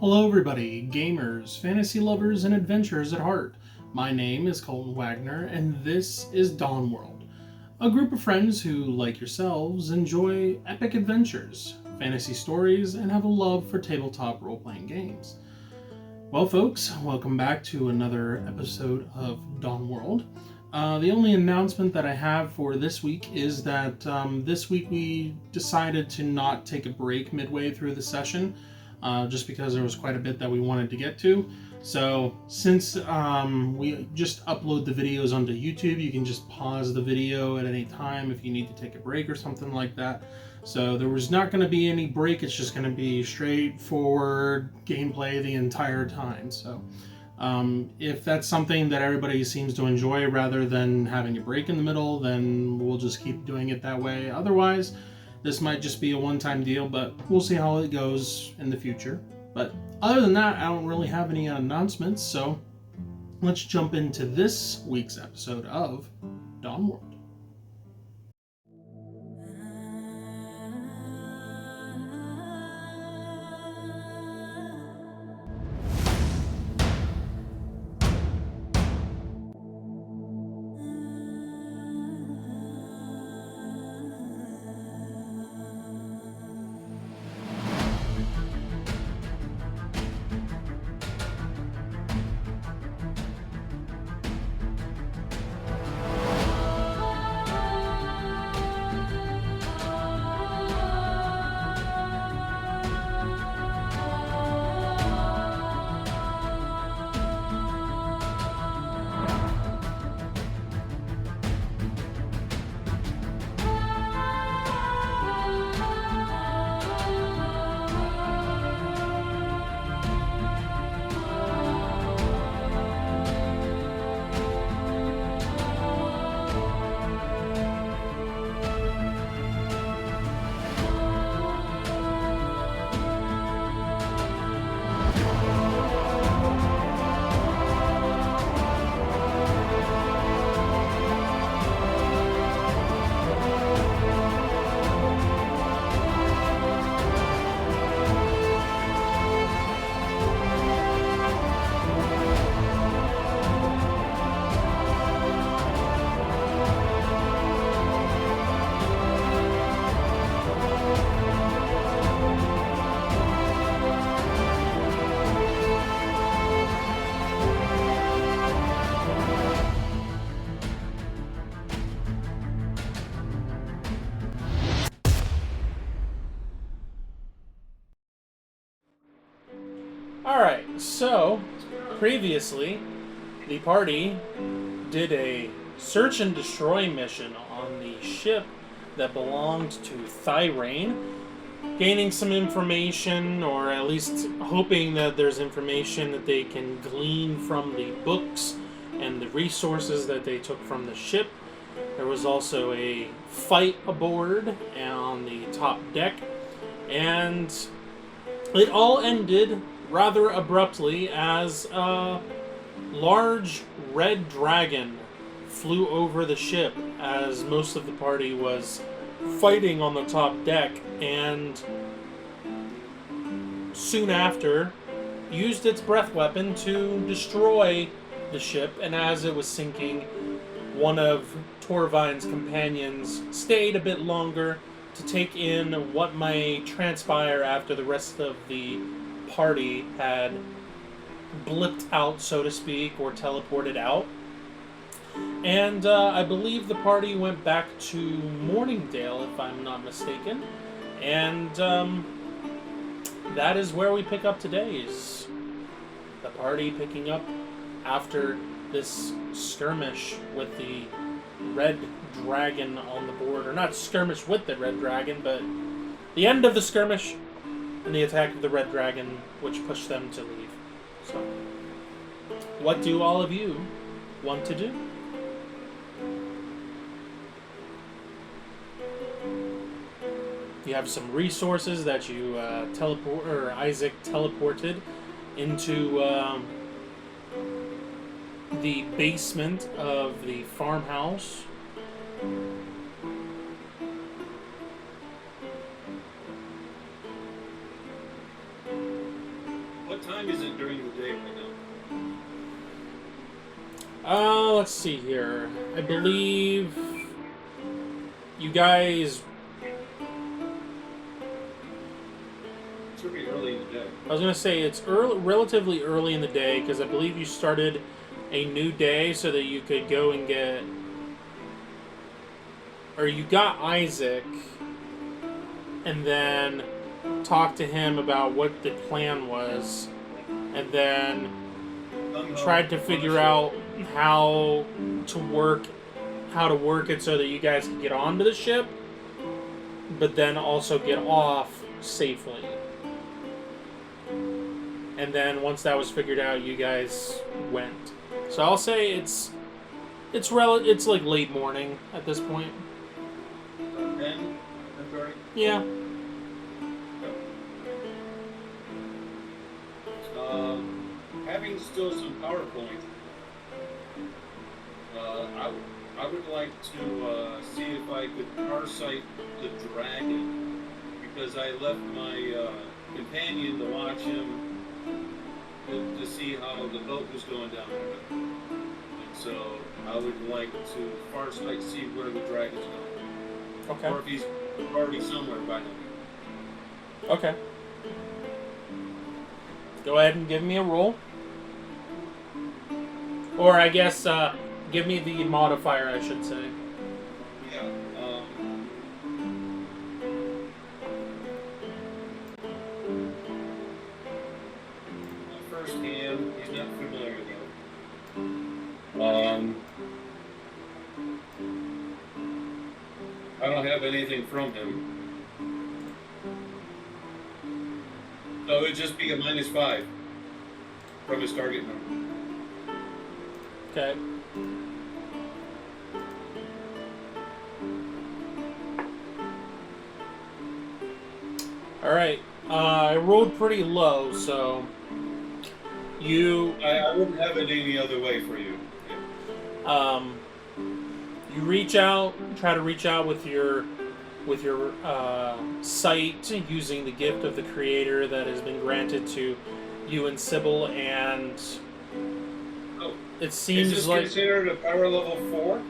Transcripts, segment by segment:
Hello everybody, gamers, fantasy lovers, and adventurers at heart. My name is Colton Wagner, and this is Dawn World, a group of friends who, like yourselves, enjoy epic adventures, fantasy stories, and have a love for tabletop role-playing games. Well folks, welcome back to another episode of Dawn World. The only announcement that I have for this week is that this week we decided to not take a break midway through the session, just because there was quite a bit that we wanted to get to. So since we just upload the videos onto YouTube, you can just pause the video at any time if you need to take a break or something like that. So there was not going to be any break, it's just going to be straightforward gameplay the entire time. So if that's something that everybody seems to enjoy rather than having a break in the middle, then we'll just keep doing it that way. Otherwise, this might just be a one-time deal, but we'll see how it goes in the future. But other than that, I don't really have any announcements, so let's jump into this week's episode of Dawn World. Alright, so previously the party did a search and destroy mission on the ship that belonged to Thyrane, gaining some information, or at least hoping that there's information that they can glean from the books and the resources that they took from the ship. There was also a fight aboard on the top deck, and it all ended rather abruptly as a large red dragon flew over the ship as most of the party was fighting on the top deck, and soon after used its breath weapon to destroy the ship. And as it was sinking, one of Torvine's companions stayed a bit longer to take in what might transpire after the rest of the party had blipped out, so to speak, or teleported out. And I believe the party went back to Morningdale, if I'm not mistaken. And that is where we pick up today, is the party picking up after this skirmish with the red dragon on the board. Or not skirmish with the red dragon, but the end of the skirmish and the attack of the red dragon, which pushed them to leave. So, what do all of you want to do? You have some resources that you Isaac teleported into the basement of the farmhouse. in the day right Let's see here. I believe you guys. It should be early in the day. I was gonna say it's relatively early in the day because I believe you started a new day so that you could go and get, or you got Isaac, and then talked to him about what the plan was, and then tried to figure out how to work it so that you guys could get onto the ship, but then also get off safely. And then once that was figured out, you guys went. So I'll say it's like late morning at this point. 10? 10:30? Yeah. Having still some PowerPoint, I would like to see if I could parsight the dragon, because I left my companion to watch him to see how the boat was going down there. And so I would like to farsight see where the dragon's going. Okay. Or if he's already somewhere by now. Okay. Go ahead and give me a roll. Or I guess give me the modifier, I should say. Yeah. First hand, he's not familiar though. I don't have anything from him. So it would just be a -5 from his target number. Okay. Alright. I rolled pretty low, so I wouldn't have it any other way for you. You reach out, try to reach out with your sight using the gift of the creator that has been granted to you and Sybil, and it seems is this like considered a power level 4?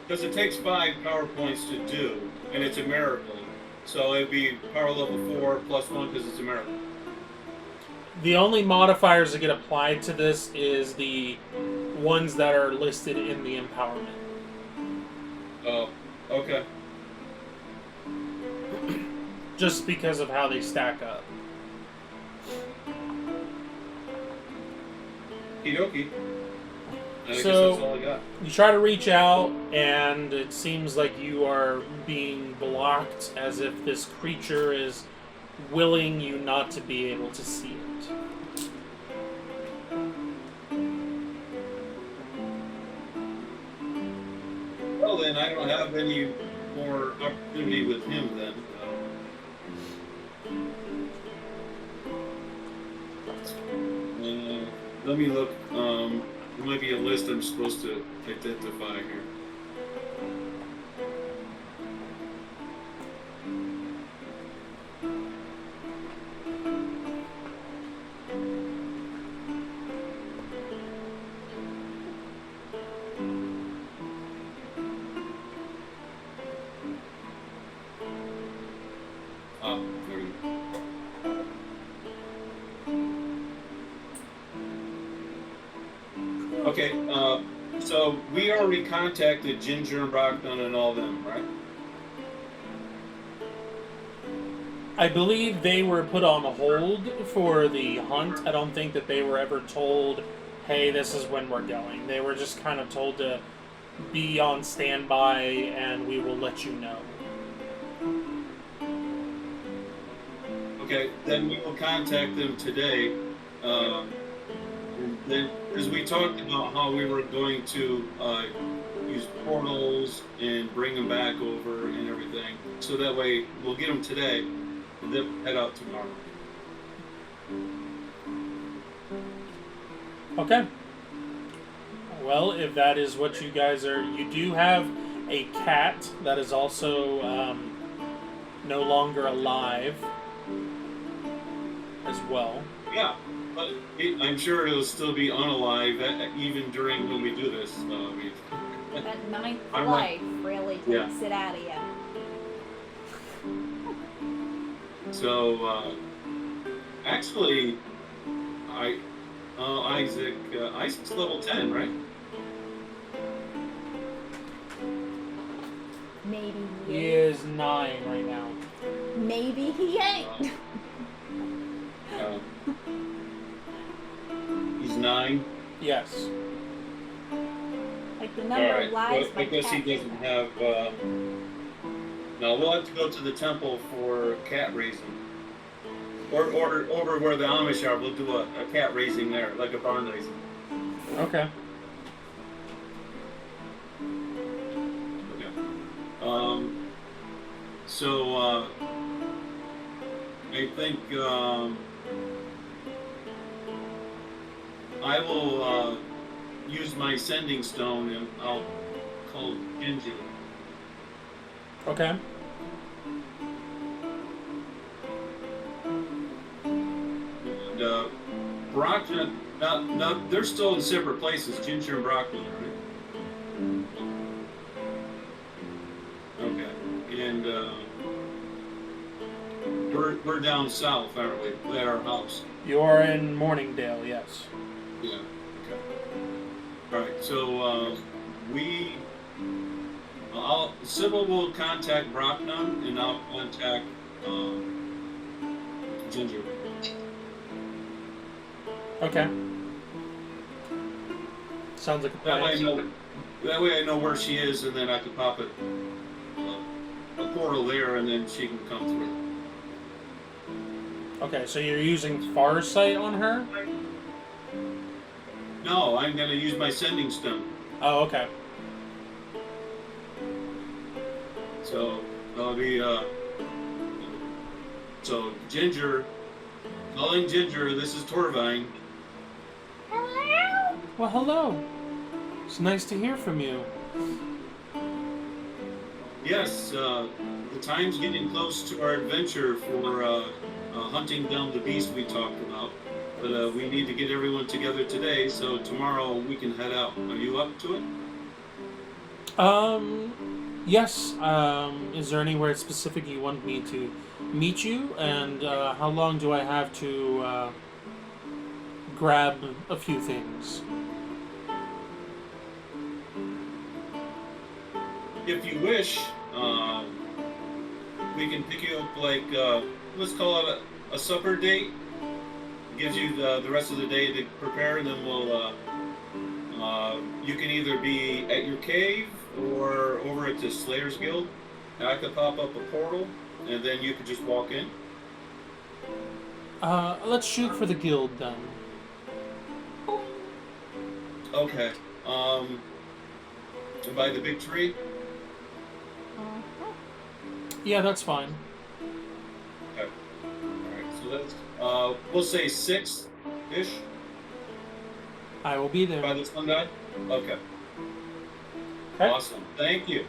Because it takes 5 power points to do, and it's a miracle. So it'd be power level 4 plus 1 because it's a miracle. the only modifiers that get applied to this is the ones that are listed in the empowerment. Oh, okay. Just because of how they stack up. Okie dokie. I guess So, that's all I got. you try to reach out, and it seems like you are being blocked, as if this creature is willing you not to be able to see it. Well then, I don't have any more opportunity with him then. Let me look. There might be a list I'm supposed to identify here. Ah, there we go. Okay, so we already contacted Ginger and Brockton and all them, right? I believe they were put on hold for the hunt. I don't think that they were ever told, hey, this is when we're going. They were just kind of told to be on standby and we will let you know. Okay, then we will contact them today. Then, because we talked about how we were going to use portals and bring them back over and everything, so that way we'll get them today and then head out tomorrow. Okay. Well, if that is what you guys are, you do have a cat that is also no longer alive as well. Yeah, but I'm sure it'll still be unalive even during when we do this. That ninth I'm life really takes yeah. it out of you. So actually, Isaac's level 10, right? Maybe He is 9 right now. Maybe he ain't. Uh, he's 9. Yes. Like the number of lives Well, I my guess he cat doesn't has. have. No, we'll have to go to the temple for cat raising. Or over where the Amish are, we'll do a cat raising there, like a barn raising. Okay. Okay. So I think I will use my sending stone and I'll call Kindred. Okay. And Brockton, now they're still in separate places, Ginger and Brockton, right? Okay. And we're down south, aren't we? At our house. You are in Morningdale, yes. Yeah. Okay. All right. So Sybil will contact Brockton, and I'll contact Ginger. Okay. Sounds like a plan. That way I know where she is, and then I can pop it a portal there, and then she can come through. Okay, so you're using Farsight on her? No, I'm going to use my sending stone. Oh, okay. So that'll be so Ginger, calling Ginger. This is Torvine. Hello? Well, hello. It's nice to hear from you. Yes, the time's getting close to our adventure for hunting down the beast we talked about. But we need to get everyone together today, so tomorrow we can head out. Are you up to it? Yes. Is there anywhere specific you want me to meet you? And how long do I have to grab a few things? If you wish, we can pick you up like, let's call it a supper date. Gives you the rest of the day to prepare, and then we'll, you can either be at your cave or over at the Slayer's Guild. And I could pop up a portal, and then you could just walk in. Let's shoot for the guild then. Okay. By the big tree? Yeah, that's fine. Okay. Alright, so that's, we'll say 6-ish I will be there. by the sundial? Okay. Okay. Awesome. Thank you.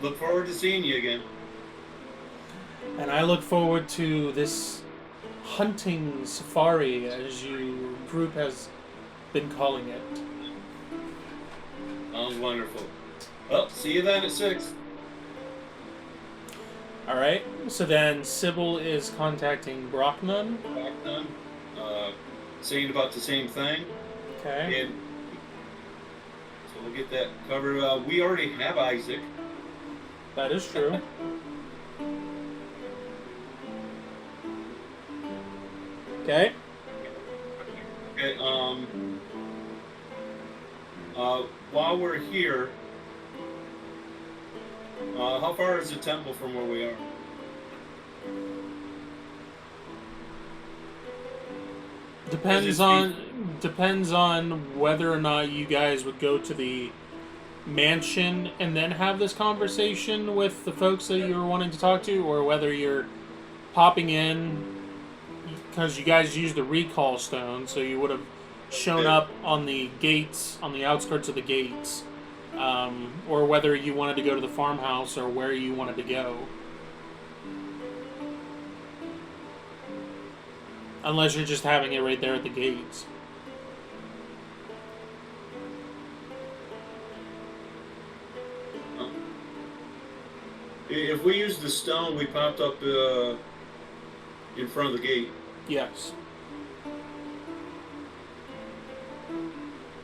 Look forward to seeing you again. And I look forward to this hunting safari, as your group has been calling it. Sounds wonderful. Well, see you then at 6. Alright, so then Sybil is contacting Brocknun. Brocknun, saying about the same thing. Okay. And so we'll get that covered. We already have Isaac. That is true. Okay. Okay, while we're here, how far is the temple from where we are? Depends on whether or not you guys would go to the mansion and then have this conversation with the folks that you were wanting to talk to, or whether you're popping in because you guys used the recall stone, so you would have shown up on the gates, on the outskirts of the gates, or whether you wanted to go to the farmhouse or where you wanted to go. Unless you're just having it right there at the gates. If we use the stone, we popped up in front of the gate. Yes.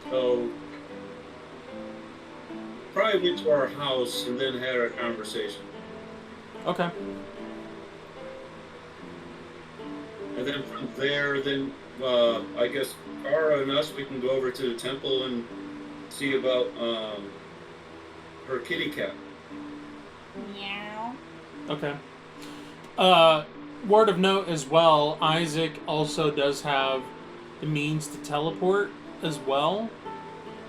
So, probably went to our house and then had our conversation. Okay. And then from there, I guess Kara and us, we can go over to the temple and see about her kitty cat. Meow. Okay. Word of note as well, Isaac also does have the means to teleport as well.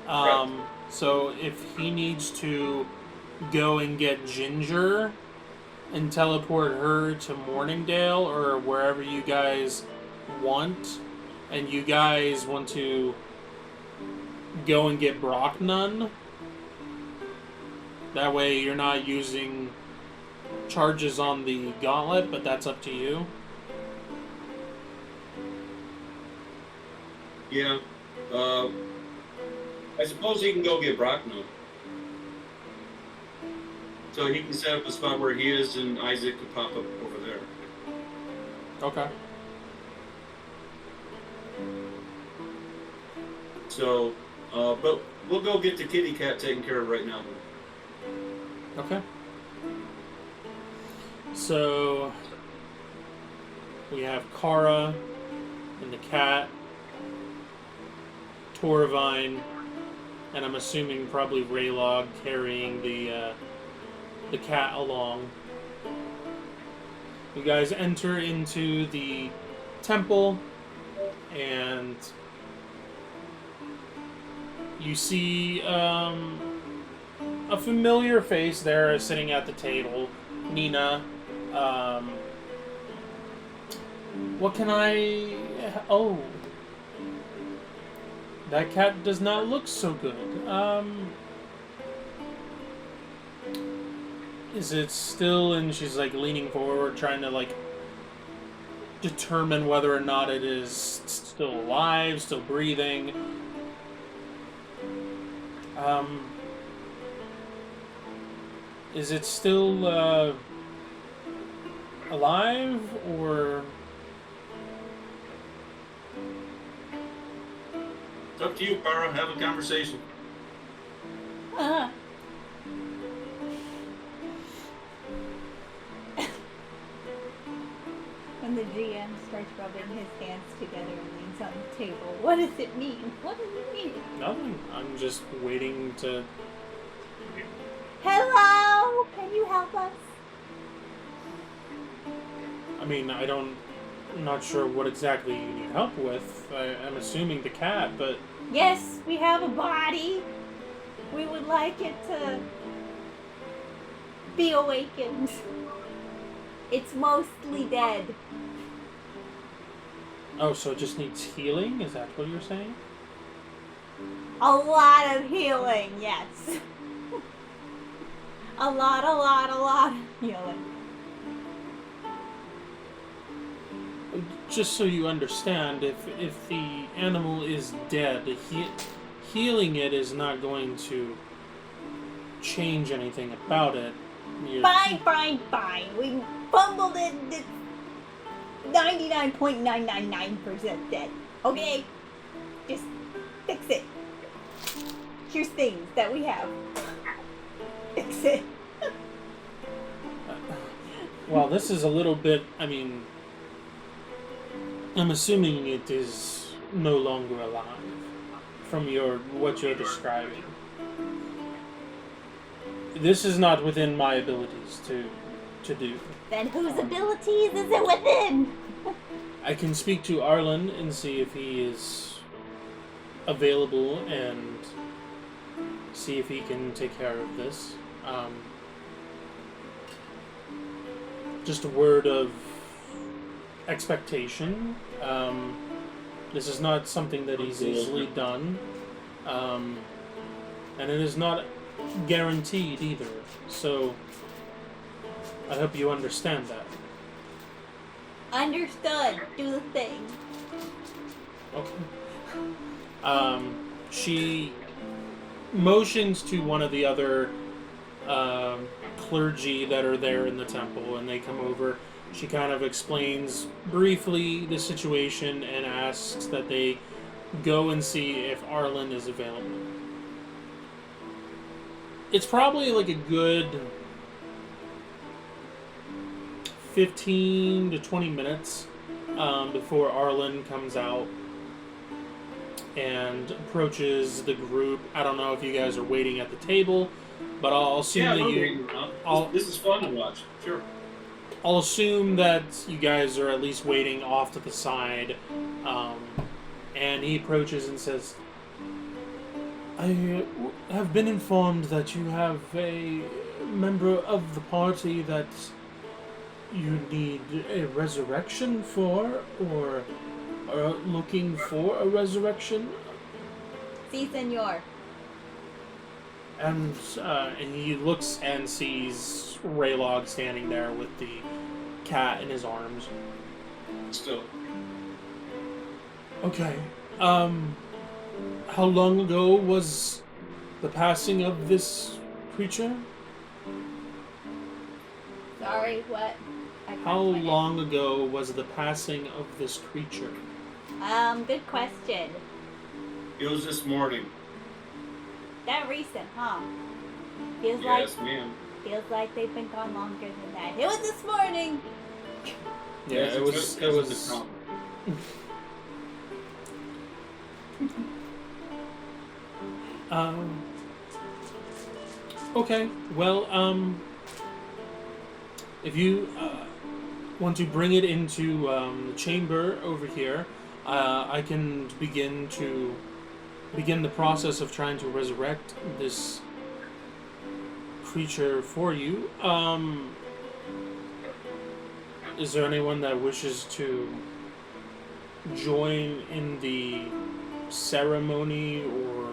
Right. So if he needs to go and get Ginger and teleport her to Morningdale or wherever you guys want, and you guys want to go and get Brocknun, that way you're not using charges on the gauntlet, but that's up to you. Yeah. I suppose he can go get Brocknut. So he can set up a spot where he is, and Isaac could pop up over there. Okay. So, but we'll go get the kitty cat taken care of right now. Okay. So we have Kara and the cat, Torvine, and I'm assuming probably Raylog carrying the cat along. You guys enter into the temple, and you see a familiar face there sitting at the table, Nina. What can I... Oh. That cat does not look so good. Is it still... And she's like leaning forward, trying to like determine whether or not it is still alive, still breathing. Is it still alive, or... It's up to you, Kara. Have a conversation. When the GM starts rubbing his hands together and leans on the table, what does it mean? What does it mean? Nothing. I'm just waiting to... Hello? Can you help us? I mean, I'm not sure what exactly you need help with. I'm assuming the cat, but... Yes, we have a body. We would like it to be awakened. It's mostly dead. Oh, so it just needs healing? Is that what you're saying? A lot of healing, yes. A lot of healing. Just so you understand, if the animal is dead, healing it is not going to change anything about it. Fine. We fumbled it. It's 99.999% dead. Okay? Just fix it. Here's things that we have. Fix it. Well, this is a little bit... I mean... I'm assuming it is no longer alive from what you're describing. This is not within my abilities to do. Then whose abilities is it within? I can speak to Arlen and see if he is available and see if he can take care of this. Just a word of expectation. This is not something that is easily done. And it is not guaranteed either. So I hope you understand that. Understood. Do the thing. Okay. She motions to one of the other clergy that are there in the temple, and they come over. She kind of explains briefly the situation and asks that they go and see if Arlen is available. It's probably like a good 15 to 20 minutes before Arlen comes out and approaches the group. I don't know if you guys are waiting at the table, but I'll assume that you... This is fun to watch. Sure. I'll assume that you guys are at least waiting off to the side. And he approaches and says, I have been informed that you have a member of the party that you need a resurrection for, or are looking for a resurrection. Si, senor. And he looks and sees Raylog standing there with the cat in his arms. Still. Okay. How long ago was the passing of this creature? Sorry, what? How long ago was the passing of this creature? Good question. It was this morning. That recent, huh? Feels Yes, ma'am. Feels like they've been gone longer than that. It was this morning. Yeah, Yes, it was. It was. Okay. Well, if you want to bring it into the chamber over here, I can begin the process of trying to resurrect this creature for you. Is there anyone that wishes to join in the ceremony or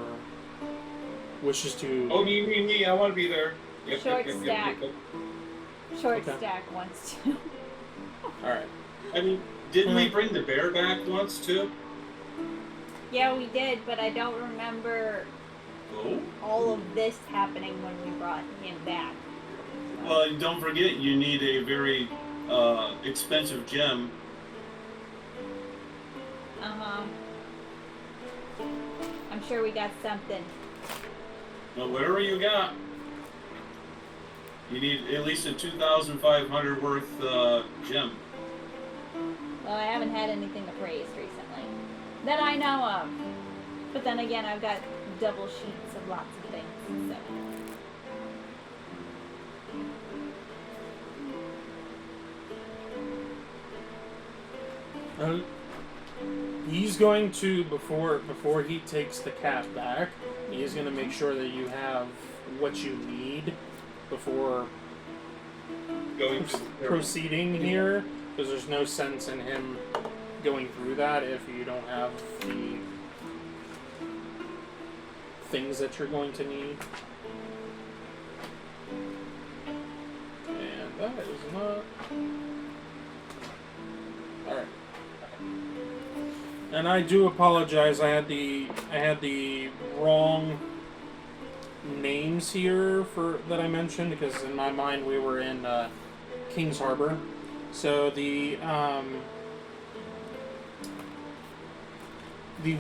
wishes to... Oh, me. I want to be there. Yep, Short yep, stack. Yep. Short Okay. stack wants to. Alright. I mean, didn't we bring the bear back once, too? Yeah, we did, but I don't remember Oh? all of this happening when we brought him back. Well, and don't forget, you need a very expensive gem. Uh-huh. I'm sure we got something. Well, whatever you got. You need at least a 2,500 worth gem. Well, I haven't had anything appraised recently. That I know of. But then again, I've got double sheets of lots of things, so... He's going to, before he takes the cat back, he's going to make sure that you have what you need before Going to proceeding here, because there's no sense in him going through that if you don't have the things that you're going to need. And that is not... Alright. And I do apologize, I had the wrong names here that I mentioned, because in my mind we were in Kings Harbor. So the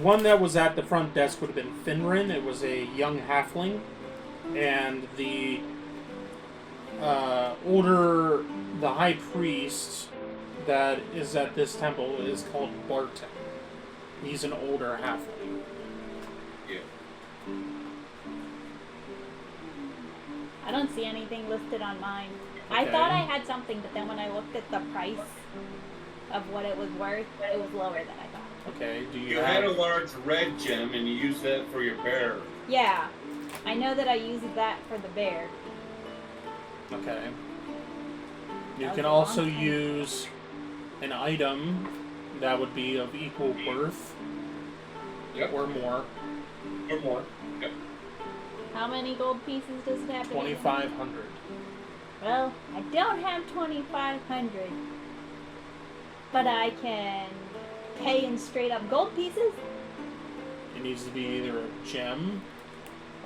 one that was at the front desk would have been Finrin. It was a young halfling, and the high priest that is at this temple is called Barton. He's an older halfling. Yeah. I don't see anything listed on mine. Okay. I thought I had something, but then when I looked at the price of what it was worth, it was lower than I thought. Okay, do You have... had a large red gem and you used that for your bear. Yeah, I know that I used that for the bear. Okay. You That can was a also long time. use an item that would be of equal worth Yep. or more. Or more. Yep. How many gold pieces does it have to be? 2,500. Well, I don't have 2,500. But I can pay in straight up gold pieces. It needs to be either a gem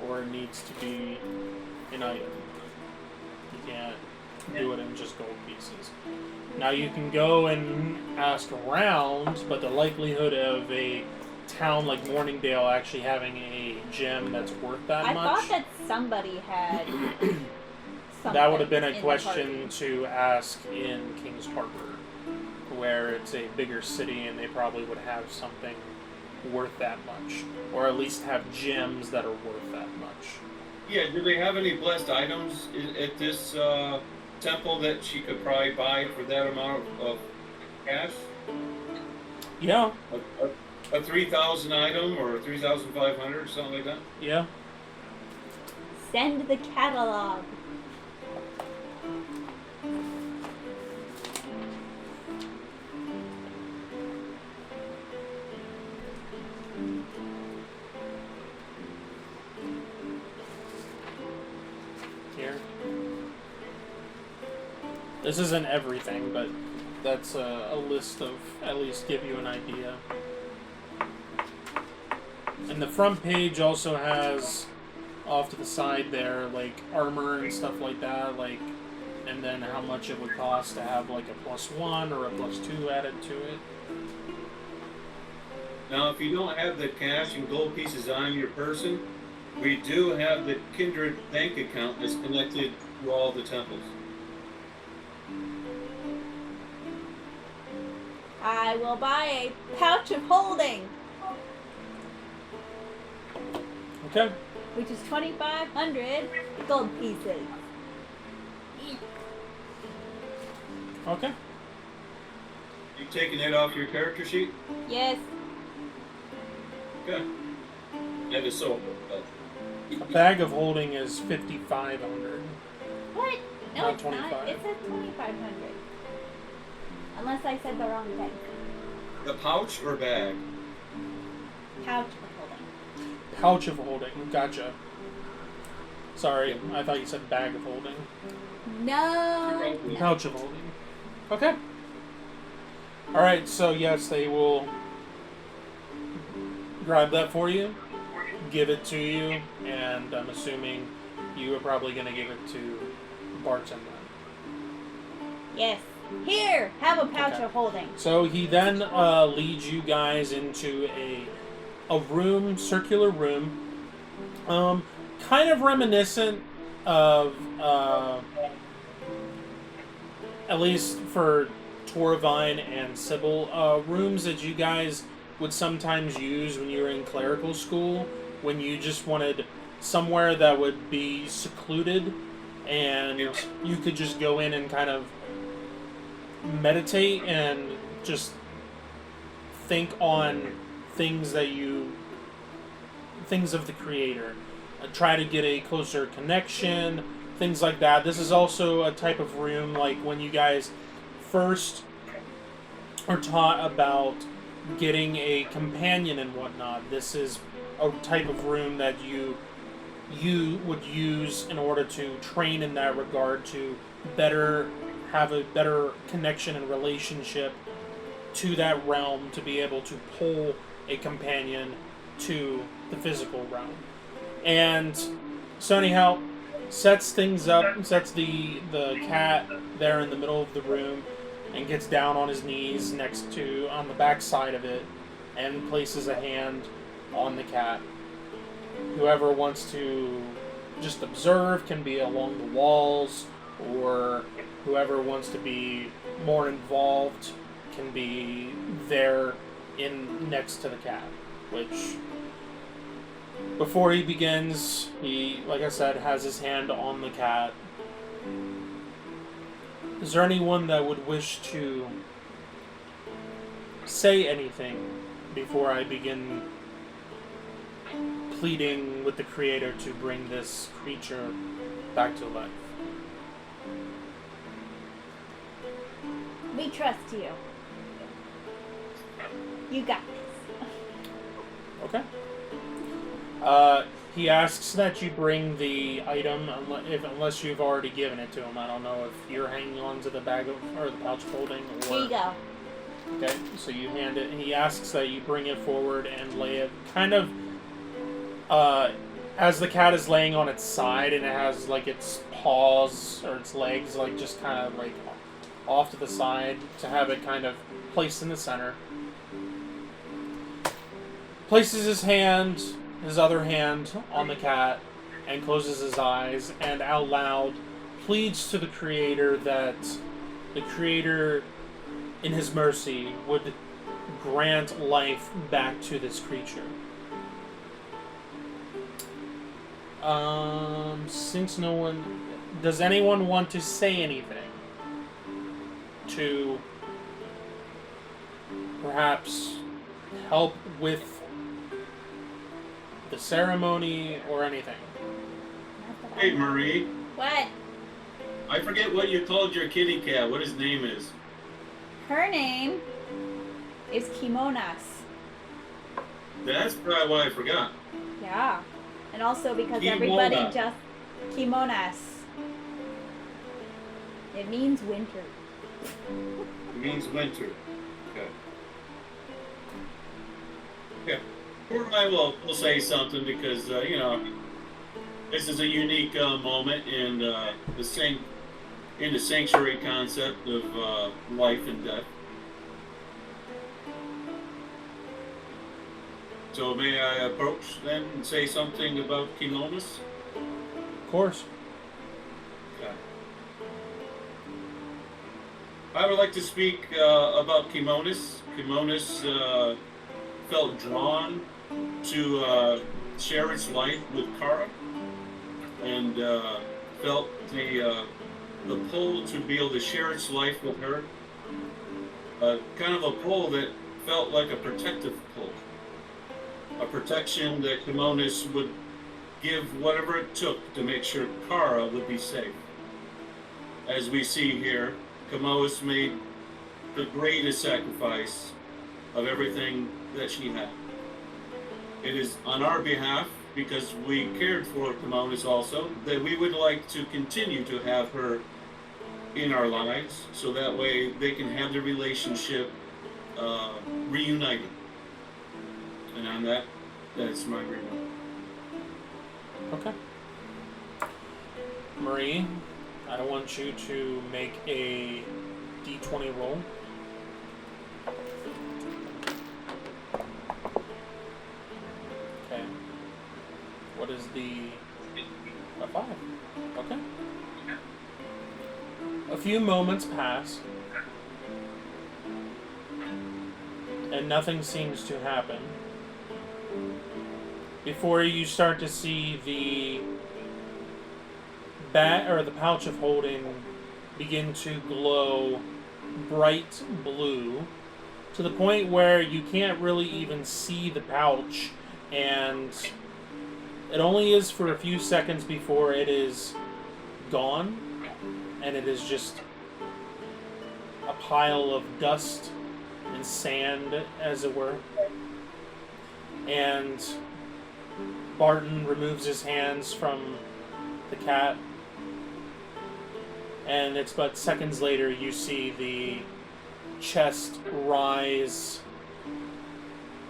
or it needs to be an item. You can't do it in just gold pieces. Now you can go and ask around, but the likelihood of a town like Morningdale actually having a gem that's worth that I much. thought that somebody had something. That would have been a in question to ask in King's Harbor, where it's a bigger city and they probably would have something worth that much, or at least have gems that are worth that much. Yeah, do they have any blessed items at this temple that she could probably buy for that amount of cash? Yeah, A 3,000 item or 3,500 or something like that? yeah. Send the catalog. Here. This isn't everything, but that's a list of at least give you an idea. And the front page also has off to the side there, like armor and stuff like that, like, and then how much it would cost to have like a +1 or a +2 added to it. Now, if you don't have the cash and gold pieces on your person, we do have the Kindred bank account that's connected to all the temples. I will buy a pouch of holding, Okay. which is 2,500 gold pieces. Okay. You taking it off your character sheet? Yes. Okay. That is so. A bag of holding is 5,500. What? No, Not it's not. 25. It says 2,500. Unless I said the wrong thing. The pouch or bag? Pouch of holding. Pouch of holding. Gotcha. Sorry, I thought you said bag of holding. No. Pouch of holding. Okay. Alright, so yes, they will grab that for you, give it to you, and I'm assuming you are probably going to give it to Barton then. Yes. Here, have a pouch Okay. of holding. So he then leads you guys into a room, circular room, kind of reminiscent of, at least for Torvine and Sybil, rooms that you guys would sometimes use when you were in clerical school, when you just wanted somewhere that would be secluded and you could just go in and kind of meditate and just think on things of the creator, try to get a closer connection, things like that. This is also a type of room like when you guys first are taught about getting a companion and whatnot. This is a type of room that you would use in order to train in that regard, to have a better connection and relationship to that realm, to be able to pull a companion to the physical realm. And so anyhow, sets things up, sets the cat there in the middle of the room, and gets down on his knees on the back side of it, and places a hand on the cat. Whoever wants to just observe can be along the walls, or whoever wants to be more involved can be there next to the cat, which before he begins, he, like I said, has his hand on the cat. Is there anyone that would wish to say anything before I begin pleading with the Creator to bring this creature back to life? We trust you. You got this. Okay. He asks that you bring the item, unless you've already given it to him. I don't know if you're hanging on to the bag of, or the pouch of holding. Or... Here you go. Okay, so you hand it, and he asks that you bring it forward and lay it kind of, as the cat is laying on its side, and it has, like, its paws, or its legs, like, just kind of, like, off to the side, to have it kind of placed in the center. Places his other hand on the cat, and closes his eyes, and out loud pleads to the Creator that the Creator, in his mercy, would grant life back to this creature. Since no one... Does anyone want to say anything? To perhaps help with the ceremony or anything? Hey, Marie. What? I forget what you called your kitty cat. What his name is. Her name is Kimonas. That's probably why I forgot. Yeah. And also because Kimona. everybody just... Kimonas. It means winter. It means winter. Okay. Okay. Or I will say something because, you know, this is a unique moment in the sanctuary concept of life and death. So may I approach then and say something about Kimonas? Of course. Okay. I would like to speak about Kimonas. Kimonas felt drawn to share its life with Kara, and felt the pull to be able to share its life with her. Kind of a pull that felt like a protective pull. A protection that Kimonas would give whatever it took to make sure Kara would be safe. As we see here, Kimonas made the greatest sacrifice of everything that she had. It is on our behalf, because we cared for Kimonas also, that we would like to continue to have her in our lives, so that way they can have the relationship reunited. And on that, that's my agreement. Okay. Marie, I want you to make a d20 roll. Okay. What is a 5? Okay. A few moments pass, and nothing seems to happen before you start to see the the pouch of holding begin to glow bright blue to the point where you can't really even see the pouch, and it only is for a few seconds before it is gone, and it is just a pile of dust and sand, as it were. And Barton removes his hands from the cat, and it's but seconds later you see the chest rise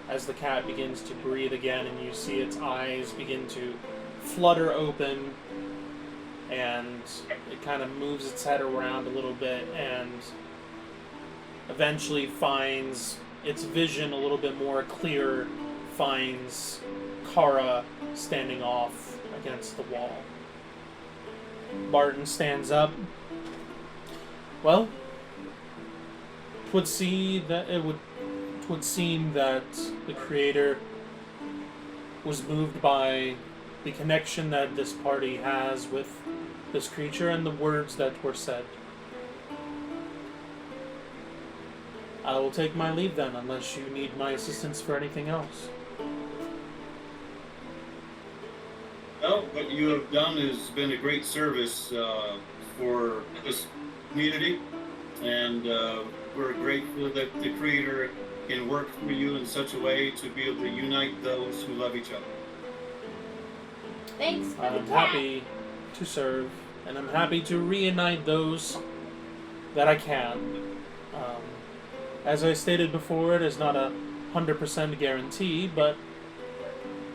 as the cat begins to breathe again, and you see its eyes begin to flutter open, and it kind of moves its head around a little bit and eventually finds its vision a little bit more clear, finds Kara standing off against the wall. Barton stands up. Well, it would seem that the Creator was moved by the connection that this party has with this creature and the words that were said. I will take my leave then, unless you need my assistance for anything else. Well, what you have done has been a great service for this community, and we're grateful that the Creator can work for you in such a way to be able to unite those who love each other. Thanks for the I'm cat. happy to serve, and I'm happy to reunite those that I can. Um, as I stated before, it is not 100% guarantee, but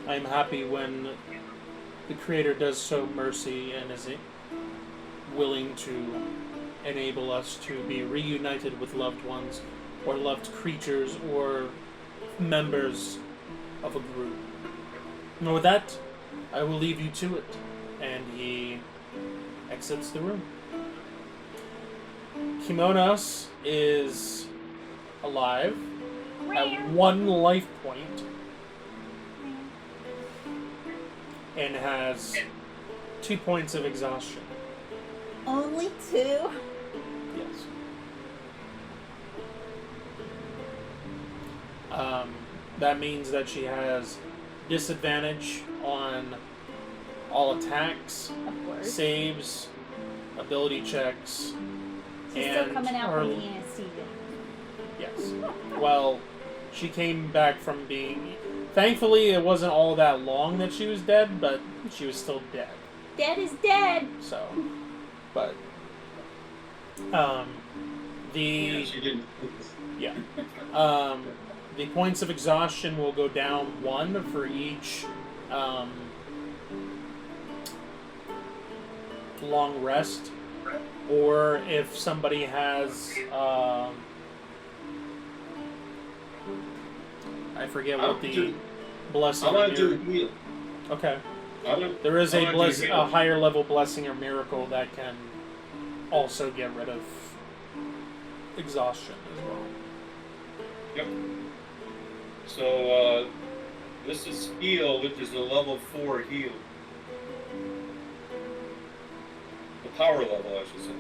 I'm happy when the Creator does show mercy and is willing to enable us to be reunited with loved ones, or loved creatures, or members of a group. And with that, I will leave you to it. And he exits the room. Kimonos is alive at 1 life point and has 2 points of exhaustion. Only 2? Yes. That means that she has disadvantage on all attacks, Of course. saves, ability checks, She's and still coming out her- from the anesthesia. Yes. Well, she came back from being. Thankfully, it wasn't all that long that she was dead, but she was still dead. Dead is dead. So, but the Yeah, she didn't. yeah, the points of exhaustion will go down 1 for each long rest, or if somebody has I forget what the blessing. I want or to do miracle- heal. Okay. I There is I a wanna do heal. a higher level blessing or miracle that can also get rid of exhaustion as well. Yep. So, this is heal, which is a level 4 heal. The power level, I should say.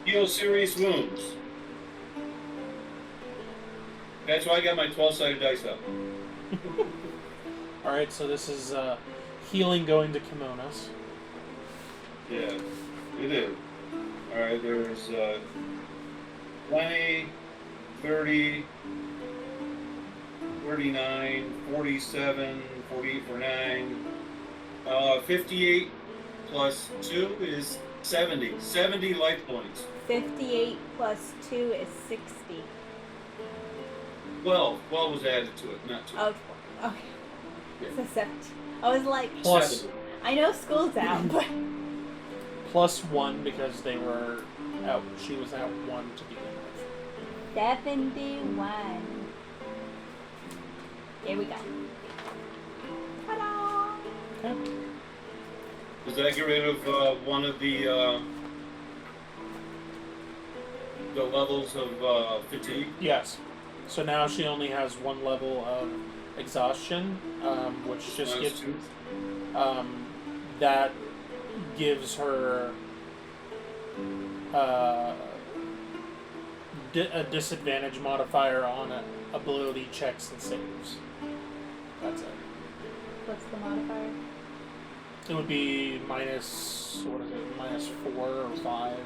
Heal serious wounds. That's why I got my 12-sided dice up. Alright, so this is healing going to Kimonos. Yeah, it is. Alright, there's 20, 30, 39, 47, 48 for 9. 58 plus 2 is 70. 70 life points. 58 plus 2 is 60. 12. 12 was added to it, not 2. Oh, okay. Yeah. So 17. I was like, Plus 70. I know school's out, but plus 1 because they were out. She was out 1 to begin with. 71. Here we go. Ta-da! Okay. Does that get rid of one of the levels of fatigue? Yes. So now she only has 1 level of exhaustion, which just Minus gives 2? that gives her a disadvantage modifier on ability checks and saves. That's it. What's the modifier? It would be minus, what is it, minus 4 or 5.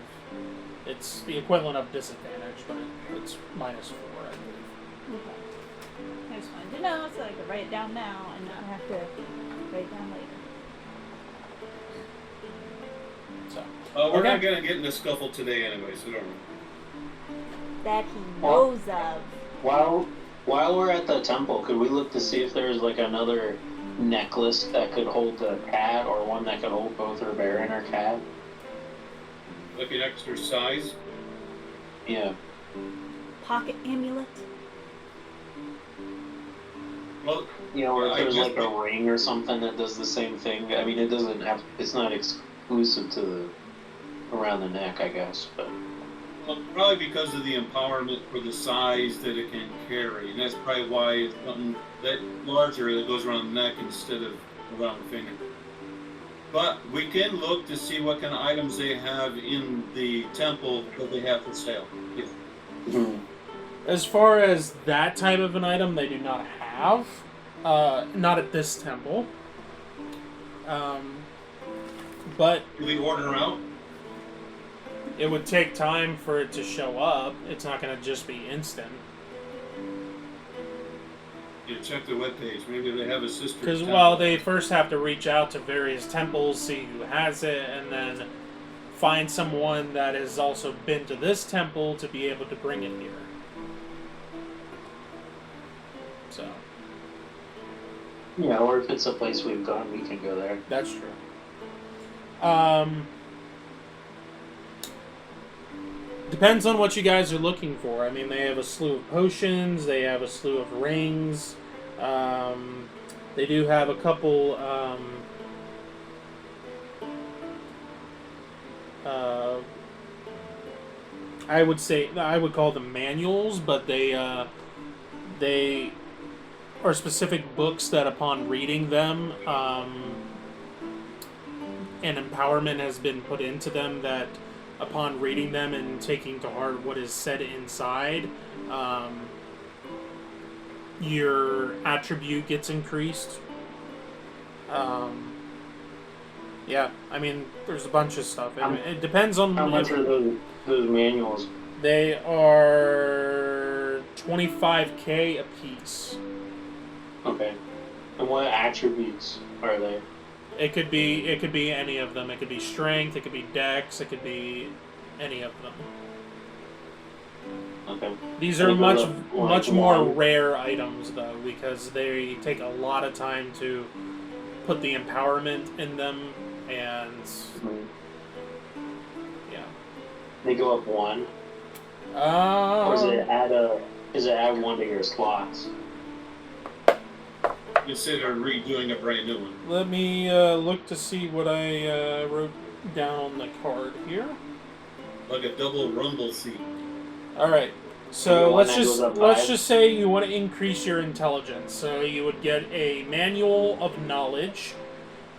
It's the equivalent of disadvantage, but it's minus 4, I believe. Okay. I just wanted to know so I could write it down now and not have to write it down later. So, We're Okay. not going to get in a scuffle today anyway, so don't worry. That he knows of. While we're at the temple, could we look to see if there's like another necklace that could hold the cat, or one that could hold both her bear and her cat? Like an extra size? Yeah. Pocket amulet. Well, You know, or if I there's just- like a ring or something that does the same thing. I mean, it doesn't have. It's not exclusive to the around the neck, I guess. But probably because of the empowerment for the size that it can carry. And that's probably why it's something that larger that goes around the neck instead of around the finger. But we can look to see what kind of items they have in the temple that they have for sale. Yeah. as far as that type of an item, they do not have. Not at this temple. But Do we order them out? it would take time for it to show up. It's not going to just be instant. Yeah, check the webpage. Maybe they have a sister. Because, temple. well, they first have to reach out to various temples, see who has it, and then find someone that has also been to this temple to be able to bring it here. So, Yeah, or if it's a place we've gone, we can go there. that's true. Depends on what you guys are looking for. I mean, they have a slew of potions, they have a slew of rings, they do have a couple, I would call them manuals, but they are specific books that upon reading them, an empowerment has been put into them that upon reading them and taking to heart what is said inside, your attribute gets increased. Yeah, I mean, there's a bunch of stuff. It depends on... How much are those manuals? They are $25K a piece. Okay. And what attributes are they? It could be any of them. It could be strength, it could be dex, it could be any of them. Okay. These are much more rare items though, because they take a lot of time to put the empowerment in them, and yeah. They go up one. Or is it add one to your slots? Consider redoing a brand new one. Let me look to see what I wrote down on the card here. Like a double rumble seat. All right. So let's just say you want to increase your intelligence. So you would get a manual of knowledge.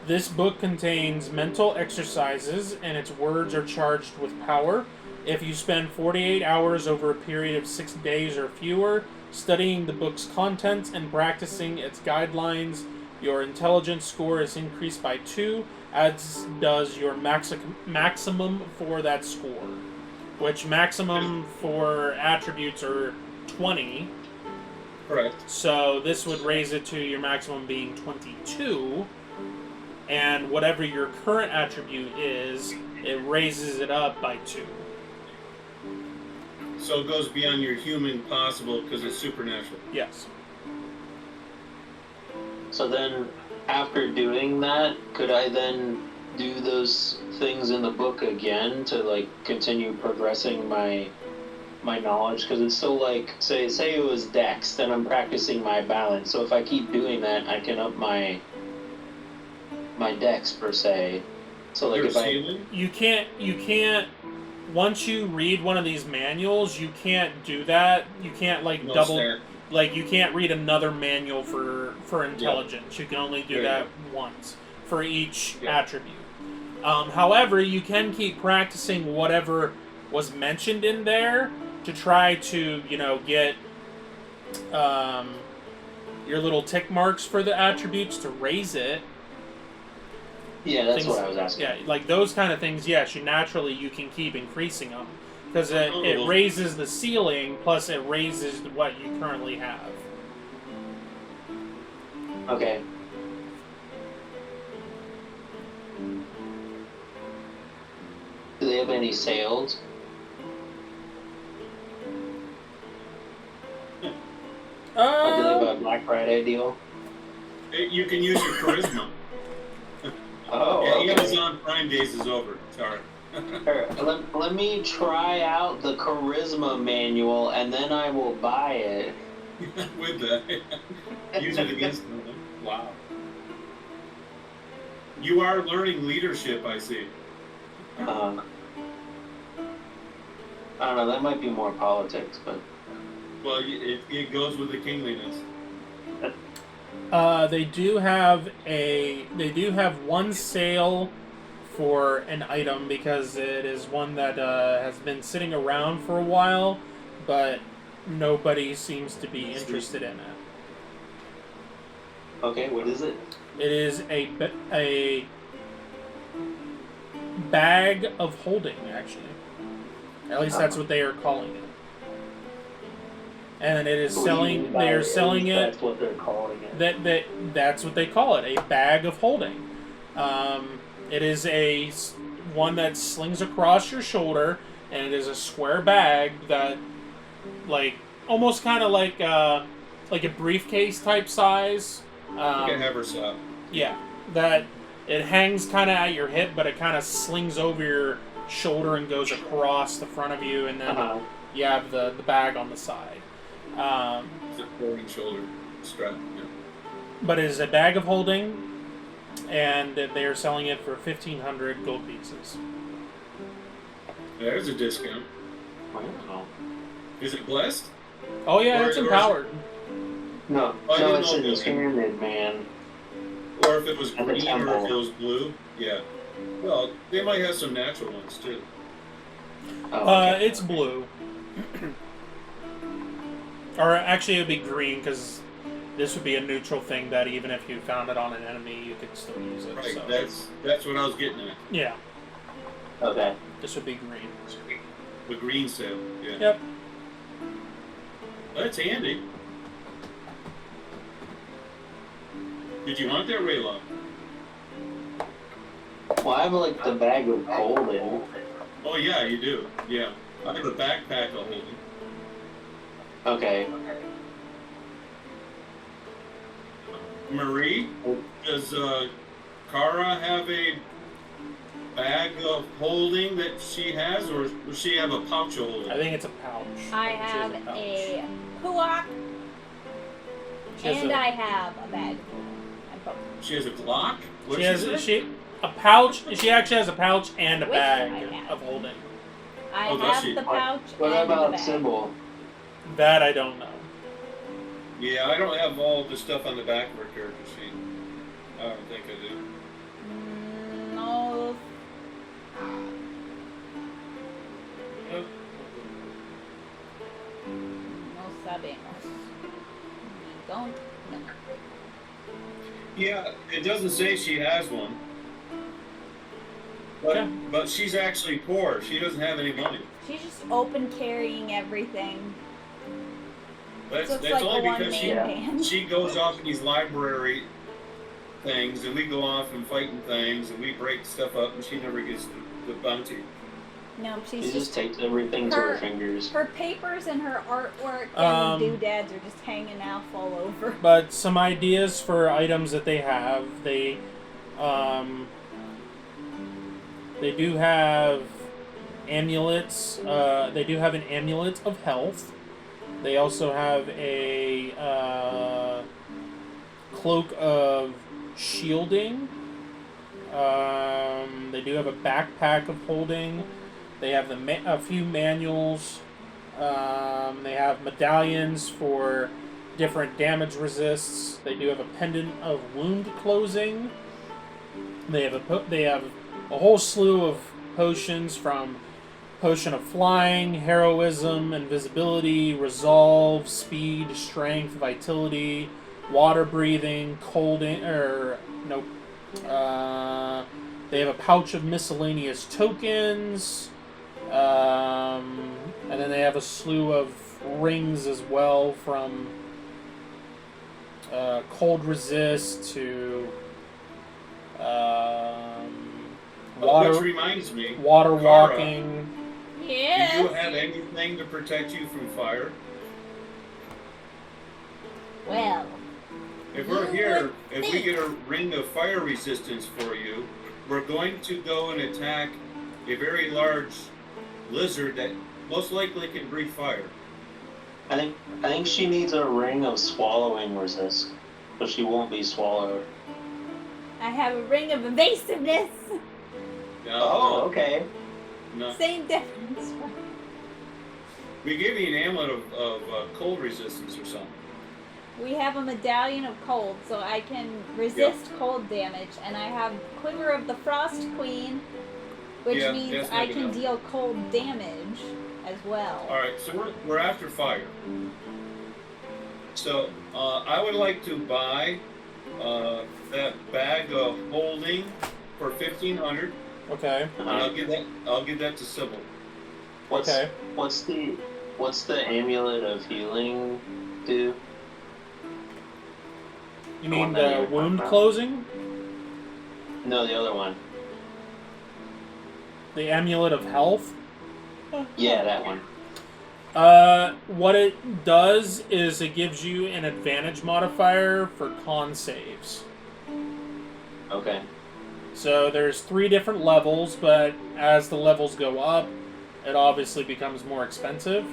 This book contains mental exercises, and its words are charged with power. If you spend 48 hours over a period of 6 days or fewer studying the book's contents and practicing its guidelines, your intelligence score is increased by 2, as does your maximum for that score. Which maximum for attributes are 20. Correct. So this would raise it to your maximum being 22. And whatever your current attribute is, it raises it up by 2. So it goes beyond your human possible because it's supernatural. Yes. So then, after doing that, could I then do those things in the book again to like continue progressing my knowledge? Because it's still like, say it was Dex, then I'm practicing my balance. So if I keep doing that, I can up my Dex per se. So like you can't. Once you read one of these manuals, you can't do that. You can't you can't read another manual for intelligence. You can only do that once for each attribute. However, you can keep practicing whatever was mentioned in there to try to, get your little tick marks for the attributes to raise it. Yeah, that's what I was asking. Yeah, like those kind of things, yes, you can keep increasing them. Because it raises the ceiling, plus it raises what you currently have. Okay. Do they have any sales? Or do they have a Black Friday deal? You can use your charisma. Oh, yeah, okay. Amazon Prime Days is over. Sorry. Let me try out the charisma manual, and then I will buy it. With that. Use it against them. Wow. You are learning leadership, I see. I don't know, that might be more politics, but... Well, it goes with the kingliness. They do have one sale for an item because it is one that has been sitting around for a while, but nobody seems to be interested in it. Okay, what is it? It is a bag of holding, actually. At least that's what they are calling it. and it is Bleeding selling. They are bag, selling it. That's what they're calling it. That's what they call it, a bag of holding. It is one that slings across your shoulder, and it is a square bag that, like, almost kind of like a briefcase type size. Like a haversack. Yeah, that it hangs kind of at your hip, but it kind of slings over your shoulder and goes across the front of you, and then you have the bag on the side. It's a folding shoulder strap. Yeah. But it is a bag of holding, and they are selling it for 1,500 gold pieces. There's a discount. Wow. Is it blessed? Oh yeah, it's Or is empowered. No, I no, didn't it's know enchanted, man. Or if it was And the green or if temple. it was blue. Yeah. Well, they might have some natural ones too. Oh, okay. It's blue. Or actually, it would be green, because this would be a neutral thing that even if you found it on an enemy, you could still use it. Right. So. That's what I was getting at. Yeah, Okay. this would be green. The green sale. Yeah. Yep. That's handy. Did you want that, Raylock? Well, I have like the bag of holding. Oh yeah, you do. Yeah. I have a backpack of holding. Okay. Marie, does Kara have a bag of holding that she has, or does she have a pouch of holding? I think it's a pouch. I She has have pouch. a puak, She has and a- I have a bag. And both. She has a Glock? What She did has say? a pouch. She actually has a pouch and a Which bag I have. of holding. I Oh, does have she? the pouch What and the about bag. Sybil? That I don't know. Yeah, I don't have all the stuff on the back of her character sheet. I don't think I do. No. No sabemos. We don't know. Yeah, it doesn't say she has one. But, Yeah. but she's actually poor. She doesn't have any money. She's just open carrying everything. That's, So it's that's like only a because one-man band. she goes off in these library things, and we go off and fighting things, and we break stuff up, and she never gets the bounty. No, She she's just takes everything to her fingers. her papers and her artwork Um, and doodads are just hanging off all over. But some ideas for items that they have. They do have amulets. They do have an amulet of health. They also have a cloak of shielding. They do have a backpack of holding. They have a few manuals. They have medallions for different damage resists. They do have a pendant of wound closing. They have a whole slew of potions, from potion of flying, heroism, invisibility, resolve, speed, strength, vitality, water breathing, they have a pouch of miscellaneous tokens, and then they have a slew of rings as well, from cold resist to Which reminds me, water Kara, walking. Yes. do you have anything to protect you from fire? Well, If we're You here, would if we think. get a ring of fire resistance for you, we're going to go and attack a very large lizard that most likely can breathe fire. I think she needs a ring of swallowing resist, but she won't be swallowed. I have a ring of evasiveness. Oh, okay. No. Same difference. We gave you an amulet of cold resistance or something. We have a medallion of cold, so I can resist cold damage, and I have Quiver of the Frost Queen, which Yeah, means that's I good can enough. deal cold damage as well. Alright, so we're after fire. So, I would like to buy that bag of holding for 1,500, Okay. and I'll give that to Sybil. What's Okay. what's What's the amulet of healing do? You The mean one that you the were wound talking about. closing? No, the other one. The amulet of health? Yeah, that one. What it does is it gives you an advantage modifier for con saves. Okay. So there's 3 different levels, but as the levels go up, it obviously becomes more expensive.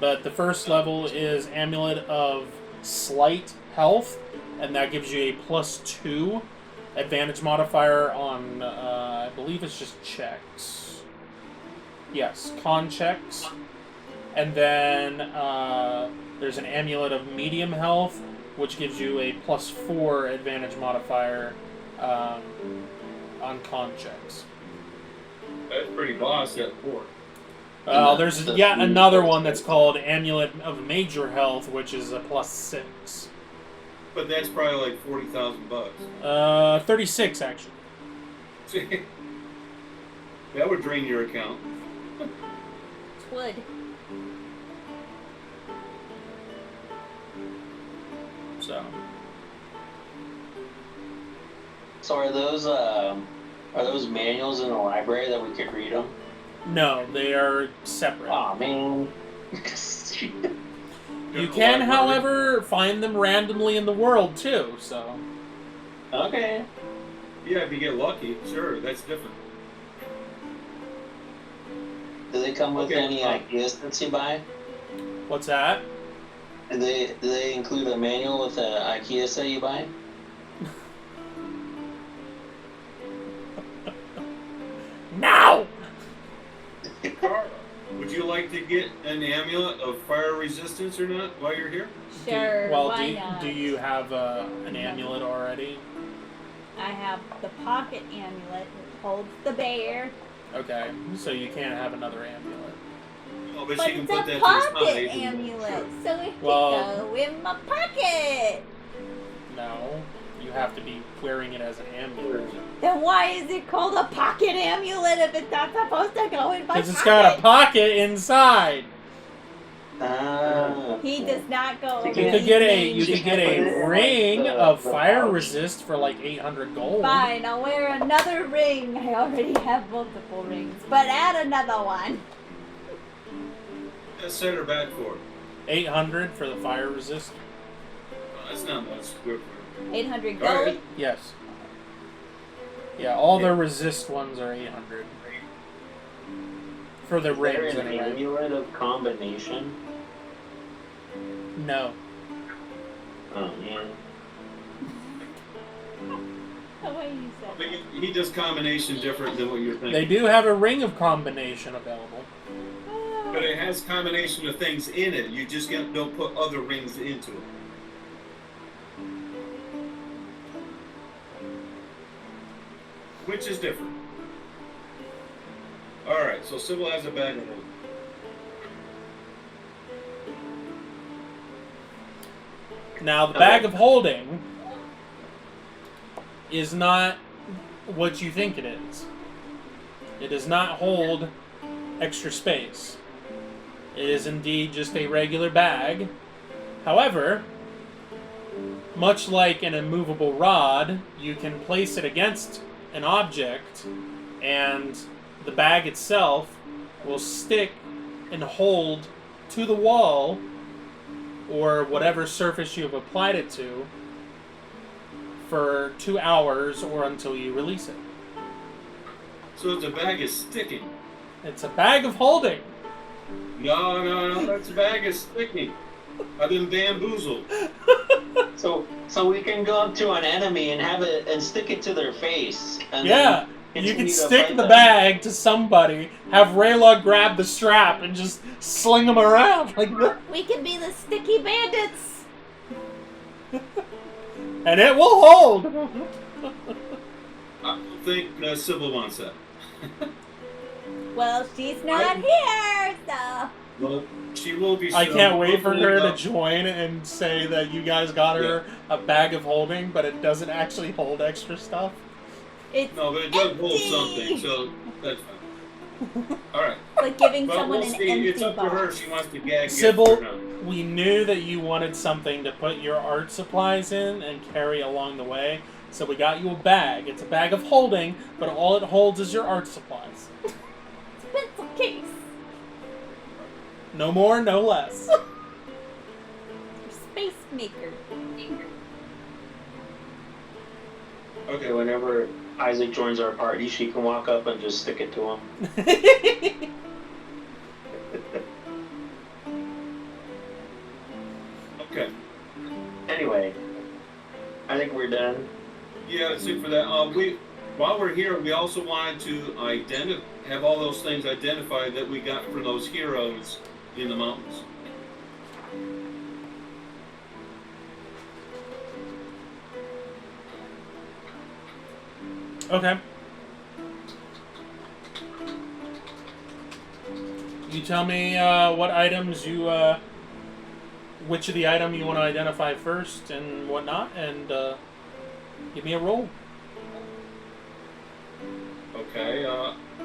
But the first level is Amulet of Slight Health, and that gives you a +2 advantage modifier on, I believe it's just checks. Yes, con checks. And then there's an Amulet of Medium Health, which gives you a +4 advantage modifier on con checks. That's pretty boss at 4. There's yet another one that's called Amulet of Major Health, which is a +6. But that's probably like $40,000. 36 actually. That would drain your account. It would. So are those manuals in the library that we could read them? No, they are separate. Aw, man. You can, however, find them randomly in the world too. So. Okay. Yeah, if you get lucky, sure, that's different. Do they come with Okay, any ideas that you buy? What's that? Do they include a manual with an IKEA set you buy? Now! Would you like to get an amulet of fire resistance or not while you're here? Sure, why not? Do you have an amulet already? I have the pocket amulet that holds the bear. Okay, so you can't have another amulet. Oh, but But she can it's put a that to pocket the side. amulet, so it Well- can go in my pocket. No, you have to be wearing it as an amulet. Then why is it called a pocket amulet if it's not supposed to go in my pocket? Because it's got a pocket inside. He does not go. You over You could could these get a names. ring the of fire pouch. resist for like 800 gold. Fine, I'll wear another ring. I already have multiple rings, but add another one. Set her back for it. 800 for the fire resist. Well, that's not much. Good for 800 All gold. right. Yes. Yeah, all the resist ones are 800 for the Is there rings an anyway. amulet of combination? No. Oh man. The way you But said it. he does combination different than what you're thinking. They do have a ring of combination available. But it has combination of things in it. You just don't put other rings into it. Which is different. Alright, so Sybil has a bag of them. Now, the bag of holding is not what you think it is. It does not hold extra space. It is indeed just a regular bag. However, much like an immovable rod, you can place it against an object, and the bag itself will stick and hold to the wall or whatever surface you have applied it to for 2 hours or until you release it. So the bag is sticking. It's a bag of holding. No, that bag is sticking. I've been bamboozled. So we can go up to an enemy and have it and stick it to their face. And Yeah, then you continue can to stick fight the them. bag to somebody, have Rayla grab the strap, and just sling them around like that. We can be the sticky bandits. And it will hold. I don't think Sybil wants that. Well, she's not here, so. Well, she will be. I can't wait for her to up. join and say that you guys got her a bag of holding, but it doesn't actually hold extra stuff. It's No, but it does hold empty. something, so that's fine. Alright. like giving But someone we'll an see. empty It's up to her box. if she wants to gag Sybil, gift or not. we knew that you wanted something to put your art supplies in and carry along the way, so we got you a bag. It's a bag of holding, but all it holds is your art supplies. It's a pencil case. No more, no less. Your space maker. Okay, whenever Isaac joins our party, she can walk up and just stick it to him. Okay. Anyway, I think we're done. Yeah, that's it for that. While we're here, we also wanted to have all those things identified that we got from those heroes in the mountains. Okay. You tell me what items you, which of the item you want to identify first and whatnot, and give me a roll. Okay.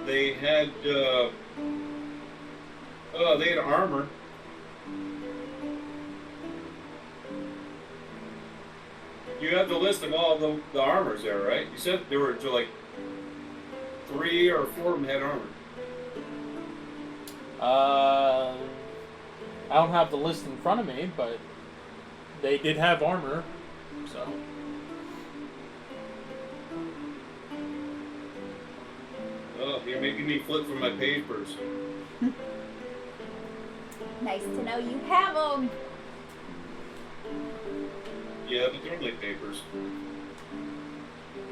They had armor. You have the list of all the armors there, right? You said there were like 3 or 4 of them had armor. I don't have the list in front of me, but they did have armor, so. Oh, you're making me flip from my papers. Nice to know you have them. Yeah, but they're only papers.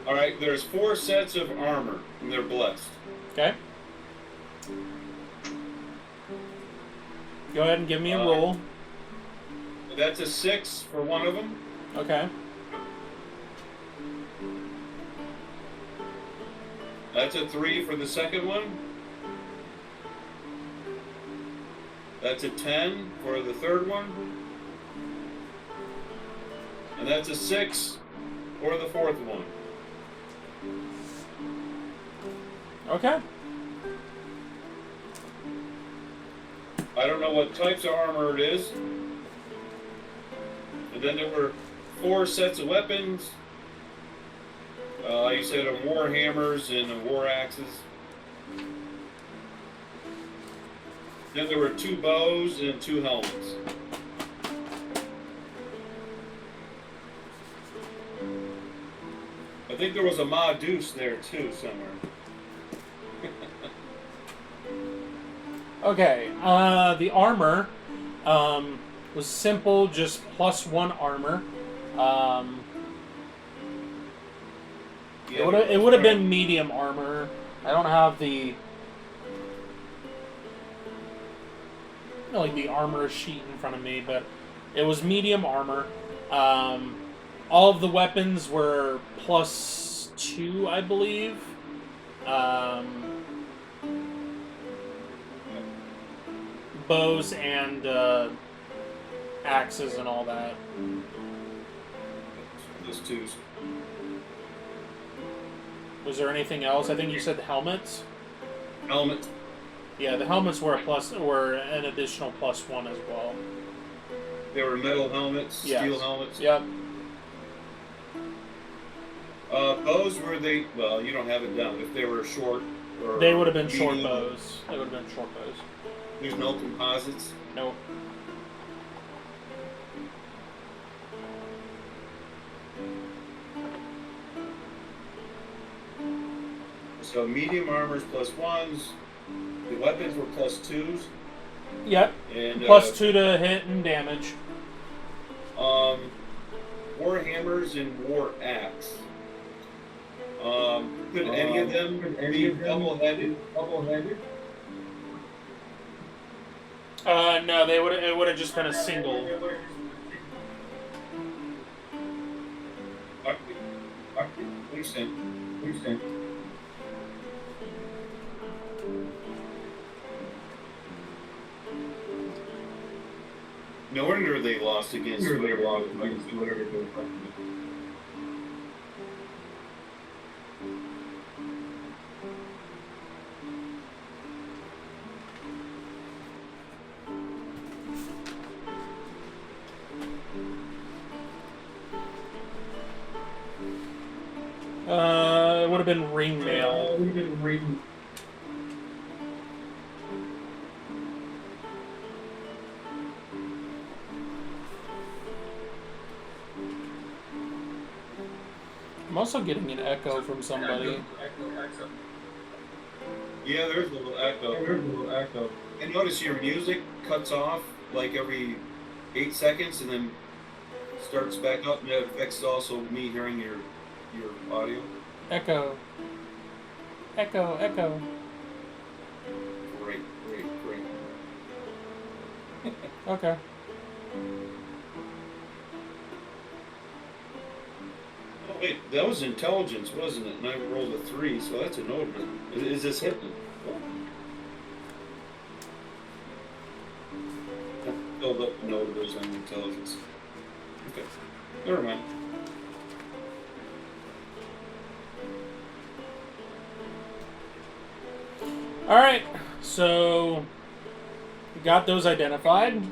Alright, there's 4 sets of armor, and they're blessed. Okay. Go ahead and give me a roll. That's a 6 for one of them. Okay. That's a 3 for the second one. That's a 10 for the third one. And that's a 6 for the fourth one. Okay. I don't know what types of armor it is. And then there were 4 sets of weapons. You said of war hammers and of war axes. Then there were 2 bows and 2 helmets. I think there was a Ma Deuce there too somewhere. Okay. The armor was simple, just +1 armor. It would have been medium armor. I don't have the the armor sheet in front of me, but it was medium armor. All of the weapons were +2, I believe. Bows and axes and all that. Those 2s. Was there anything else? I think you said helmets. Helmet. Yeah, the helmets were were an additional +1 as well. They were metal helmets, Yes. steel helmets. Yep. Bows were they? Well, you don't have it down. If they were short, or They would have been short medium, bows. They would have been short bows. There's no composites. Nope. So medium armors +1s. The weapons were +2s. Yep. And +2 to hit and damage. war hammers and war axe. Could any of them be double-headed? No, it would have just been a single. Please stand. No wonder they lost against whatever. have been ring mail. I'm also getting an echo from somebody. Yeah, there's a little echo. And notice your music cuts off like every 8 seconds and then starts back up, and that affects also me hearing your audio. Echo. Echo, echo. Great. Okay. Oh wait, that was intelligence, wasn't it? And I rolled a 3, so that's a no. Is this hitting? Oh. I filled up the notables on intelligence. Okay, never mind. All right. So we got those identified.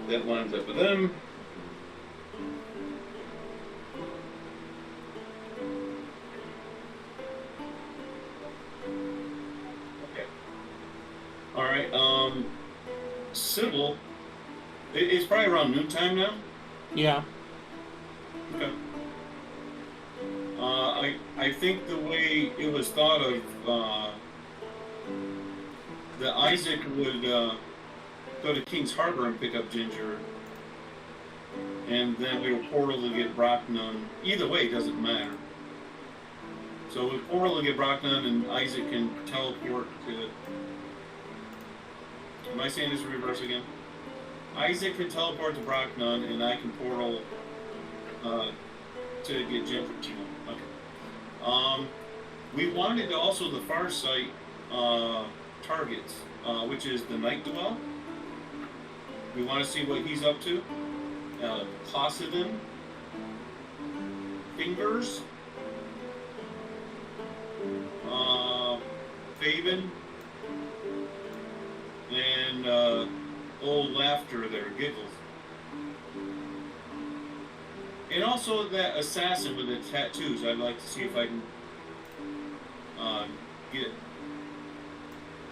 That lines up with them. Okay. All right. Sybil. It's probably around noontime now. Yeah. Okay. I think the way it was thought of, that Isaac would go to King's Harbor and pick up Ginger, and then we would portal to get Brocknun. Either way, it doesn't matter. So we portal to get Brocknun, and Isaac can teleport to. Am I saying this in reverse again? Isaac can teleport to Brocknun, and I can portal to get Ginger. Okay. We wanted also the far site targets, which is the Night Dwell. We want to see what he's up to. Poseidon, Fingers, Faven, and Old Laughter there, Giggles. And also that assassin with the tattoos. I'd like to see if I can get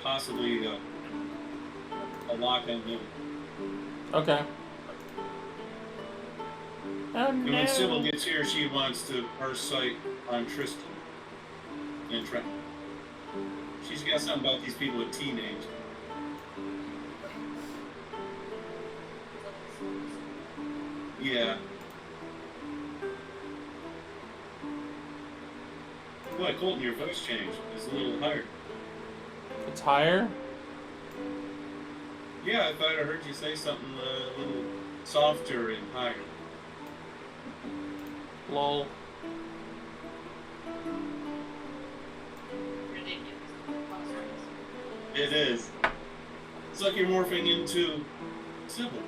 possibly a lock on him. Okay. Oh, And no. when Sybil gets here, she wants to her sight on Tristan and Trent. She's got something about these people with T names. Yeah. Boy, Colton, your voice changed. It's a little higher. It's higher? Yeah, I thought I heard you say something a little softer and higher. Lol. It is. It's like you're morphing into Sybil.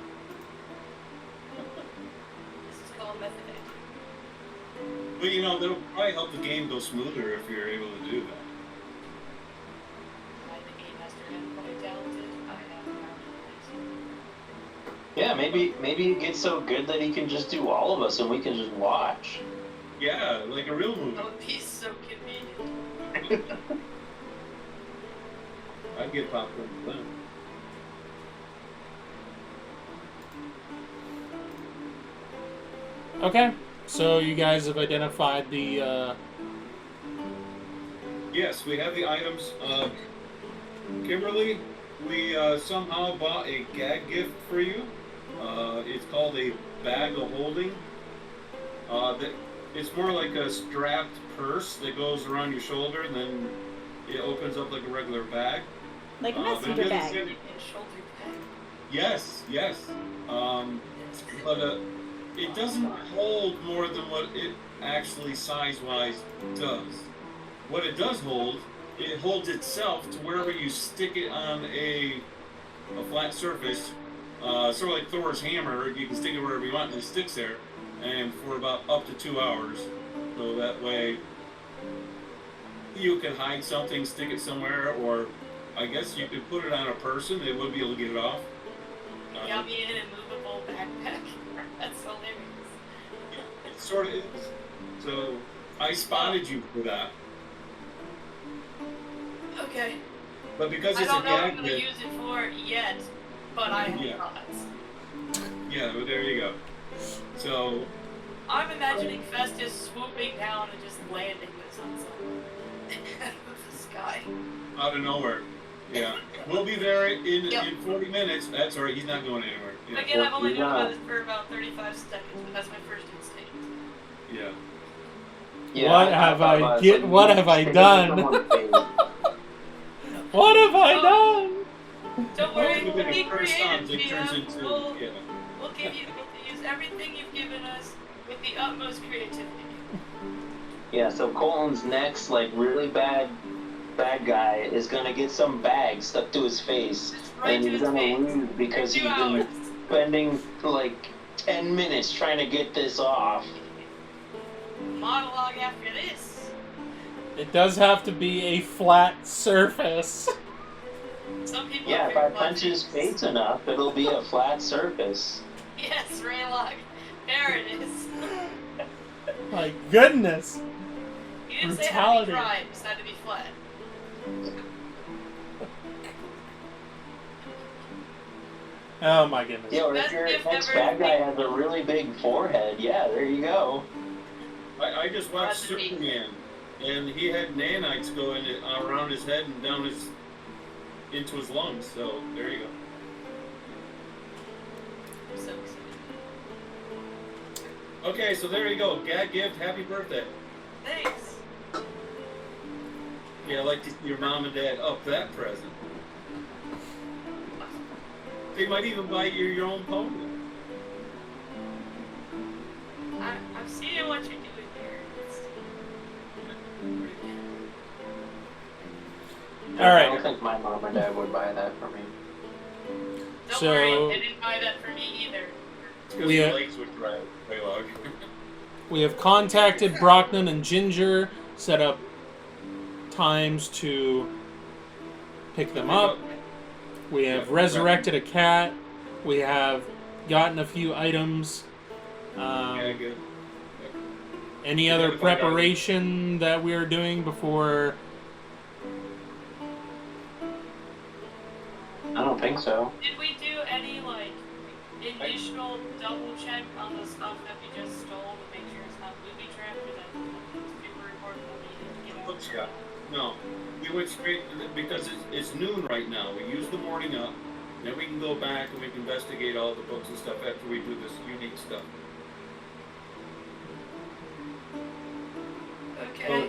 This is called method. But you know, that'll probably help the game go smoother if you're able to do that. I'm a game master and quite talented. I have mounted Yeah, maybe it gets so good that he can just do all of us and we can just watch. Yeah, like a real movie. That would be so convenient. I'd get popcorn for them. Okay. So you guys have identified the Yes, we have the items. Kimberly, we somehow bought a gag gift for you. It's called a bag of holding. It's more like a strapped purse that goes around your shoulder, and then it opens up like a regular bag. Like a But it messenger doesn't bag. say- And shoulder pad. Yes. But it doesn't hold more than what it actually size-wise does. What it does hold, it holds itself to wherever you stick it on a flat surface, sort of like Thor's hammer. You can stick it wherever you want, and it sticks there, and for about up to 2 hours. So that way, you can hide something, stick it somewhere, or I guess you could put it on a person. They would be able to get it off. Got me in an immovable backpack. That's hilarious. It sort of is. So I spotted you for that, Okay. but because I it's a don't know what I'm gag gonna gift, use it for yet, but I have Yeah. thoughts. yeah. Well, there you go. So I'm imagining Festus swooping down and just landing this on something out of the sky. out of nowhere, yeah, we'll be there in Yep. in 40 minutes. That's all right. He's not going anywhere. Yeah. Again, I've only you're known not- about this for about 35 seconds, but that's my first instinct. Yeah. Yeah, What have thought I about it, get- so what you have I stick it in done? someone's face. What have I Oh. done? Don't worry, Well, we'll when be it first creative, comes, it turns PM. into We'll yeah. use everything you've given us with the utmost creativity. Yeah, so Colin's next, like, really bad guy is gonna get some bag stuck to his face, Just right and to he's his gonna face. lose because For he's 2 been hours. spending, like, 10 minutes trying to get this off. Monologue after this. It does have to be a flat surface. Some people Yeah, are if I very punch his flexible. face enough, it'll be a flat surface. Yes, Raylock. There it is. My goodness. You didn't say it had to Brutality. be dry, it just had to be flat. Oh my goodness. Yeah, or if Best your gift next ever. bad guy has a really big forehead, yeah, there you go. I just watched That's neat. Superman, and he had nanites going around his head and down his into his lungs. So there you go. I'm so excited. Okay, so there you go. Gag gift. Happy birthday. Thanks. Yeah, I'd like to see your mom and dad up that present. They might even buy you your own pony. I'm seeing what you're doing here. It's pretty good. All right. I don't think my mom or dad would buy that for me. Don't So- worry, they didn't buy that for me either. Because We, your uh, legs would drive way long. We have contacted Brockman and Ginger, set up times to pick them up. We have resurrected a cat. We have gotten a few items. Yeah, good. Any other preparation that we are doing before? I don't think so. Did we do any, like, initial double check on the stuff that we just stole to make sure it's not booby trapped or that it's super important that we need to get out? Looks, yeah. No, we went straight because it's noon right now. We use the morning up, then we can go back and we can investigate all the books and stuff after we do this unique stuff. Okay.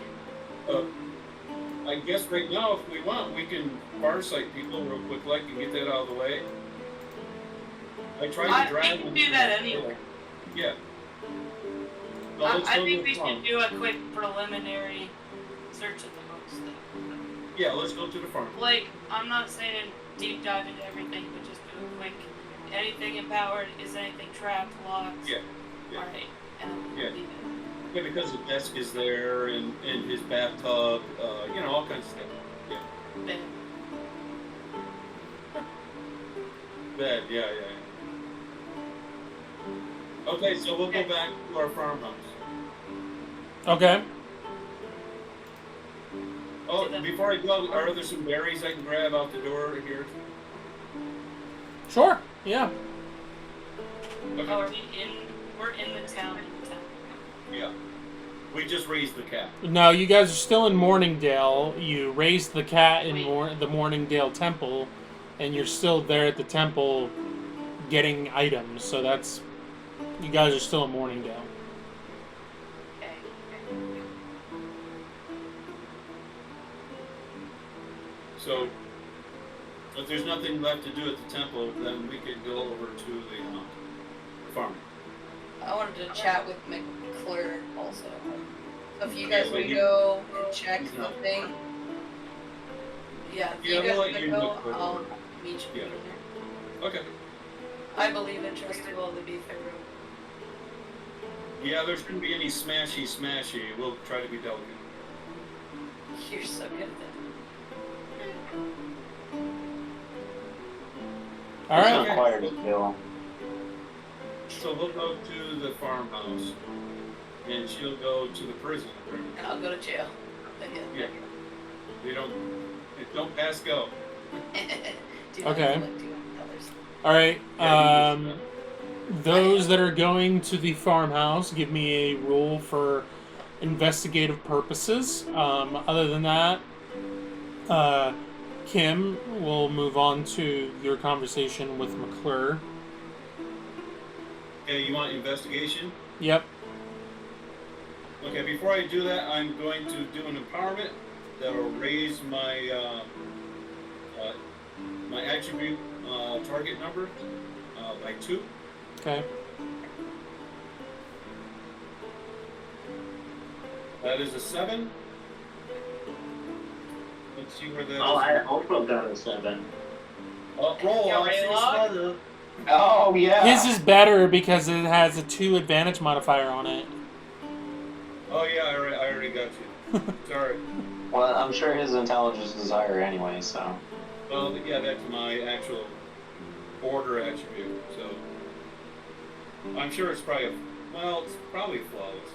I guess right now, if we want, we can farsight people real quick, like, and get that out of the way. I tried to drag we can them do to that the- anyway. Yeah. Well, let's I go think to we the farm. should do a quick preliminary search of the books, though. Yeah, let's go to the farm. Like, I'm not saying deep dive into everything, but just do a quick. Anything empowered? Is anything trapped, locked? Yeah. Yeah. Alright. And Yeah. leave it. Yeah, because the desk is there and his bathtub, you know, all kinds of stuff. Yeah. Bed. Bed, yeah. Okay, so we'll go back to our farmhouse. Okay. Oh, before I go, are there some berries I can grab out the door here? Sure. Yeah. Okay. Oh, are we in? We're in the town. Yeah. We just raised the cat. No, you guys are still in Morningdale. You raised the cat in the Morningdale Temple, and you're still there at the temple getting items. So that's... You guys are still in Morningdale. Okay. So, if there's nothing left to do at the temple, then we could go over to the farm. I wanted to chat with McClure also. So if you guys Yeah, want but to go and check he's the not- thing. Yeah, if Yeah, you we'll guys let want you to know go, quick. I'll meet you Yeah. over there. Okay. I believe in trustable to be thorough. Yeah, there shouldn't be any smashy. We'll try to be delicate. You're so good at All It's right. not required to kill. So we'll go to the farmhouse, and she'll go to the prison. that. And I'll go to jail. Yeah. We don't pass go. Do not Okay. inflict too many others. All right. Yeah, you just, Those that are going to the farmhouse, give me a roll for investigative purposes. Other than that, Kim will move on to your conversation with McClure. okay, you want investigation? Yep. Okay, before I do that, I'm going to do an empowerment that will raise my my attribute target number by 2. Okay. That is a 7. Let's see where that is. Oh, I also got a 7. Roll You on. already See logged? smarter. Oh, yeah. His is better because it has a 2 advantage modifier on it. Oh yeah, I already got you. Sorry. Well, I'm sure his intelligence is higher anyway, so. Well, yeah, that's my actual order attribute. So I'm sure it's probably it's probably flawless.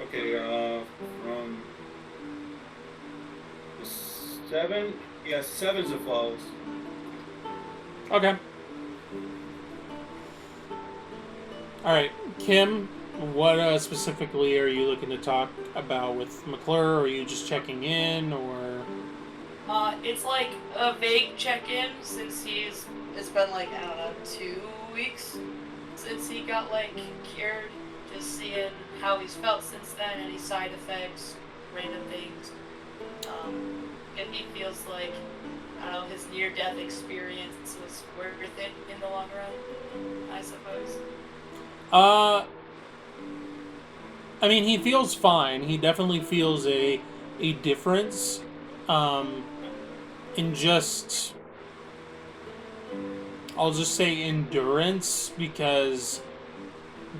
Okay, from the 7. Yeah, 7's a flawless. Okay. All right, Kim. What specifically are you looking to talk about with McClure? Or are you just checking in, or? It's like a vague check-in since it's been like, I don't know, 2 weeks since he got like cured. Just seeing how he's felt since then, any side effects, random things. And he feels like, I don't know, his near-death experience was worth it in the long run, I suppose. I mean, he feels fine. He definitely feels a difference in just, I'll just say endurance, because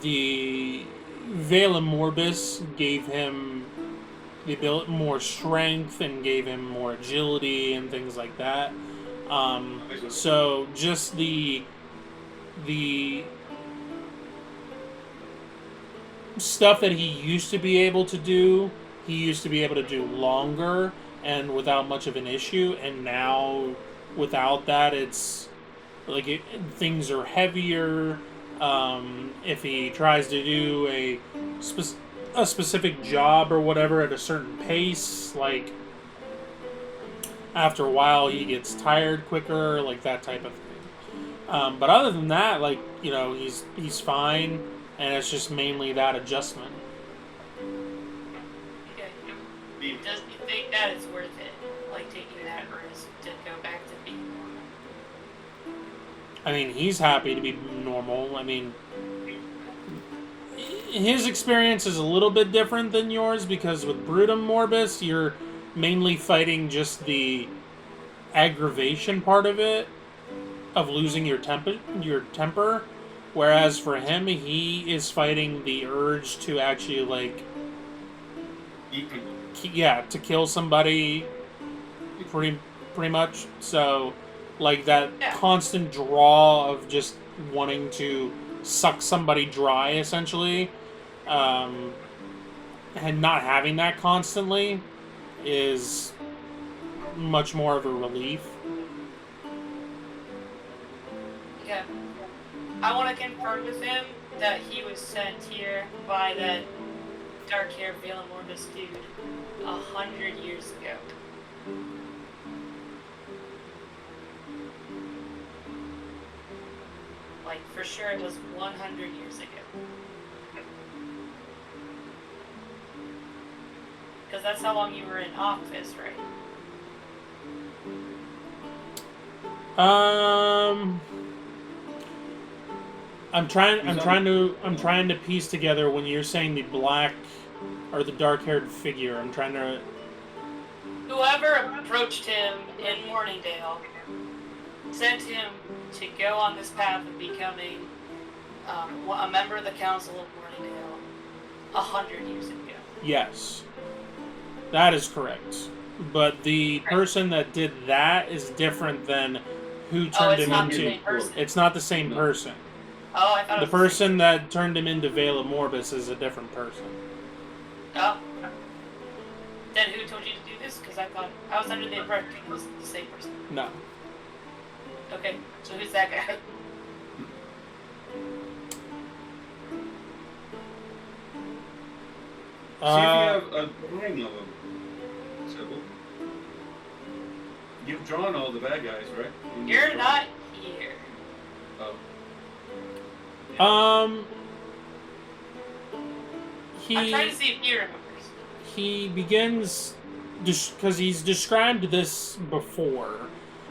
the Valem Morbus gave him the ability, more strength, and gave him more agility and things like that. So just the stuff that he used to be able to do, he used to be able to do longer and without much of an issue, and now without that, it's like things are heavier. If he tries to do a specific job or whatever at a certain pace, like after a while he gets tired quicker, like that type of thing. But other than that, like, you know, he's fine, and it's just mainly that adjustment. Okay. Does he think that it's worth it, like taking that risk to go back to being normal? I mean, he's happy to be normal. I mean, his experience is a little bit different than yours, because with Brutum Morbus, you're mainly fighting just the aggravation part of it, of losing your temper, whereas for him, he is fighting the urge to actually, like, to kill somebody, pretty much. So, like, that constant draw of just wanting to suck somebody dry, essentially, and not having that constantly is much more of a relief. Yeah. I want to confirm with him that he was sent here by that dark-haired Valem Morbus dude 100 years ago. Like, for sure it was 100 years ago. Because that's how long you were in office, right? I'm trying to piece together when you're saying the black or the dark-haired figure. I'm trying to. Whoever approached him in Morningdale sent him to go on this path of becoming a member of the Council of 100 years ago. Yes. That is correct. But the person that did that is different than who turned it's him not the into... same person. It's not the same person. Oh, I thought The it was person that turned him into Vela Morbus is a different person. Oh. Then who told you to do this? Because I thought I was under the impression it was the same person. No. Okay, so who's that guy? See if you have a drawing of him. Sybil. You've drawn all the bad guys, right? You're not here. Oh. I'm trying to see if he remembers. He begins, because he's described this before,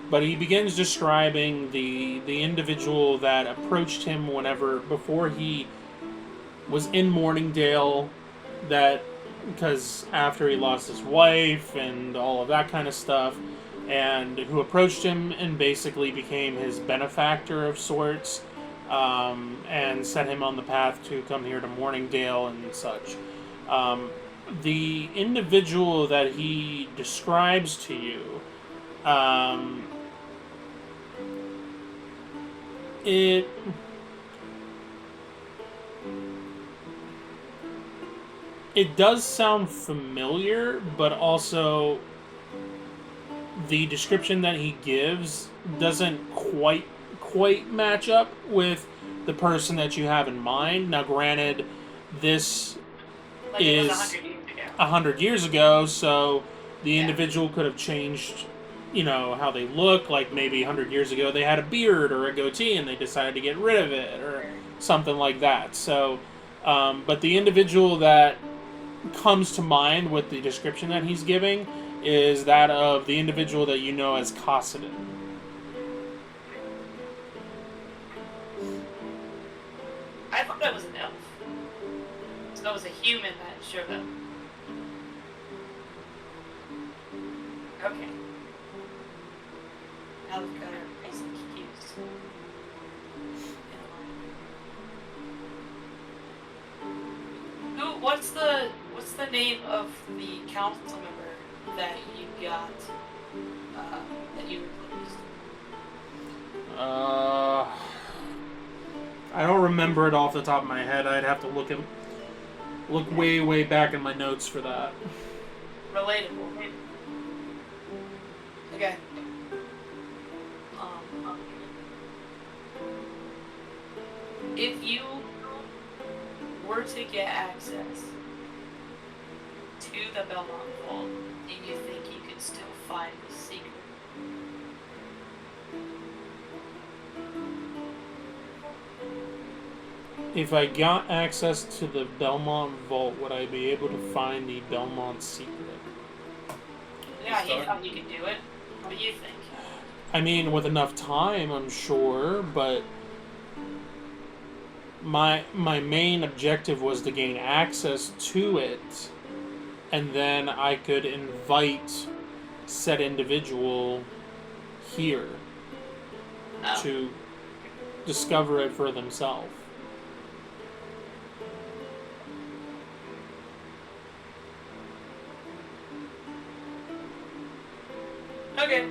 but he begins describing the individual that approached him before he was in Morningdale, because after he lost his wife and all of that kind of stuff, and who approached him and basically became his benefactor of sorts, and set him on the path to come here to Morningdale and such. The individual that he describes to you, it does sound familiar, but also the description that he gives doesn't quite match up with the person that you have in mind. Now, granted, this It was is 100 years ago. 100 years ago, so the individual could have changed, how they look. Like maybe 100 years ago they had a beard or a goatee and they decided to get rid of it or something like that. So, but the individual that comes to mind with the description that he's giving is that of the individual that you know as Cossidon. I thought that was an elf. So that was a human that showed up. Okay. Now we've got our basic cues. What's the name of the council member that you got, that you replaced? I don't remember it off the top of my head. I'd have to look way back in my notes for that. Relatable. Okay. If you were to get access to the Belmont Vault, do you think you could still find the secret? If I got access to the Belmont Vault, would I be able to find the Belmont secret? Yeah, he thought you could do it. What do you think? I mean, with enough time, I'm sure, but my main objective was to gain access to it, and then I could invite said individual here to discover it for themselves. Okay.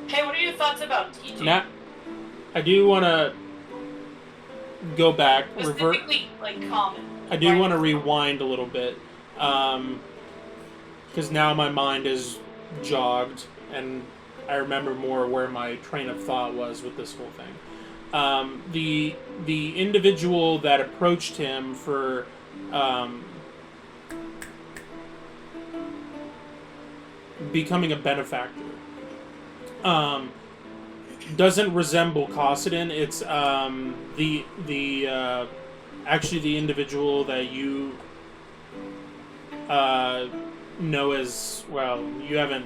Hey, what are your thoughts about teaching? Now, I do want to go back, revert. Specifically, like, common. I do want to rewind a little bit, because now my mind is jogged, and I remember more where my train of thought was with this whole thing. The individual that approached him for becoming a benefactor doesn't resemble Cossidon. It's actually the individual that you know as, well, you haven't,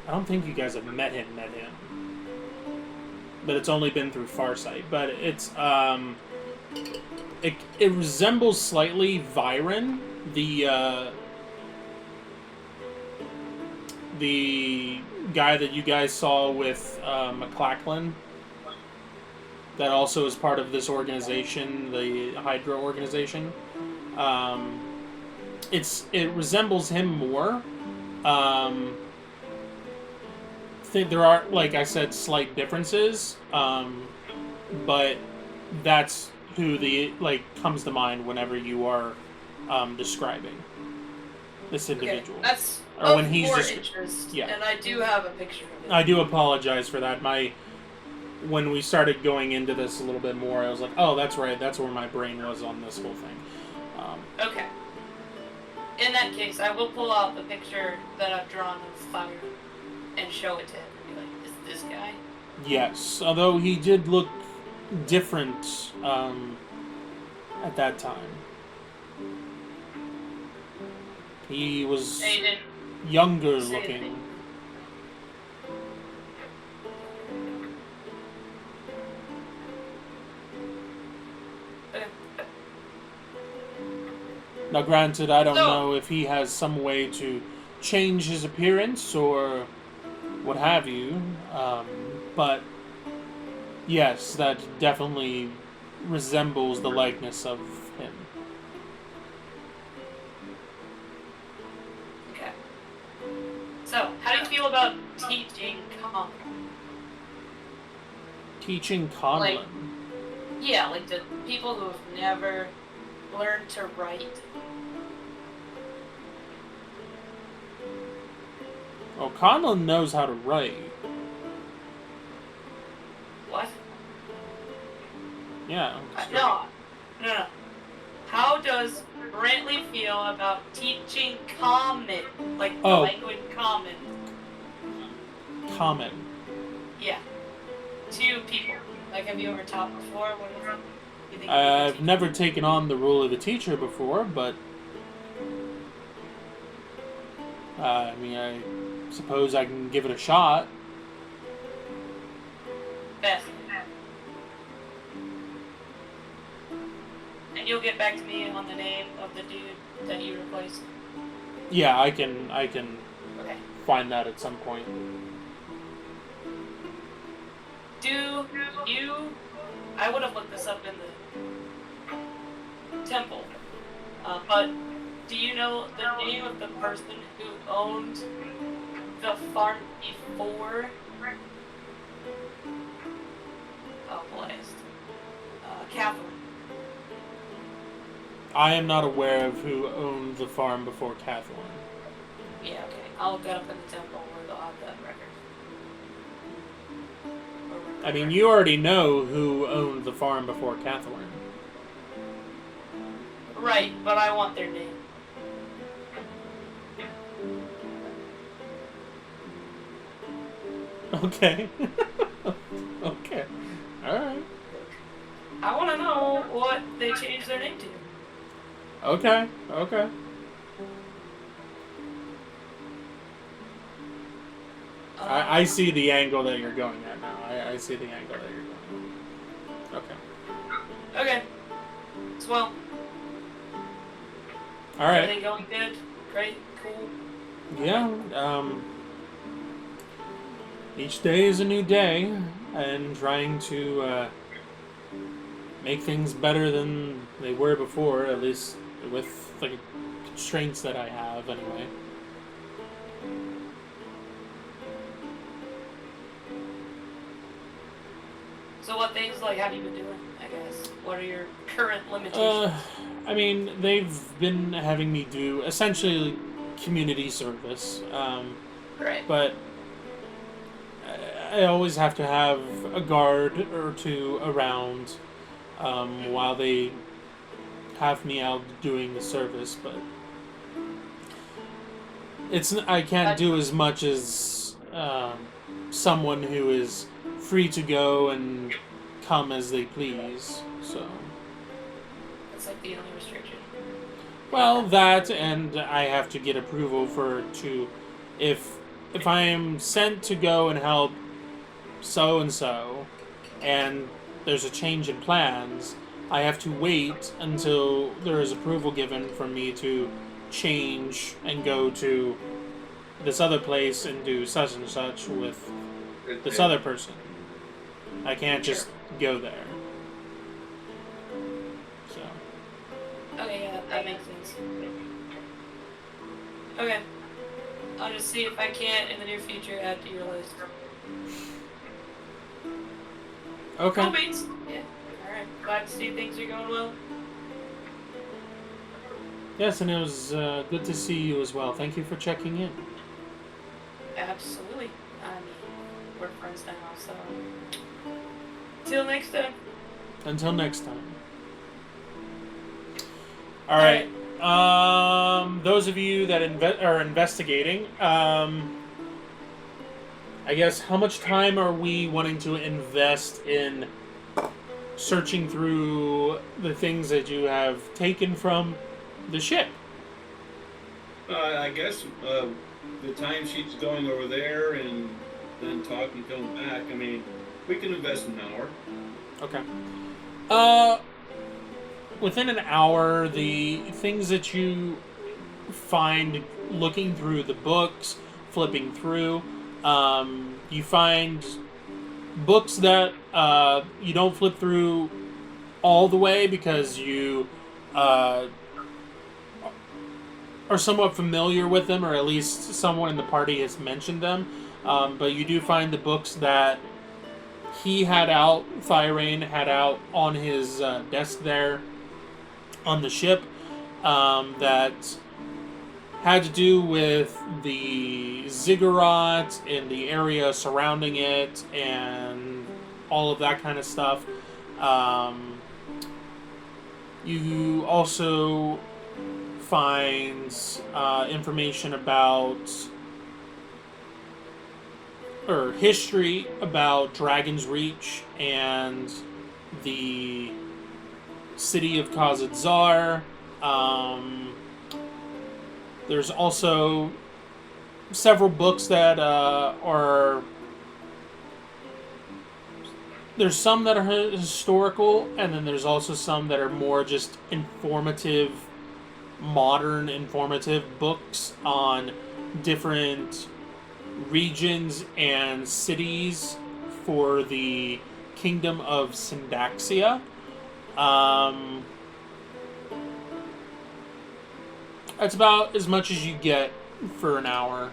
I don't think you guys have met him, but it's only been through Farsight. But it's it resembles slightly Viren, the guy that you guys saw with McLachlan, that also is part of this organization, the Hydra organization. It resembles him more. There are, like I said, slight differences, but that's who comes to mind whenever you are describing this individual. Okay, that's Or when of he's more just- interest, yeah. and I do have a picture of it. I do apologize for that. When we started going into this a little bit more, I was like, oh, that's right, that's where my brain was on this whole thing. Okay. In that case, I will pull out the picture that I've drawn of Fire and show it to him and be like, is this guy? Yes, although he did look different at that time. He was And he didn't younger say looking. anything. Okay. Now, granted, I don't So- know if he has some way to change his appearance or what have you, but yes, that definitely resembles the likeness of him. Okay. So, how do you feel about teaching common? Teaching Conlon. Yeah, like the people who have never learned to write. Oh, Conlon knows how to write. What? Yeah. No. How does Brantley feel about teaching common? Like the Oh. language common? Common. Yeah. To people. Like, have you ever taught before? What is it? You think you could I've teach? never taken on the role of a teacher before, but I mean, I suppose I can give it a shot. Best. And you'll get back to me on the name of the dude that you replaced. Yeah, I can Okay. find that at some point. Do you... I would have looked this up in the temple. But do you know the name of the person who owned the farm before? Oh, blast. Catherine. I am not aware of who owned the farm before Catherine. Yeah, okay. I'll look that up in the temple where they'll have that record. I mean, you already know who owned the farm before Catherine. Right, but I want their name. Okay. Okay. Alright. I want to know what they changed their name to. Okay. Okay. I see the angle that you're going at now. I see the angle that you're going at. Okay. Okay. Well, Alright. everything going good? Great? Cool? Yeah, each day is a new day, and trying to make things better than they were before, at least with the constraints that I have, anyway. So what things, like, have you been doing, I guess? What are your current limitations? I mean, they've been having me do, essentially, community service, Right. but I always have to have a guard or two around while they have me out doing the service, but I can't do as much as someone who is free to go and come as they please. So, That's like the only restriction. well, that, and I have to get approval if I am sent to go and help so and so, and there's a change in plans, I have to wait until there is approval given for me to change and go to this other place and do such and such with this other person. I can't just go there. So. Okay, yeah, that makes sense. Okay. I'll just see if I can't in the near future add to your list. Okay. Cool beans. Yeah. Alright. Glad to see things are going well. Yes, and it was good to see you as well. Thank you for checking in. Absolutely. I mean, we're friends now, so. Till next time. Until next time. All right. Those of you that are investigating, I guess, how much time are we wanting to invest in searching through the things that you have taken from the ship? I guess the timesheet's going over there and then talking, coming back. I mean, we can invest an hour. Okay. Within an hour, the things that you find looking through the books, flipping through, you find books that you don't flip through all the way because you are somewhat familiar with them, or at least someone in the party has mentioned them. But you do find the books that he had out, Thyrain had out on his desk there on the ship, that had to do with the ziggurat and the area surrounding it and all of that kind of stuff. You also find information about, or history about Dragon's Reach and the city of Khazad-Zar. There's also several books that are... There's some that are historical, and then there's also some that are more just informative, modern informative books on different regions and cities for the Kingdom of Syndaxia. That's about as much as you get for an hour,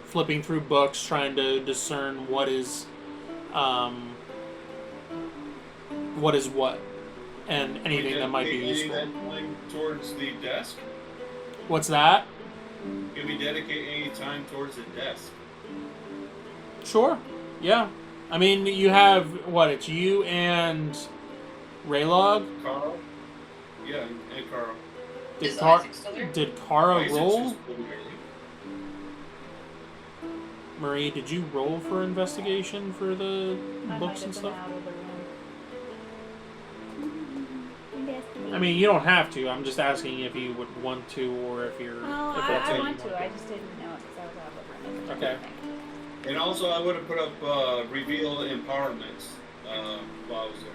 flipping through books, trying to discern what is what, and anything that might be useful. Any time towards the desk? What's that? Can we dedicate any time towards the desk? Sure. Yeah. I mean, you have what? It's you and Raylog. Carl? Yeah, and Carl. Is Isaac still there? Did Kara Isaac's roll? just over there. Marie, did you roll for investigation for the I books might and have been stuff? out of the room. I mean, you don't have to. I'm just asking if you would want to, or if you're. Oh, if that's I what want you to. I just didn't know it because I was out of the room. Okay. And also, I would have put up reveal empowerments while I was there.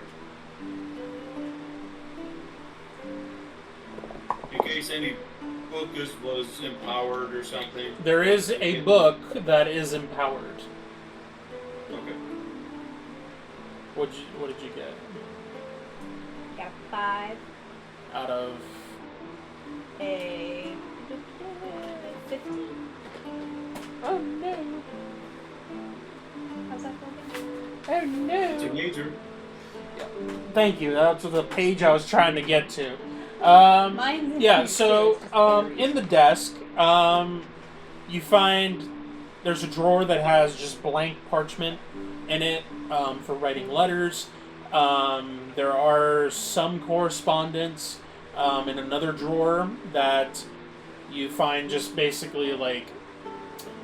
In case any focus was empowered or something. There is a book that is empowered. Okay. What did you get? Got 5. Out of A 15. oh no, How's that going? oh It's a no. major. Thank you. That's the page I was trying to get to. Mine's in Yeah. two So pages. in the desk, you find there's a drawer that has just blank parchment in it for writing letters. There are some correspondence in another drawer that you find just basically like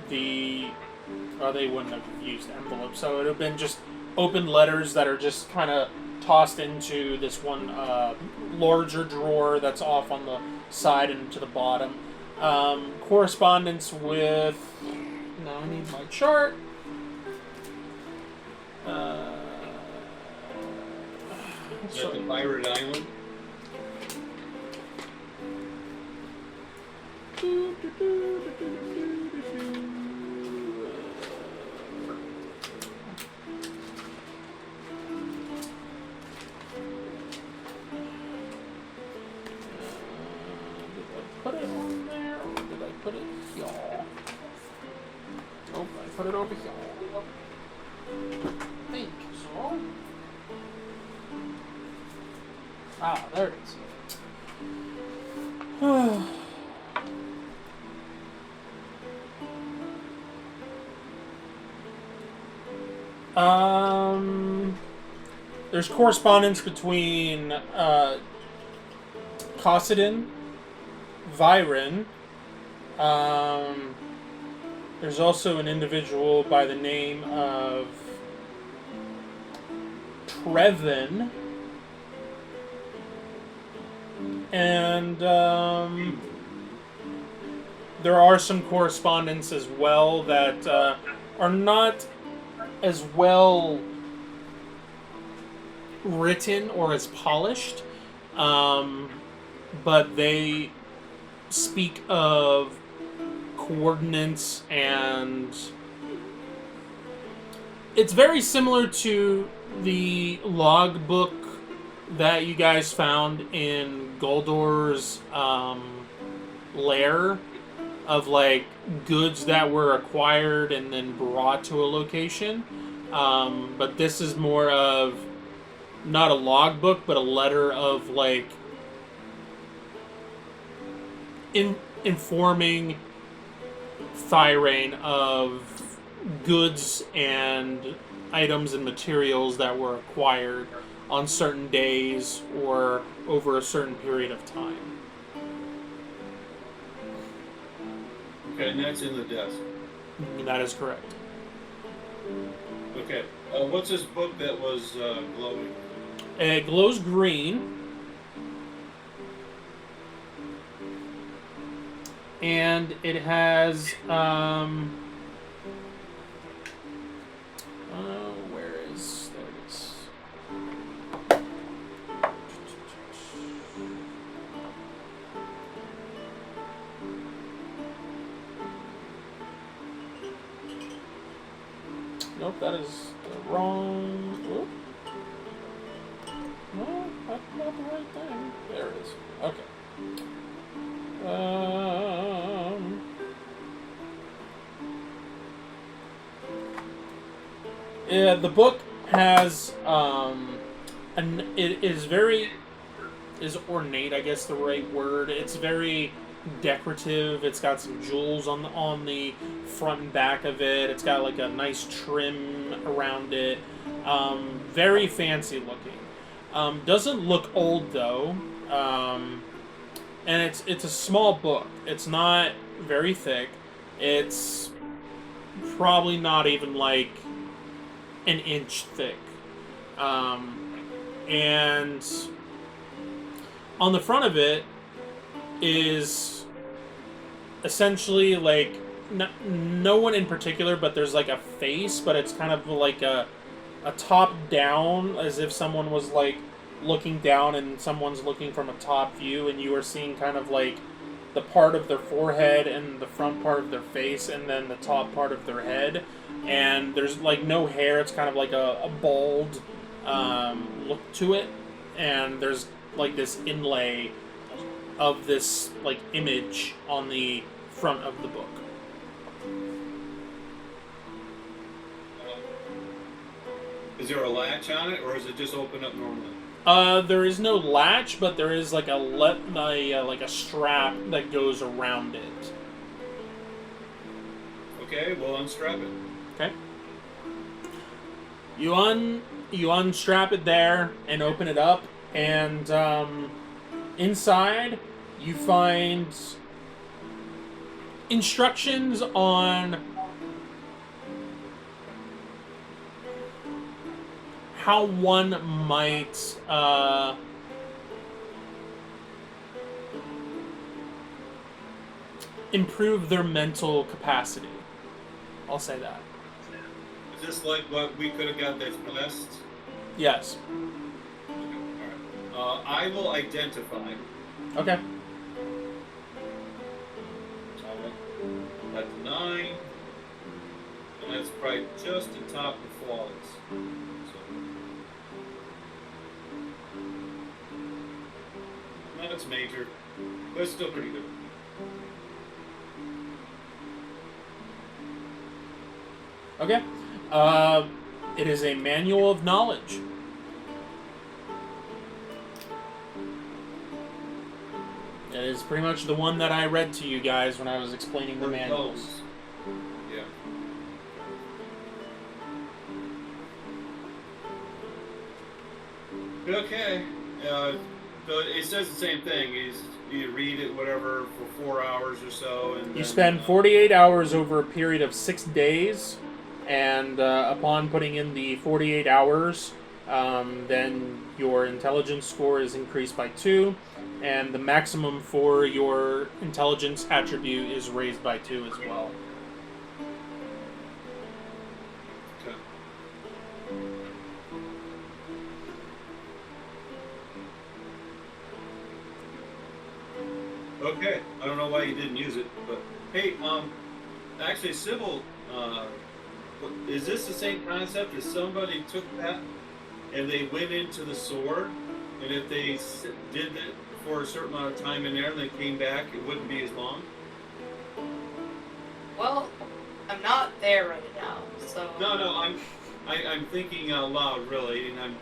they wouldn't have used envelopes, so it would have been just open letters that are just kind of tossed into this one larger drawer that's off on the side and to the bottom. Correspondence with... Now I need my chart. Is that the Pirate Island? put it here. Nope, I put it over here. Think so. Ah, there it is. There's correspondence between Cossidin, Viren. There's also an individual by the name of Trevin. And there are some correspondence as well that are not as well written or as polished, but they speak of coordinates, and it's very similar to the logbook that you guys found in Goldor's lair of like goods that were acquired and then brought to a location. But this is more of not a logbook, but a letter of like informing Thyrane of goods and items and materials that were acquired on certain days or over a certain period of time. Okay, and that's in the desk. That is correct. Okay. What's this book that was glowing? It glows green. And it has, where is, there it is. Nope, that is the wrong, whoop. No, that's not the right thing. There it is. Okay. Yeah, the book has it is ornate, I guess the right word. It's very decorative. It's got some jewels on the front and back of it. It's got like a nice trim around it. Very fancy looking. Doesn't look old though. And it's a small book. It's not very thick. It's probably not even like an inch thick. And on the front of it is essentially like no one in particular, but there's like a face, but it's kind of like a top down, as if someone was like looking down and someone's looking from a top view, and you are seeing kind of like the part of their forehead and the front part of their face and then the top part of their head, and there's like no hair. It's kind of like a bald look to it, and there's like this inlay of this like image on the front of the book. Is there a latch on it, or is it just open up normally? There is no latch, but there is like a strap that goes around it. Okay, we'll unstrap it. Okay. You unstrap it there and open it up, and inside you find instructions on how one might improve their mental capacity. I'll say that. Is this like what we could have got that's blessed? Yes. Okay, alright. I will identify. Okay. That's 9. And that's probably just the top of flawless. That's major, but it's still pretty good. Okay. It is a manual of knowledge. It is pretty much the one that I read to you guys when I was explaining the For manuals. those. Yeah. Okay. So it says the same thing. You read it, whatever, for 4 hours or so, and You then, spend 48 hours over a period of 6 days, and upon putting in the 48 hours, then your intelligence score is increased by 2, and the maximum for your intelligence attribute is raised by 2 as well. Okay. Okay, I don't know why you didn't use it, but hey, actually, Sybil, is this the same concept? If somebody took that and they went into the sword, and if they did it for a certain amount of time in there and they came back, it wouldn't be as long? Well, I'm not there right now, so. No, I'm thinking out loud, really, and I'm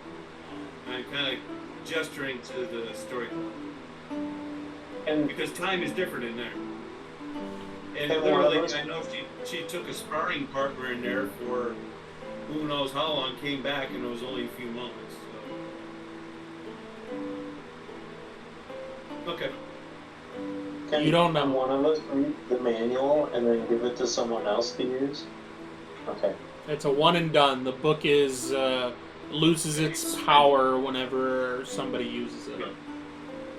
kind of gesturing to the story. And Because time is different in there. And And literally, one of those- I know she took a sparring partner in there for who knows how long, came back, and it was only a few moments. So. Okay. can You don't know. one of us read the manual and then give it to someone else to use? Okay. It's a one and done. The book is loses its power whenever somebody uses it.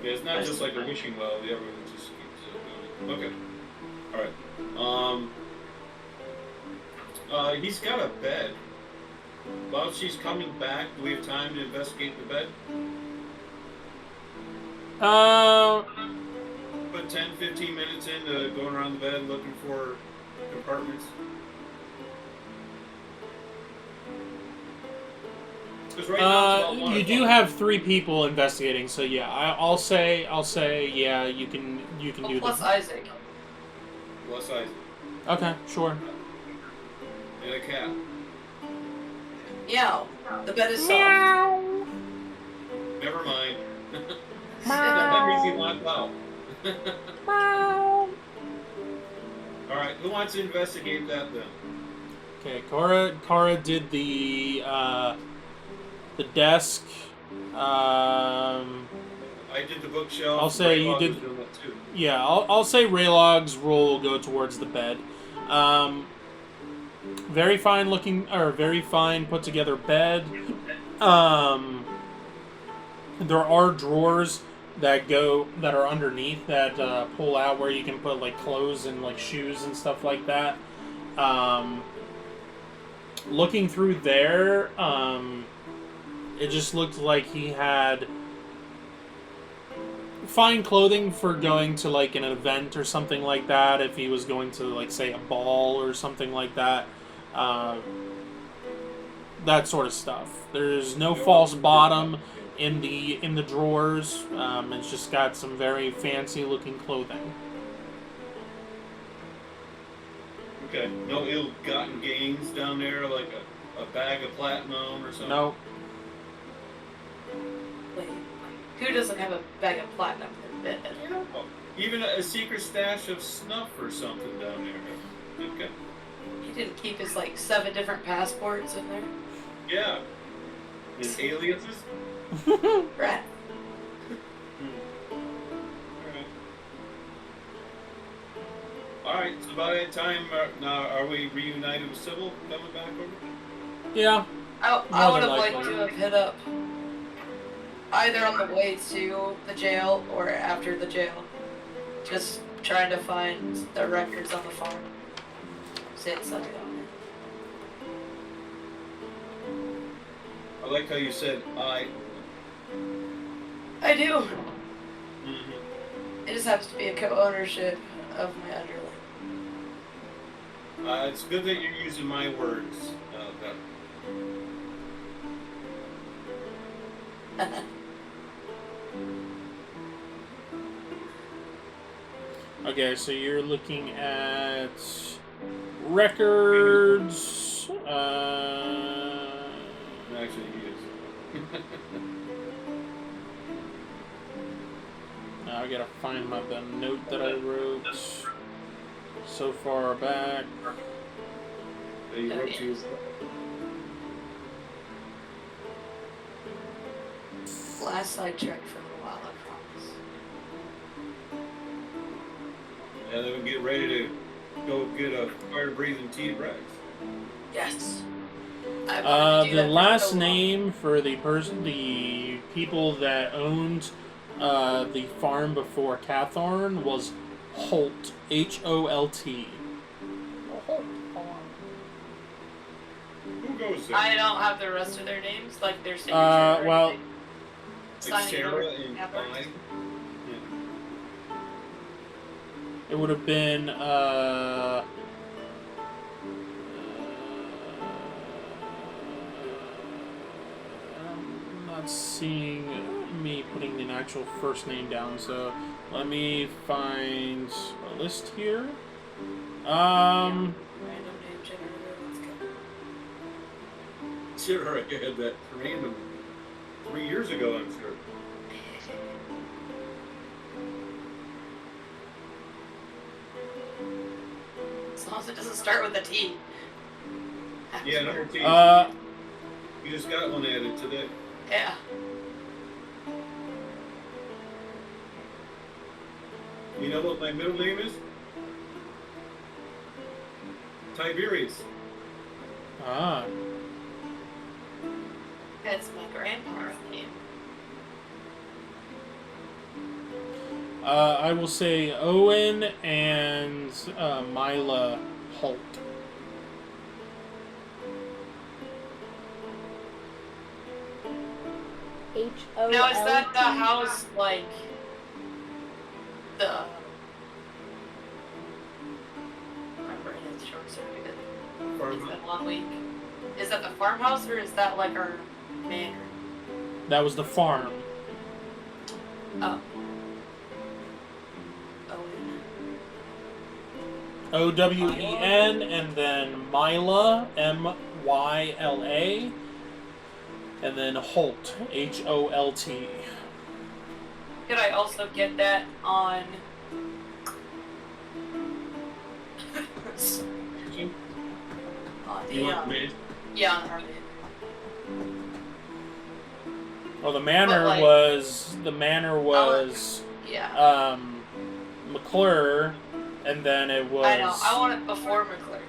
Yeah, it's not just like a wishing well. Everyone just keeps going. Okay. All right. He's got a bed. While she's coming back, do we have time to investigate the bed? Put 10, 15 minutes into going around the bed looking for compartments. Because right now it's about 1 You do o'clock. have 3 people investigating, so yeah, I'll say yeah, you can Well, do plus that. Isaac. What size? Okay, sure. And a cat. Meow. The bed is soft. Never mind. That means he locked out. Alright, who wants to investigate that then? Okay, Kara did the desk. I did the bookshelf. I'll say you Raylog did- was doing that too. Yeah, I'll say Raylog's roll will go towards the bed. Very fine looking, or very fine put together bed. There are drawers that are underneath that pull out where you can put like clothes and like shoes and stuff like that. Looking through there, it just looked like he had fine clothing for going to like an event or something like that. If he was going to like say a ball or something like that, that sort of stuff. There's no false bottom in the drawers. It's just got some very fancy looking clothing. Okay. No ill-gotten gains down there, like a bag of platinum or something? No. Wait, who doesn't have a bag of platinum in their bed? Oh, even a secret stash of snuff or something down there. Okay. He didn't keep his like 7 different passports in there. Yeah. His aliases? Right. Alright, so by that time, now are we reunited with Sybil coming back over? Yeah. I More would than have liked likely. to have hit up either on the way to the jail or after the jail. Just trying to find the records on the farm. Said something on it. I like how you said I. I do. Mm-hmm. It just happens to be a co-ownership of my underling. It's good that you're using my words better. Okay, so you're looking at records. Actually, he is. Now I gotta find the note that I wrote so far back. That he wrote to you. Last sidetracked for a little while, I promise. And then we get ready to go get a fire-breathing T-Rex. Yes. I wanted to do The that for last so long. name for the people that owned the farm before Cathorn was Holt. Holt. Who goes there? I don't have the rest of their names, like their signature. or Well, anything. Like Signing Sarah over and Catherine. I. it would have been I'm not seeing me putting an actual first name down, so let me find a list here. Random name generator, let's go. Sure, I had that random 3 years ago, I'm sure. As long as it doesn't start with a T. Yeah, number T. You just got one added today. Yeah. You know what my middle name is? Tiberius. That's my grandpa's name. I will say Owen and Mila Holt. H-O-L-T. Now, is that the house, like, the... My brain is short-circuited. It's been a long week. Is that the farmhouse, or is that, like, our manor? That was the farm. Oh. Owen, and then Myla, Myla, and then Holt, Holt. Could I also get that on... on You the, want me? yeah, on our manor. Well, the manor But, like- was Yeah. McClure, and then it was I know. I want it before McClure.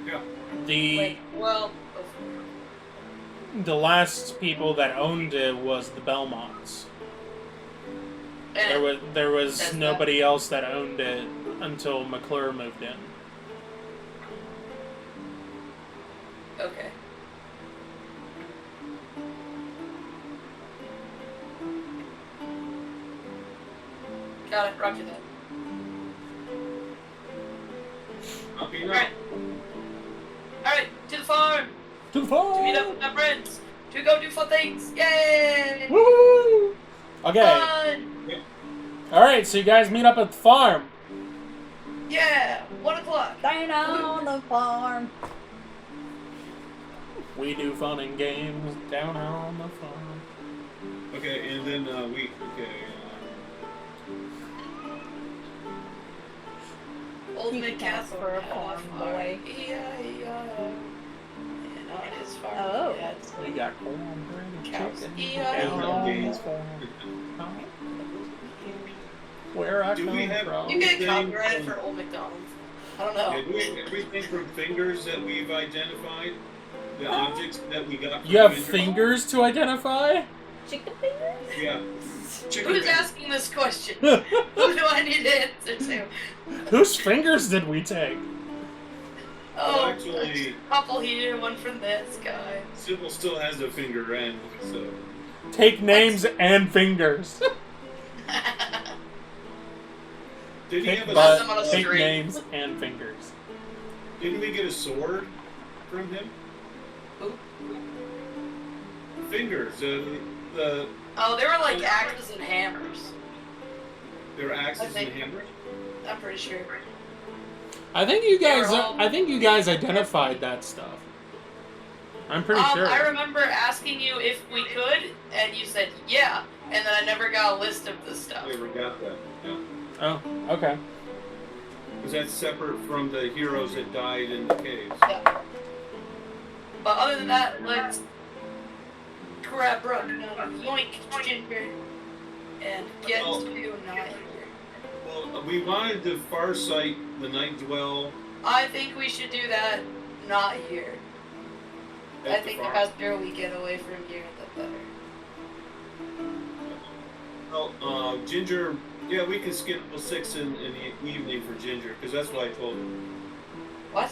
Yeah. the Like, well, before. the last people that owned it was the Belmonts. And There was That's nobody else that owned it until McClure moved in. okay. Got it. Roger that. I'll be Alright. Alright, to the farm! To the To farm! meet up with my friends! To go do fun things! Yay! Woo! Okay. Fun! Alright, so you guys meet up at the farm. Yeah! 1 o'clock! Down on the farm. We do fun and games down on the farm. Okay, and then Old You Nick can ask Castle for a off farm boy. E-I-E-I-O. And on his farm, Oh. he had We some got cornbread and cows. chicken E-I-E-I-O. down on the farm. Where I Do come we have- from. You get Everything copyrighted from- for Old McDonald's. I don't know. yeah, do we have everything from fingers that we've identified? The objects that we got from You have Kindred? fingers to identify? Chicken fingers? Yeah. Chicken Who's fingers. asking this question? Who do I need to answer to? Whose fingers did we take? Oh, actually- a couple here, one from this guy. Sybil still has a finger end, so. Take names and fingers. Did he Take have a butt. them on a take string. names and fingers. Didn't we get a sword from him? Who? Fingers. The Oh, they were like axes and hammers. their axes I think- and hammers. I'm pretty sure. I think you They were guys. all- I think you guys identified that stuff. I'm pretty sure. I remember asking you if we could, and you said yeah, and then I never got a list of the stuff. We never got that. Yeah. Oh, okay. Because that's separate from the heroes that died in the caves. Yeah. But other than that, let's grab Brooke, yoink Ginger, and get Well- to Naya. Well, we wanted the far sight, the night dwell. I think we should do that not here. at I think the farm. faster we get away from here, the better. Well, Ginger, yeah, we can skip till 6 in the evening for Ginger, because that's what I told her. What?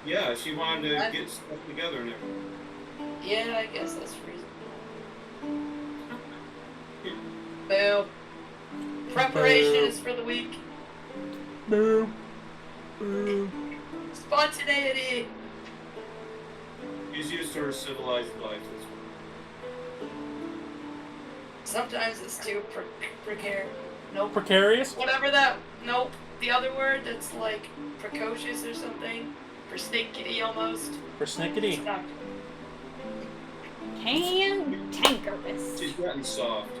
Yeah, she wanted to What? get stuff together and everything. Yeah, I guess that's reasonable. Boo. Preparations for the week. Boo. Boo. Spontaneity. She's used to her civilized life. Sometimes it's too precarious. Nope. Precarious? Whatever that. Nope. The other word that's like precocious or something. Persnickety almost. Persnickety. It's not. Cantankerous. She's gotten soft.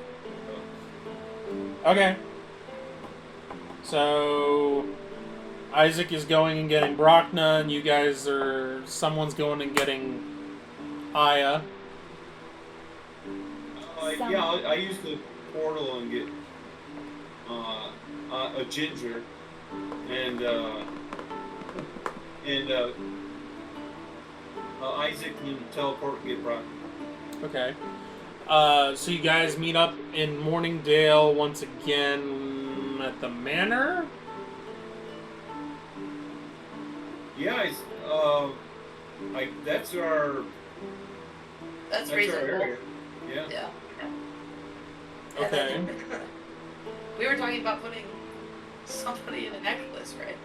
Okay. So Isaac is going and getting Brockna, and you guys are. Someone's going and getting Aya. Yeah, I use the portal and get a Ginger, and Isaac can teleport and get Brock. Okay. So you guys meet up in Morningdale once again at the manor? Yeah, that's our That's our reasonable. area. Yeah. Yeah. Okay. And then- we were talking about putting somebody in a necklace, right?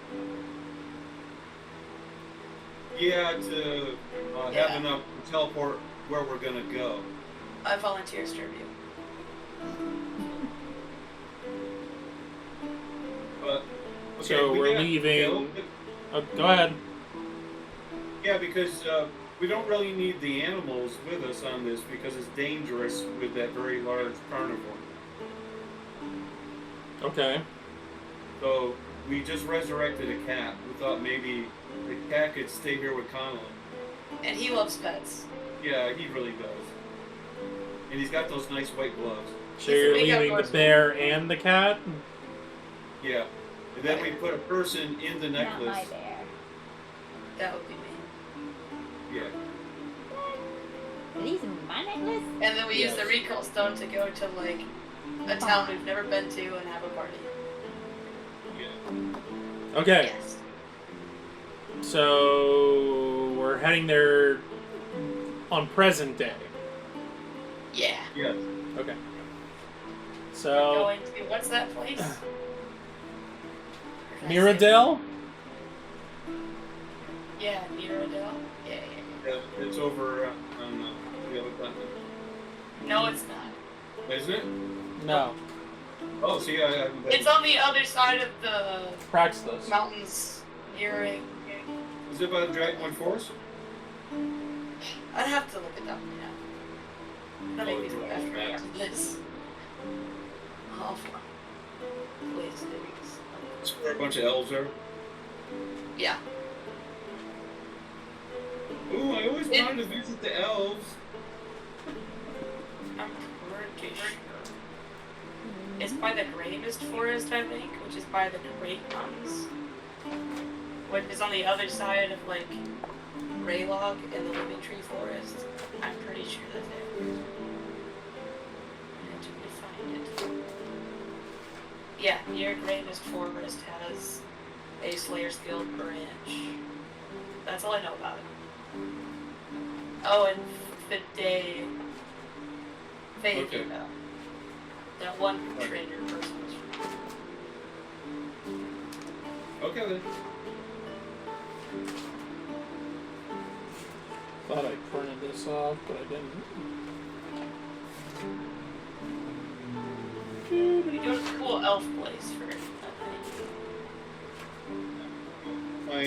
Yeah, to Yeah. have enough to teleport where we're gonna go. I volunteer as tribute. But So we we're got leaving. killed. Oh, go ahead. Yeah, because we don't really need the animals with us on this because it's dangerous with that very large carnivore. Okay. So we just resurrected a cat. We thought maybe the cat could stay here with Connell. And he loves pets. Yeah, he really does. And he's got those nice white gloves. So He's a you're big leaving the outdoorsman. bear and the cat? Yeah. And then we put a person in the Not my necklace. bear. That would be me. Yeah. Are these my necklace? And then we use the Yes. recall stone to go to like a town we've never been to and have a party. Yeah. Okay. Yes. So we're heading there on present day. Yeah. Yes. Okay. We're So going to what's that place? Miradale? Yeah, Miradale. Yeah. Yeah, it's over on the other continent. No, it's not. Isn't it? No. Oh, see, I haven't been. It's on the other side of the Praxis. mountains near. Is it by the Dragonwood Forest? I'd have to look it up now. That Oh, make me feel Dragon bad Max. for this. Awful. Please, It's where a bunch of elves are. yeah. Ooh, I always It- wanted to visit the elves. I'm pretty sure. It's by the Grey Mist Forest, I think, which is by the Great Mountains. Which is on the other side of, like, Raylog and the Living Tree Forest. I'm pretty sure that's it. I need to find it. Yeah, near Grey Mist Forest has a Slayer's Guild branch. That's all I know about it. Oh, and Fidei. Okay. That one trainer person was from. Okay then. Thought I printed this off, but I didn't. We go to a cool elf place for that night.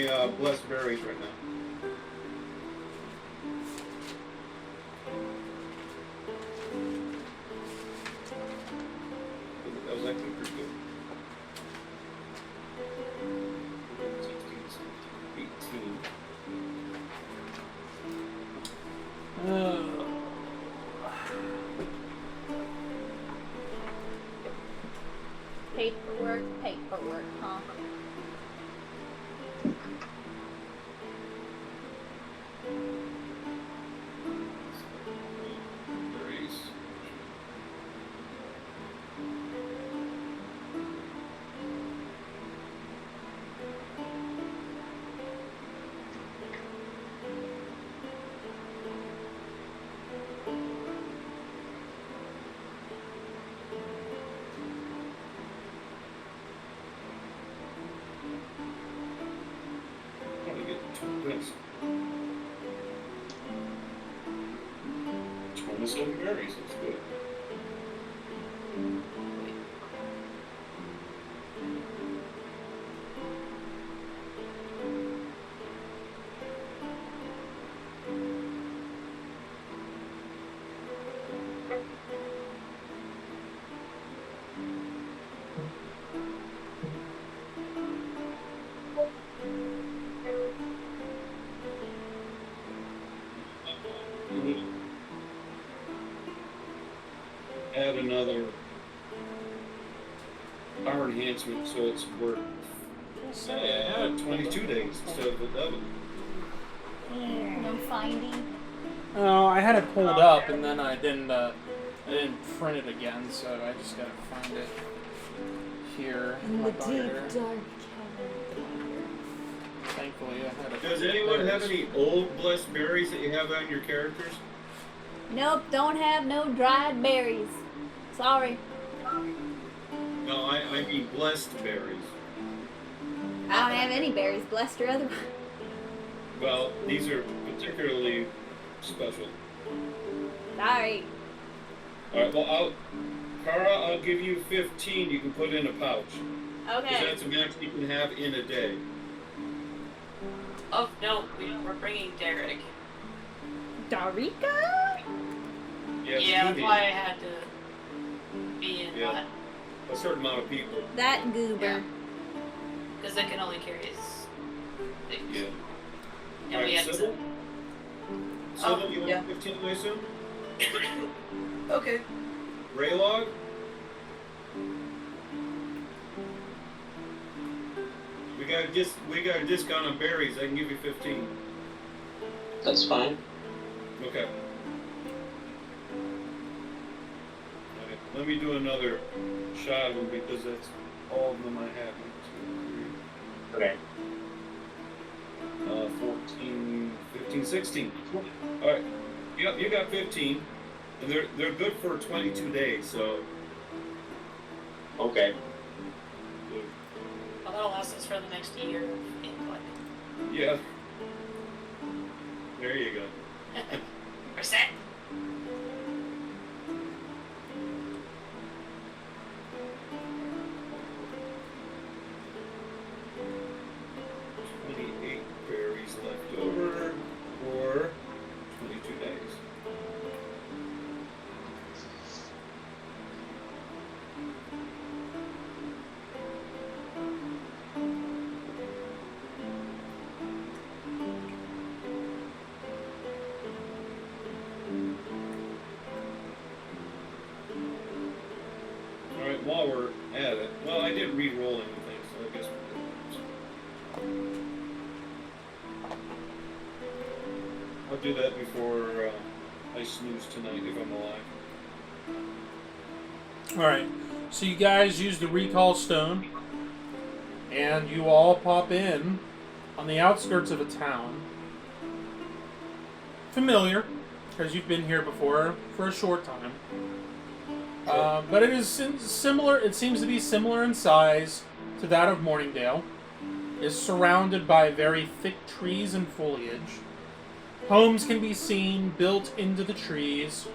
my blessed berries right now. That was actually pretty good. 16, 17, 18. Paperwork, huh? Berries. Probably get 2 berries. 27 berries, that's good. Add another power enhancement so it's worth 22 days instead of 11. No finding. Oh, I had it pulled up and then I didn't print it again, so I just gotta find it here. In my the deep, binder. dark cavern. Thankfully, I had it. Does anyone have any old blessed berries that you have on your characters? Nope, don't have no dried berries. Sorry. No, I mean blessed berries. I don't have any berries, blessed or otherwise. Well, these are particularly special. Sorry. Alright, well, Kara, I'll give you 15 you can put in a pouch. Because Okay. that's the max you can have in a day. Of note, we're bringing Derek. Darika? Yes, Yeah, you that's need why I had to be in Yeah. that. a certain amount of people. That goober. Yeah. Because it can only carry six. Yeah. And we Alright, had Sybil? Sybil, you want yeah. 15 I assume? Okay. Raylog? We got a discount on berries. I can give you 15. That's fine. Okay. Alright, let me do another shot of them because that's all of them I have. 1, 2, 3. Okay. 14, 15, 16. Alright. You got 15. And they're good for 22 days, so Okay. Well, that'll last us for the next year of input. yeah. There you go. We're set. Berries left over for 22 days. Alright, while we're at it, well, I didn't re-roll anything, so I guess we're good. I'll do that before I snooze tonight if I'm alive. Alright, so you guys use the recall stone, and you all pop in on the outskirts of a town. Familiar, because you've been here before for a short time. But it is similar. It seems to be similar in size to that of Morningdale. Is surrounded by very thick trees and foliage. Homes can be seen built into the trees,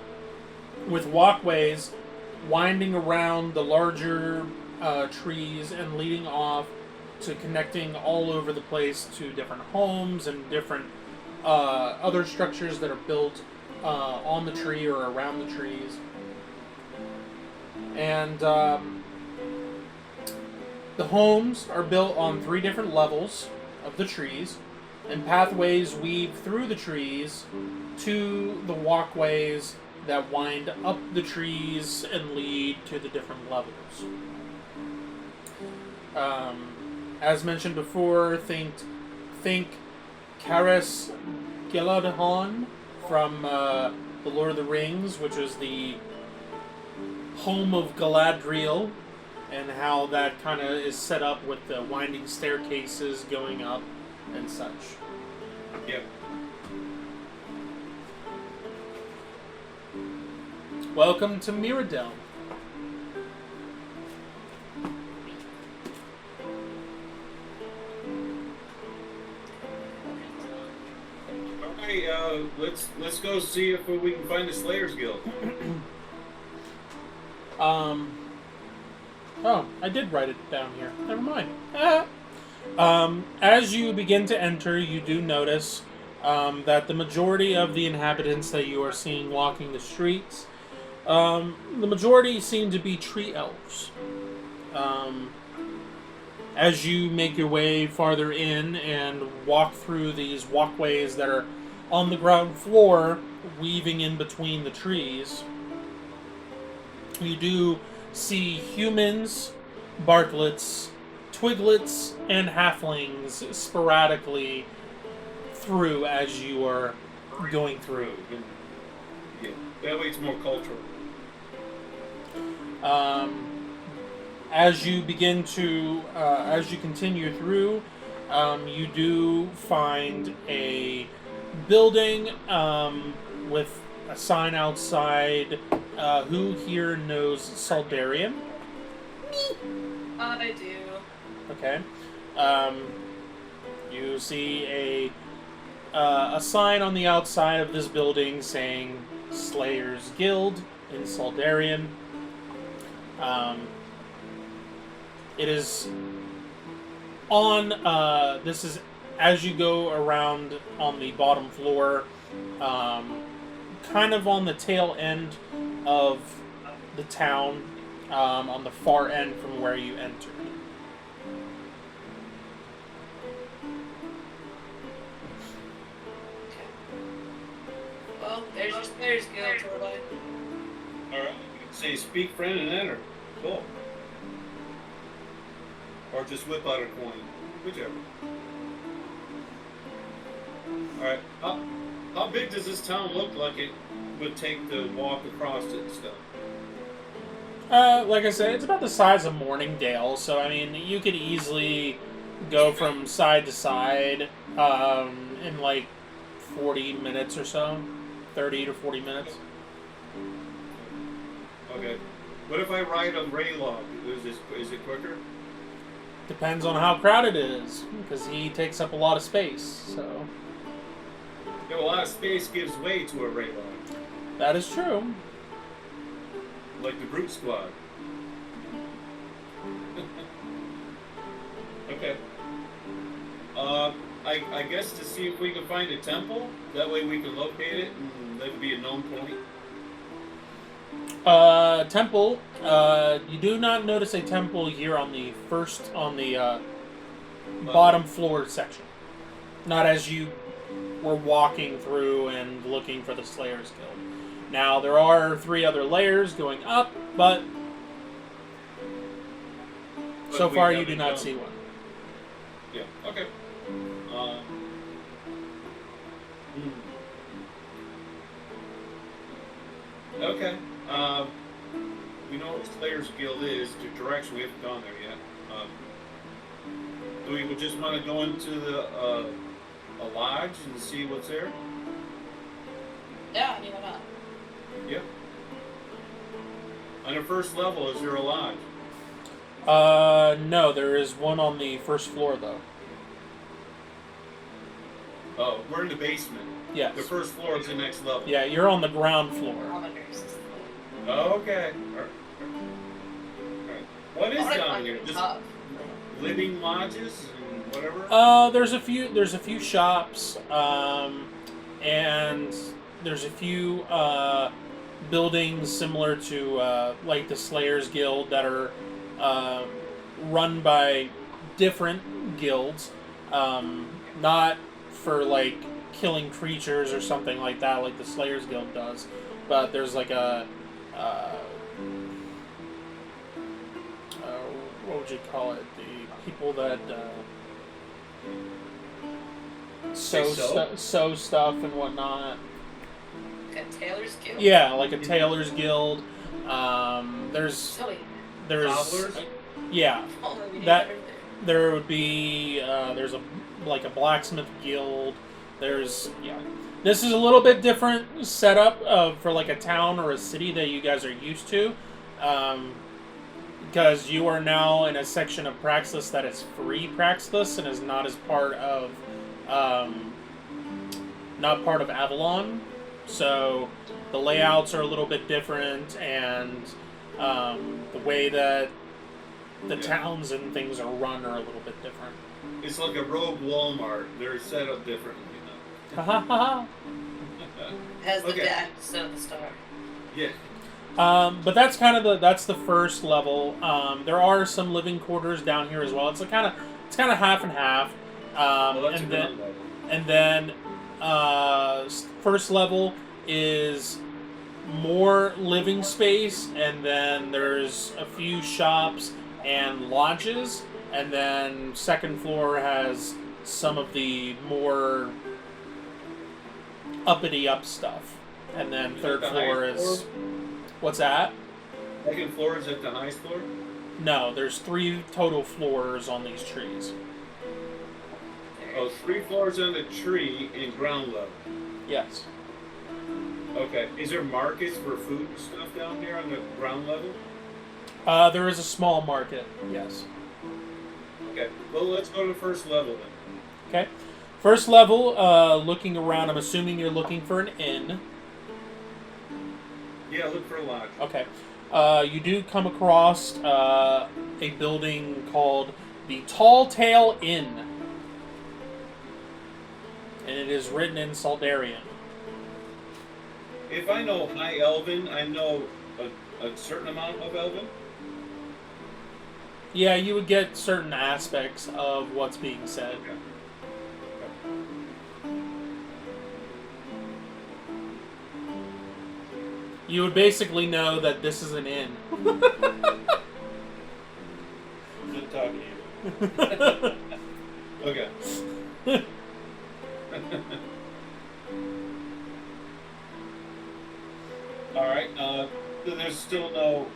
with walkways winding around the larger trees and leading off to connecting all over the place to different homes and different other structures that are built on the tree or around the trees. And the homes are built on 3 different levels of the trees, and pathways weave through the trees to the walkways that wind up the trees and lead to the different levels. As mentioned before, think Karis Geladahon from The Lord of the Rings, which is the home of Galadriel, and how that kind of is set up with the winding staircases going up and such. Yep. Welcome to Mirrodel. Alright, let's go see if we can find the Slayers Guild. Oh, I did write it down here. Never mind. As you begin to enter, you do notice that the majority of the inhabitants that you are seeing walking the streets, the majority seem to be tree elves. As you make your way farther in and walk through these walkways that are on the ground floor, weaving in between the trees, you do see humans, barklets, twiglets, and halflings sporadically through as you are going through. Yeah, that way it's more cultural. As you begin to, as you continue through, you do find a building with a sign outside. Who here knows Saldarian? I do. Okay. You see a sign on the outside of this building saying Slayers Guild in Saldarian. It is on, this is as you go around on the bottom floor, kind of on the tail end of the town, on the far end from where you entered. Well, there's your Slayers Guild, Torlight. Alright, say speak friend and enter. Cool. Or just whip out a coin. Whichever. Alright, how big does this town look like it would take to walk across it and stuff? Like I said, it's about the size of Morningdale, so I mean, you could easily go from side to side in like 40 minutes or so. 30 to 40 minutes. Okay. What if I ride a Raylog? Is it quicker? Depends on how crowded it is, because he takes up a lot of space, so... Yeah, a lot of space gives way to a Raylog. That is true. Like the Brute Squad. Okay. I guess to see if we can find a temple. That way we can locate it, and that would be a known point. Temple. You do not notice a temple here on the bottom floor section. Not as you were walking through and looking for the Slayers Guild. Now, there are 3 other layers going up, but so far you do not see one. Yeah, okay. Okay. We know what the Slayers Guild is. The direction, we haven't gone there yet. Do we just want to go into a lodge and see what's there? Yeah, I mean, why not? Yep. On the first level, is there a lodge? No, there is one on the first floor, though. Oh, we're in the basement. Yes. The first floor is the next level. Yeah, you're on the ground floor. On the nurses. Oh, okay. All right. What is down here? Just living lodges and whatever? There's a few shops, and there's a few buildings similar to like the Slayers Guild that are run by different guilds, not for like killing creatures or something like that, like the Slayers Guild does. But there's like a what would you call it? The people that sew stuff and whatnot. Like a tailor's guild. Yeah, like a tailor's guild. There's Sewing. Cobblers? yeah. Oh, we need That- everything. There would be there's a blacksmith guild. There's This is a little bit different setup for like a town or a city that you guys are used to, because you are now in a section of Praxis that is free Praxis and is not as part of not part of Avalon. So the layouts are a little bit different, and the way that the towns and things are run are a little bit different. It's like a rogue Walmart. They're set up differently, Ha ha ha. Has the Okay. dash instead of the star. Yeah. But that's kind of that's the first level. There are some living quarters down here as well. It's kind of half and half. Well, that's a And good then level. and then first level is more living space, and then there's a few shops and lodges, and then second floor has some of the more uppity up stuff, and then third The floor highest is floor? what's that? Second floor is at the highest floor? No, there's 3 total floors on these trees. Oh, 3 floors on the tree in ground level. Yes. Okay. Is there markets for food and stuff down here on the ground level? There is a small market. Yes. Okay. Well, let's go to the first level then. Okay. First level, looking around, I'm assuming you're looking for an inn. Yeah, look for a lodge. Okay. You do come across a building called the Tall Tale Inn. And it is written in Saldarian. If I know High Elven, I know a certain amount of Elven. Yeah, you would get certain aspects of what's being said. Okay. You would basically know that this is an inn. Good talking to you. Okay. Alright, there's still no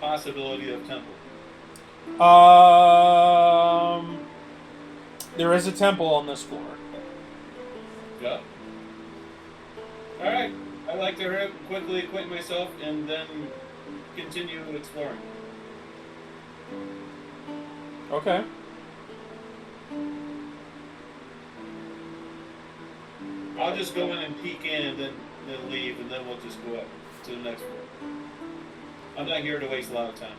possibility of temple. There is a temple on this floor. Yeah. Alright, I'd like to quickly acquaint myself and then continue exploring. Okay. I'll just go in and peek in and then leave, and then we'll just go up to the next floor. I'm not here to waste a lot of time.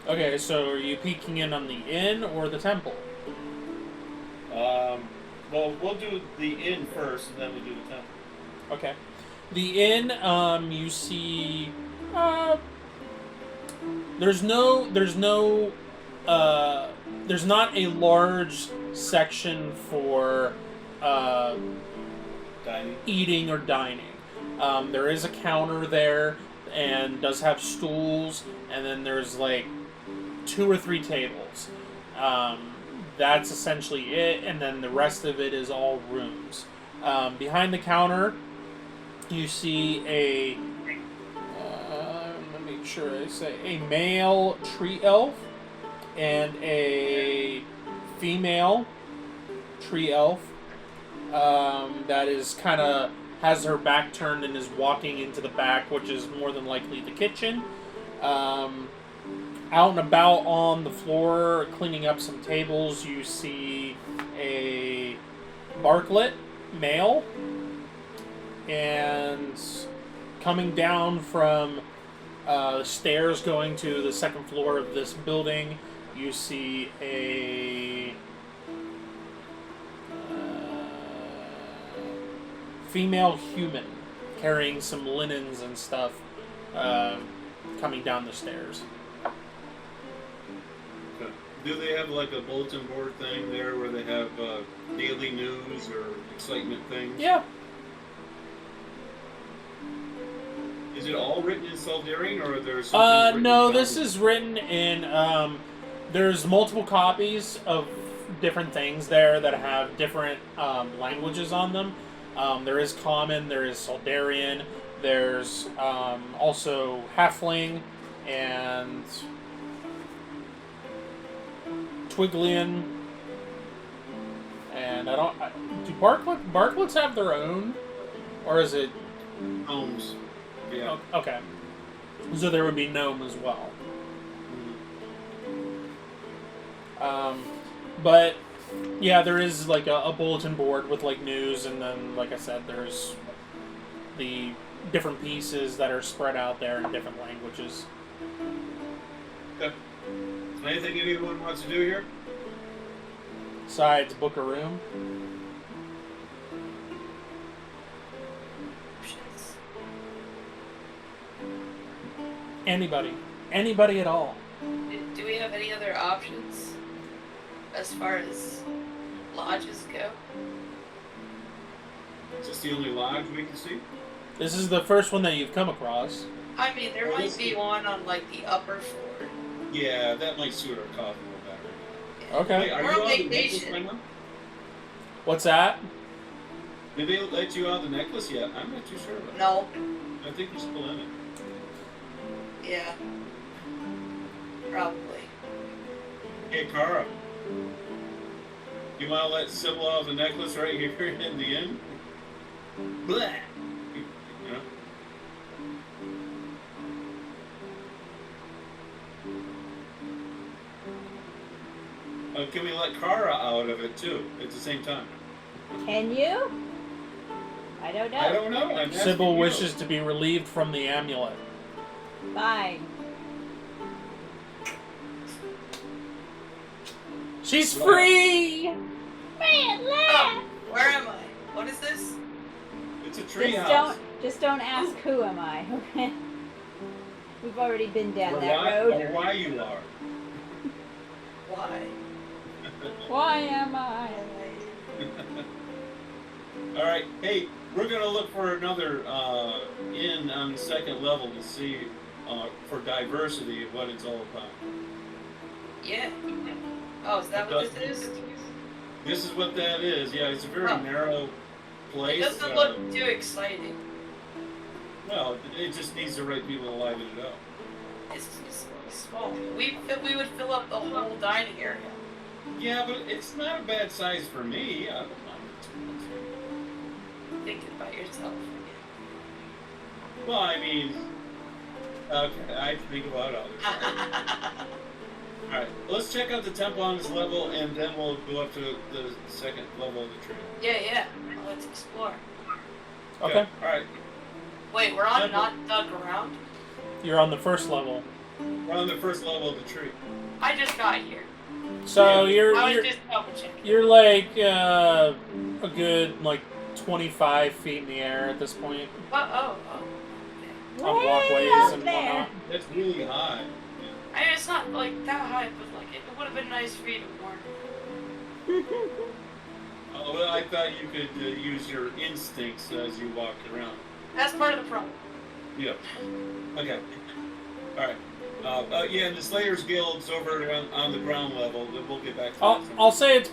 Okay, so are you peeking in on the inn or the temple? Well, we'll do the inn first, and then we'll do the temple. Okay. The inn, you see, there's not a large section for, Dining. eating or dining. There is a counter there, and does have stools, and then there's like 2 or 3 tables. That's essentially it, and then the rest of it is all rooms. Behind the counter, you see a let me make sure I say a male tree elf and a female tree elf that is kind of has her back turned and is walking into the back, which is more than likely the kitchen. Out and about on the floor, cleaning up some tables, you see a Barklet male, and coming down from the stairs going to the second floor of this building, you see a female human carrying some linens and stuff coming down the stairs. Okay. Do they have like a bulletin board thing there where they have daily news or excitement things? Yeah. Is it all written in Saltarian, or are there some things written No, in this Common? is written in, there's multiple copies of different things there that have different languages on them. There is Common, there is Saldarian, there's also Halfling, and Twiglian, and do Barklets have their own? Or is it... Gnomes. Yeah. Oh, okay. So there would be Gnome as well. But yeah, there is like a bulletin board with like news, and then like I said, there's the different pieces that are spread out there in different languages. Okay. Anything anyone wants to do here? Besides book a room. Options. Anybody at all. Do we have any other options as far as lodges go? Is this the only lodge we can see? This is the first one that you've come across. I mean, there Well, might this- be one on like the upper floor. Yeah, that might suit our coffee a little better. Okay. Wait, are We're you on on the necklace vacation. right now? What's that? Did they let you out the necklace yet? I'm not too sure about No. that. I think you're still in it. Yeah. Probably. Hey, Kara. You want to let Sybil out the necklace right here in the end? Blah! You know? Can we let Kara out of it too at the same time? Can you? I don't know. I don't know. I'm asking Sybil you. wishes to be relieved from the amulet. Fine. She's free! Man, Oh, where am I? What is this? It's a Just treehouse. don't ask who am I, okay? We've already been down Or that why, road. or why you are. Why? Why am I? All right. Hey, we're gonna look for another inn on the second level to see for diversity of what it's all about. Yeah. Oh, is that what this is? This is what that is. Yeah, it's a very Oh. narrow It place. doesn't look too exciting. Well, it just needs the right people to liven it up. It's small. We would fill up the whole dining area. Yeah, but it's not a bad size for me. I don't mind it too much. Think about yourself. Well, I mean, okay, I think about others. All right, let's check out the temple on this level, and then we'll go up to the second level of the tree. Yeah. Let's explore. Okay. All right, Wait, we're on Temple. not dug around? You're on the first level. we're on the first level of the tree. I just got here. So Yeah. I was you're just double checking. you're like a good like 25 feet in the air at this point Oh. on Way walkways up and there. whatnot. That's really high. I mean, it's not like that high, but like it would have been nice for you to warn. Oh, well, I thought you could use your instincts as you walked around. That's part of the problem. Yep. Okay. All right. Yeah, and the Slayers Guild's over on the ground level. We'll get back to that. I'll say it's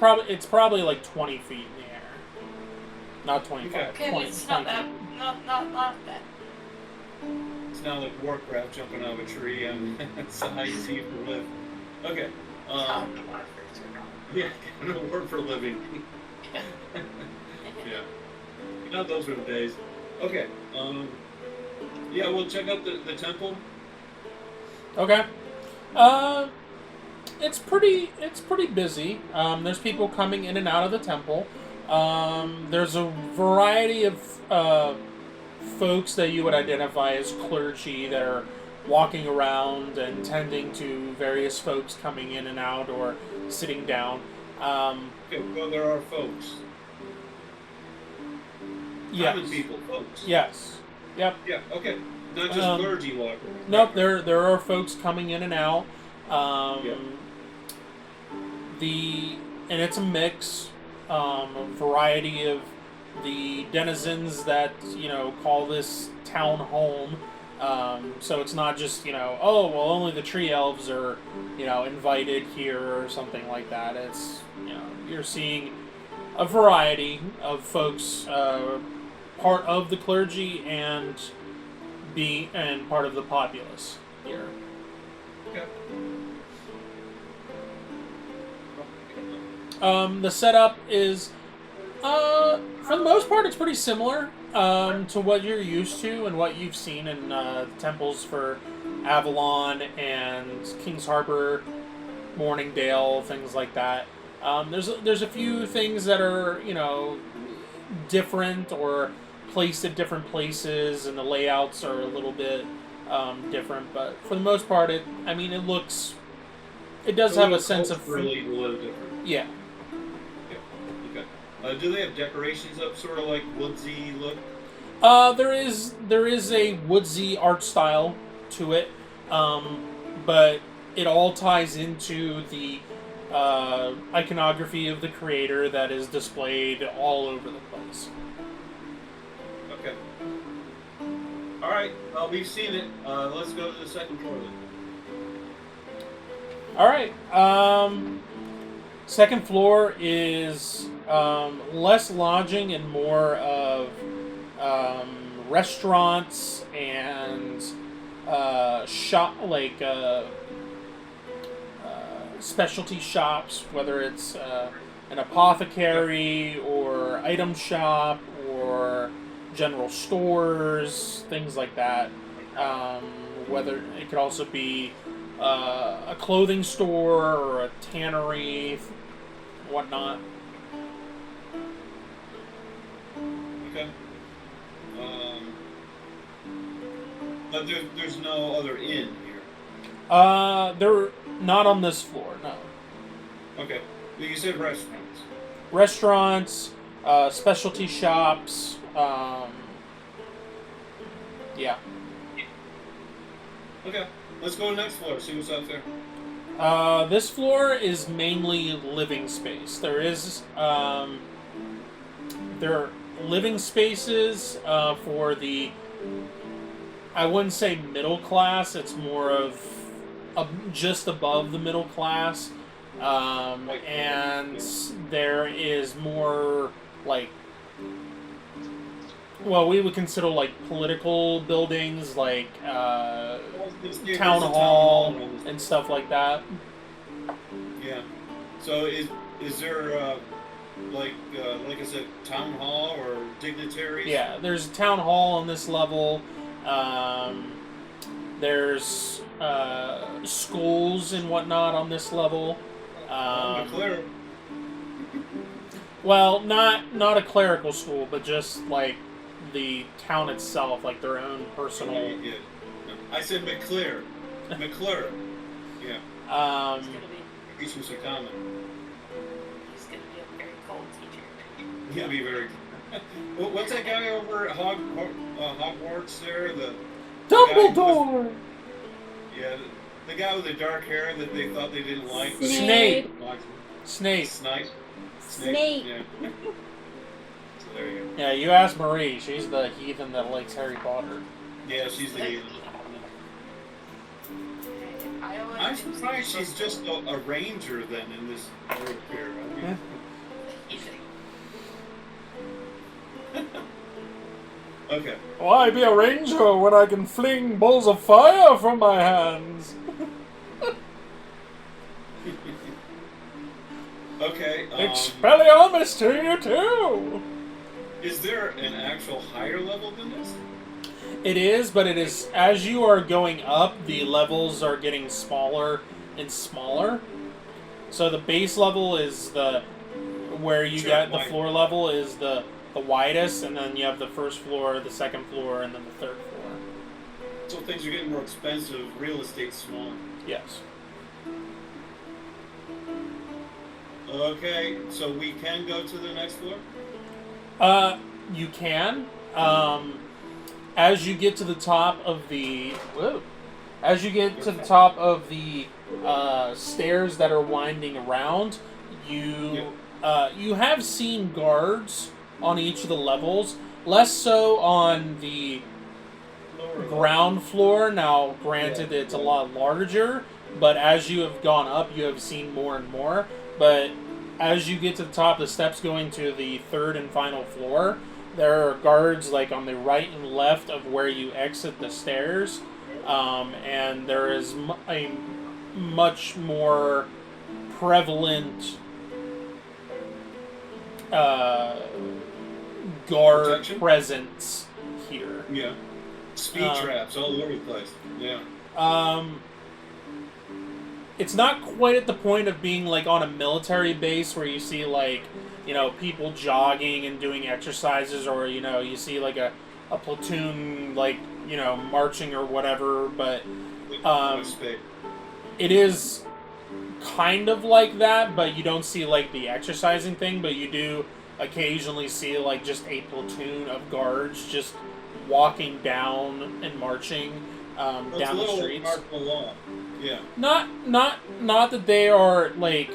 probably like 20 feet in the air. Not 25. Okay, 20, it's not 20 that. feet. Not that. It's not like Warcraft jumping out of a tree and it's a high sea for live. Okay. Yeah, gonna work for a living. Yeah. You know, those were the days. Okay. Yeah, we'll check out the temple. Okay. It's pretty busy. There's people coming in and out of the temple. There's a variety of folks that you would identify as clergy that are walking around and tending to various folks coming in and out or sitting down. Okay, well, there are folks. Yes. Common people, folks. Yes. Yep. Yeah, okay. Not just clergy walking. Nope, there are folks coming in and out. And it's a mix, a variety of the denizens that, call this town home. So it's not just, oh, well, only the tree elves are, invited here or something like that. It's, you're seeing a variety of folks, part of the clergy and part of the populace here. Okay. The setup is, for the most part, it's pretty similar to what you're used to and what you've seen in temples for Avalon and King's Harbor, Morningdale, things like that. There's a few things that are, different or placed at different places, and the layouts are a little bit different. But for the most part, it does have a sense of really a little different. Yeah. Okay. Do they have decorations up, sort of like woodsy look? There is a woodsy art style to it, but it all ties into the iconography of the creator that is displayed all over the place. Okay. All right. Well, we've seen it. Let's go to the second floor then. All right. Second floor is less lodging and more of restaurants and specialty shops, whether it's an apothecary or item shop or general stores, things like that. Whether it could also be a clothing store or a tannery, whatnot. Okay. But there's no other inn here. They're not on this floor, no. Okay. Well, you said restaurants. Restaurants, specialty shops, yeah. Okay. Let's go to the next floor, see what's up there. This floor is mainly living space. There are living spaces for the, I wouldn't say middle class, it's more of just above the middle class. And there is more, like, well, we would consider, like, political buildings, like town hall and stuff like that. Yeah. So is there like I said, town hall or dignitaries? Yeah, there's a town hall on this level. There's schools and whatnot on this level. Cleric. Well, not a clerical school, but just like the town itself, like their own personal. Yeah. I said McClure. McClure. Yeah. He's gonna be. Teach him some common. He's gonna be a very cold teacher. He'll be very. What's that guy over at Hogwarts there? The Dumbledore. Yeah, the guy with the dark hair that they thought they didn't like. Snape. Snape. Snape. Yeah. So there you go. Yeah, you ask Marie. She's the heathen that likes Harry Potter. Yeah, she's the heathen. I'm surprised she's just a ranger then in this group here. I mean, okay. Why be a ranger when I can fling balls of fire from my hands? Okay. Expelliarmus to you too! Is there an actual higher level than this? It is, but it is, as you are going up, the levels are getting smaller and smaller. So the base level is where you get the floor level is the widest, and then you have the first floor, the second floor, and then the third floor. So things are getting more expensive. Real estate's smaller. Yes. Okay, so we can go to the next floor? You can. As you get to the top of the as you get to the top of the stairs that are winding around, you have seen guards on each of the levels. Less so on the ground floor. Now, granted, it's a lot larger, but as you have gone up, you have seen more and more. But as you get to the top, the steps going to the third and final floor, there are guards like on the right and left of where you exit the stairs, and there is a much more prevalent guard Protection? presence here. Yeah. Speed traps all over the place. Yeah. It's not quite at the point of being like on a military base where you see like, people jogging and doing exercises, or you see like a platoon like marching or whatever, but it is kind of like that, but you don't see like the exercising thing, but you do occasionally see like just a platoon of guards just walking down and marching down the streets. Yeah. Not that they are like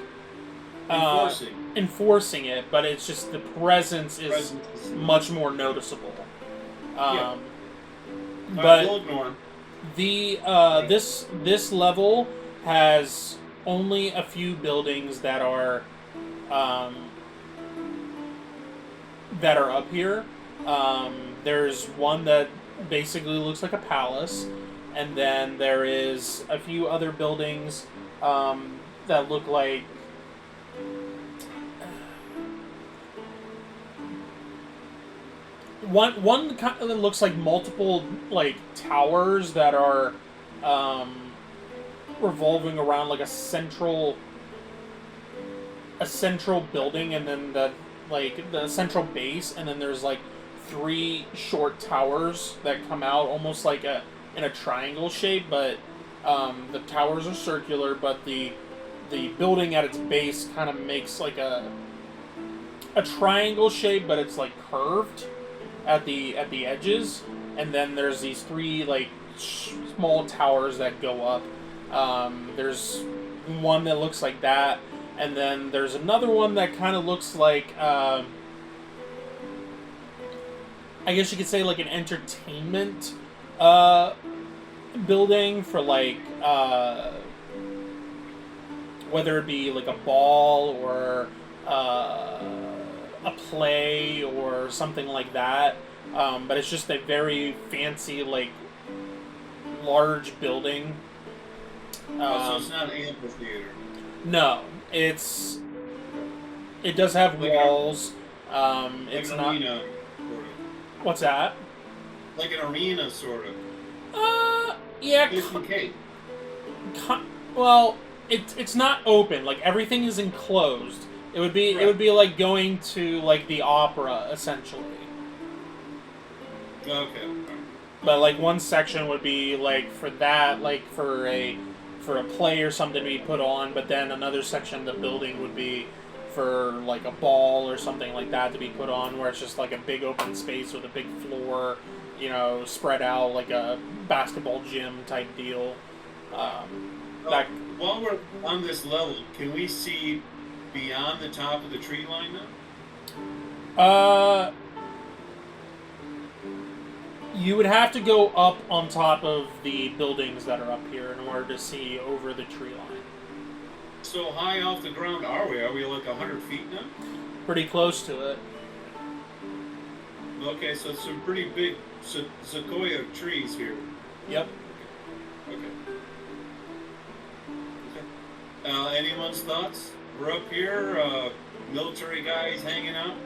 enforcing it, but it's just the presence is much more noticeable. But we'll ignore 'em. the this level has only a few buildings that are up here. There's one that basically looks like a palace, and then there is a few other buildings that look like one kind of looks like multiple like towers that are revolving around like a central building, and then the central base, and then there's like 3 short towers that come out almost like in a triangle shape, but the towers are circular, but the building at its base kind of makes like a triangle shape, but it's like curved at the edges, and then there's these 3 like small towers that go up. There's one that looks like that, and then there's another one that kind of looks like I guess you could say like an entertainment building for like whether it be like a ball or a play or something like that, but it's just a very fancy like large building. So it's not an amphitheater. No, it does have like walls. It's like not. Arena, sort of. What's that? Like an arena, sort of. Yeah. Well, it's not open. Like everything is enclosed. It would be like going to like the opera essentially. Okay. But like one section would be like for that, like for a play or something to be put on, but then another section of the building would be for like a ball or something like that to be put on, where it's just like a big open space with a big floor, spread out like a basketball gym type deal. While we're on this level, can we see beyond the top of the tree line now? You would have to go up on top of the buildings that are up here in order to see over the tree line. So high off the ground are we? Are we like 100 feet now? Pretty close to it. Okay, so some pretty big sequoia trees here. Yep. Okay. Anyone's thoughts? We're up here, military guys hanging out.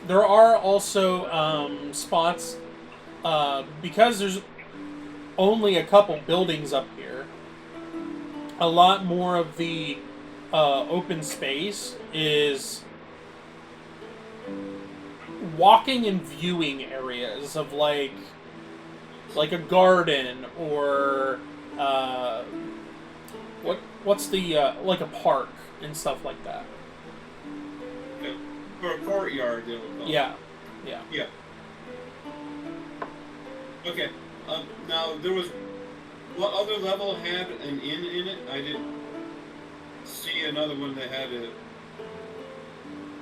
There are also spots, because there's only a couple buildings up here, a lot more of the open space is walking and viewing areas of like like a garden or what's the like a park and stuff like that. Okay. For a courtyard, they would call it. Yeah. Yeah. Okay. Now there was. What other level had an inn in it? I didn't see another one that had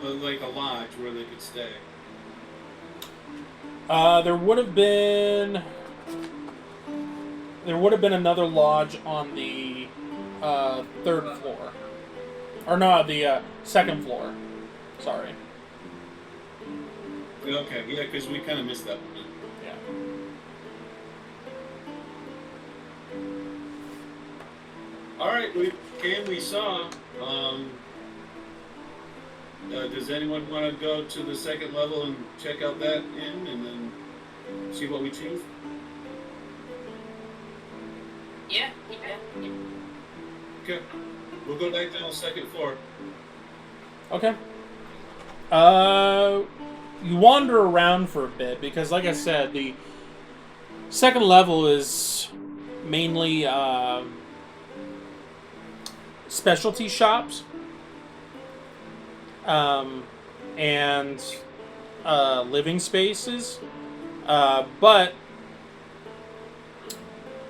like a lodge where they could stay. There would have been another lodge on the third floor, or no, the second floor. Sorry. Okay, yeah, because we kind of missed that one. Yeah. All right, we saw. Does anyone want to go to the second level and check out that inn and then see what we choose? Yeah. Okay, we'll go back down the second floor. Okay. You wander around for a bit because, like I said, the second level is mainly specialty shops and living spaces, but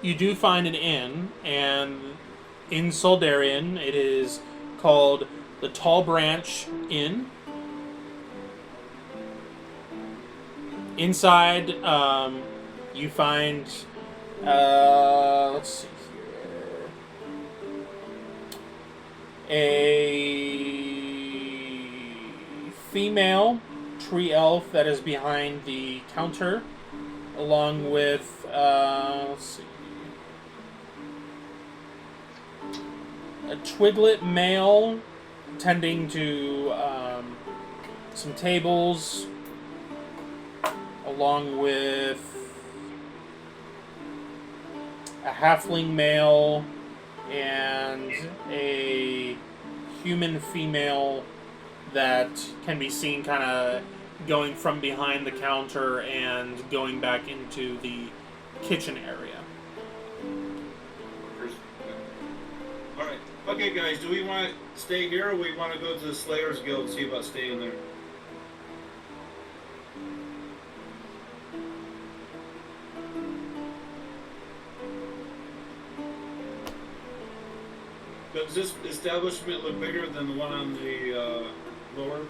you do find an inn, and in Soldarian it is called the Tall Branch Inn. Inside, you find, let's see here, a female tree elf that is behind the counter, along with, let's see, a twiglet male tending to some tables, along with a halfling male and a human female that can be seen kind of going from behind the counter and going back into the kitchen area. All right. Okay, guys, do we want to stay here or we want to go to the Slayers Guild and see about staying there? Does this establishment look bigger than the one on the lower?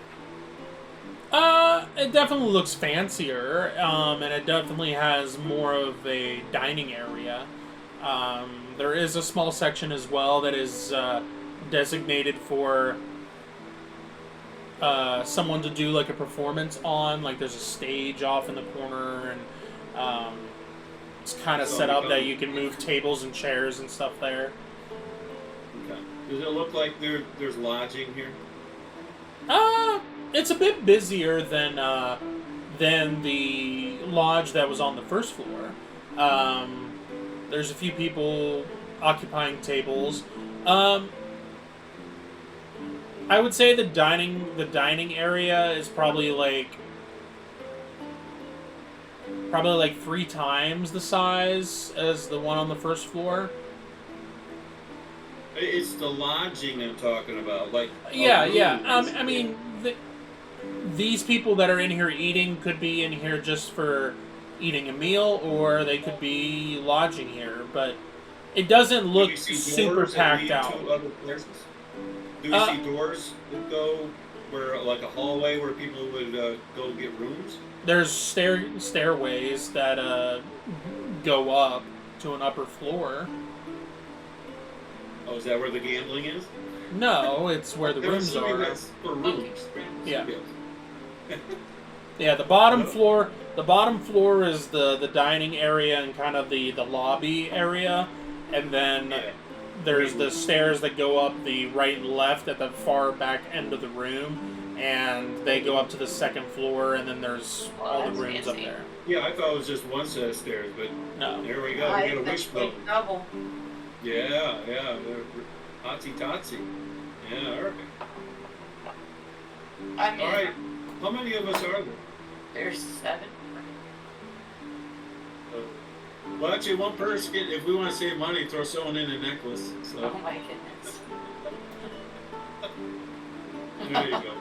It definitely looks fancier, and it definitely has more of a dining area. There is a small section as well that is designated for someone to do like a performance on. Like there's a stage off in the corner, and it's kind of set up that you can move tables and chairs and stuff there. Okay. Does it look like there's lodging here? It's a bit busier than the lodge that was on the first floor. There's a few people occupying tables. I would say the dining area is probably like 3 times the size as the one on the first floor. It's the lodging I'm talking about. Like Yeah. I mean, these people that are in here eating could be in here just for eating a meal, or they could be lodging here. But it doesn't look super packed out. To other places? Do we see doors that go where, like a hallway where people would go get rooms? There's stairways that go up to an upper floor. Oh, is that where the gambling is? No, it's where the rooms are. That's for rooms. Yeah. Yeah, the bottom floor. The bottom floor is the dining area and kind of the lobby area, and then there's the stairs that go up the right and left at the far back end of the room, and they go up to the second floor, and then there's all the rooms up there. Yeah, I thought it was just one set of stairs, but no. There we go. We got a wishbone. Double. Yeah. Hotsy-totsy. Yeah, alright. I mean, Alright, how many of us are there? there's 7. Well, actually, one person, if we want to save money, throw someone in a necklace. Oh So my goodness. there you go.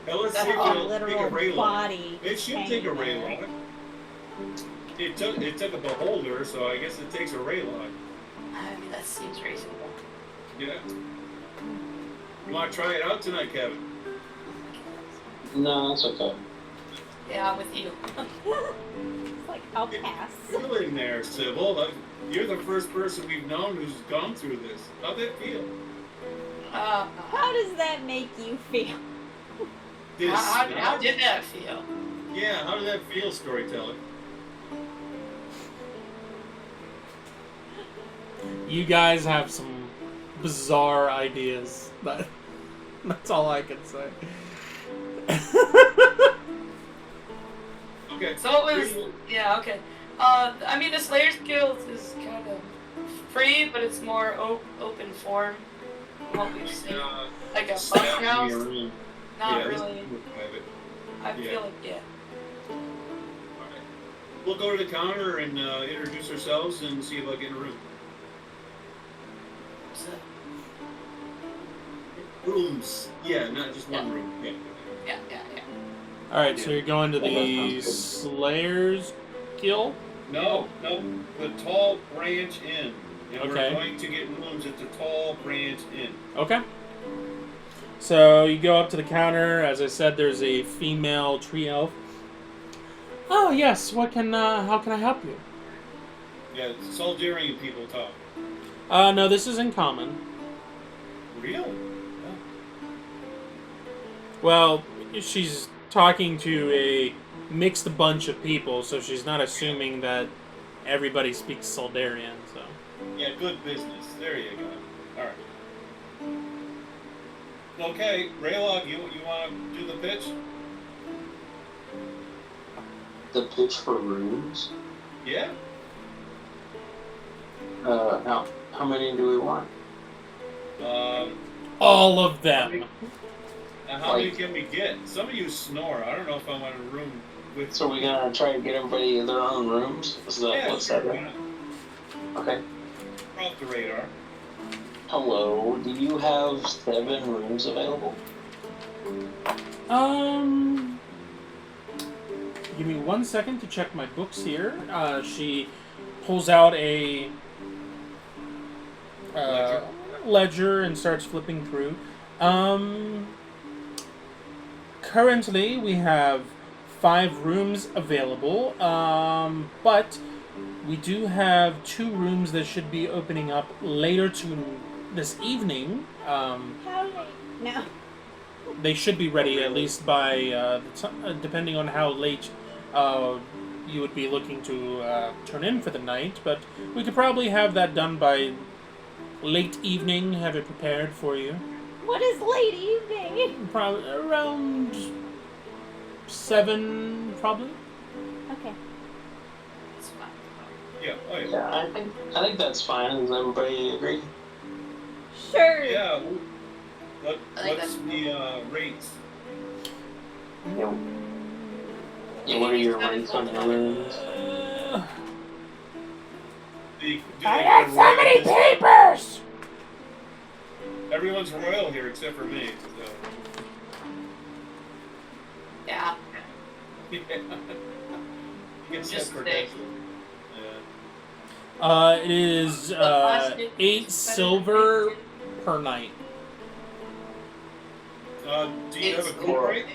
Now let's see if A it'll take a literal ray log. body. It should hanging take a ray there. log. It took a beholder, so I guess it takes a ray log. I mean, that seems reasonable. Yeah. You want to try it out tonight, Kevin? No, it's okay. Yeah, I'm with you. It's like, I'll pass. Feel in there, Sybil. You're the first person we've known who's gone through this. How'd that feel? How does that make you feel? How did that feel? Yeah, how did that feel, storyteller? You guys have some bizarre ideas. That's all I can say. Okay. So it was, yeah, okay. I mean, the Slayer's Guild is kind of free, but it's more open form. What we've seen, like a bunkhouse. Not yeah, really. I feel like Alright. We'll go to the counter and introduce ourselves and see if I get in a room. So, Rooms. Yeah, not just one room. Yeah. yeah. All right, so you're going to the Slayers Guild. No, the Tall Branch Inn. And Okay. we're going to get rooms at the Tall Branch Inn. Okay. So you go up to the counter. As I said, there's a female tree elf. Oh yes, how can I help you? Yeah, Soldarian people talk. No, this is in common. Real? Well, she's talking to a mixed bunch of people, so she's not assuming that everybody speaks Soldarian. So. Yeah, good business. There you go. All right. Okay, Raylog, you want to do the pitch? The pitch for rooms? Yeah. How many do we want? All of them. Now how many can we get? Some of you snore. I don't know if I want a room with. So we're gonna try to get everybody in their own rooms? Is that Yeah, what's sure, that? why not? Okay. We're off the radar. Hello, do you have 7 rooms available? Give me 1 second to check my books here. She pulls out a ledger and starts flipping through. Currently, we have 5 rooms available, but we do have 2 rooms that should be opening up later this evening. How late? No. They should be ready at least by, depending on how late you would be looking to turn in for the night. But we could probably have that done by late evening, have it prepared for you. What is late evening? Probably around 7, probably. Okay. It's fine. Yeah. Oh yeah. Yeah, I think that's fine. Does everybody agree? Sure. Yeah. I think What's that's- the rates? Yeah, what are your rates on your rooms? I got so many papers! Everyone's royal here except for me. So. Yeah. Yeah. You get Just set credentials. It is 8 silver per night. Do you have a It's group rate?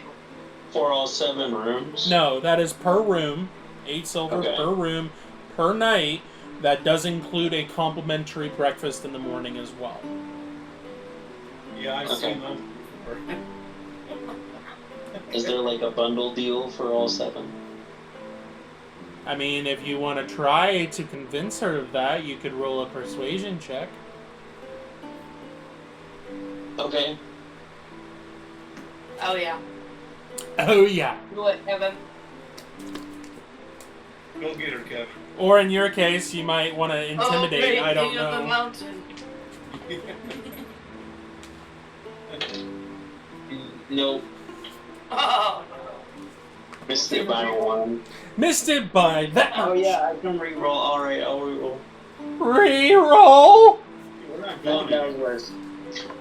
For all 7 rooms? No, that is per room. 8 silver Okay. per room per night. That does include a complimentary breakfast in the morning as well. Yeah, I've Okay. seen them before. Is there like a bundle deal for all 7? I mean, if you want to try to convince her of that, you could roll a persuasion check. Okay. Oh yeah. Oh, yeah. Do it, Kevin. Go get her, Kevin. Or in your case, you might want to intimidate. Oh, I don't King of the know. mountain. Nope. Oh Missed it by one. Missed it by that much. Oh yeah, I can reroll. All right, I'll reroll. Reroll. We're not That going was worse.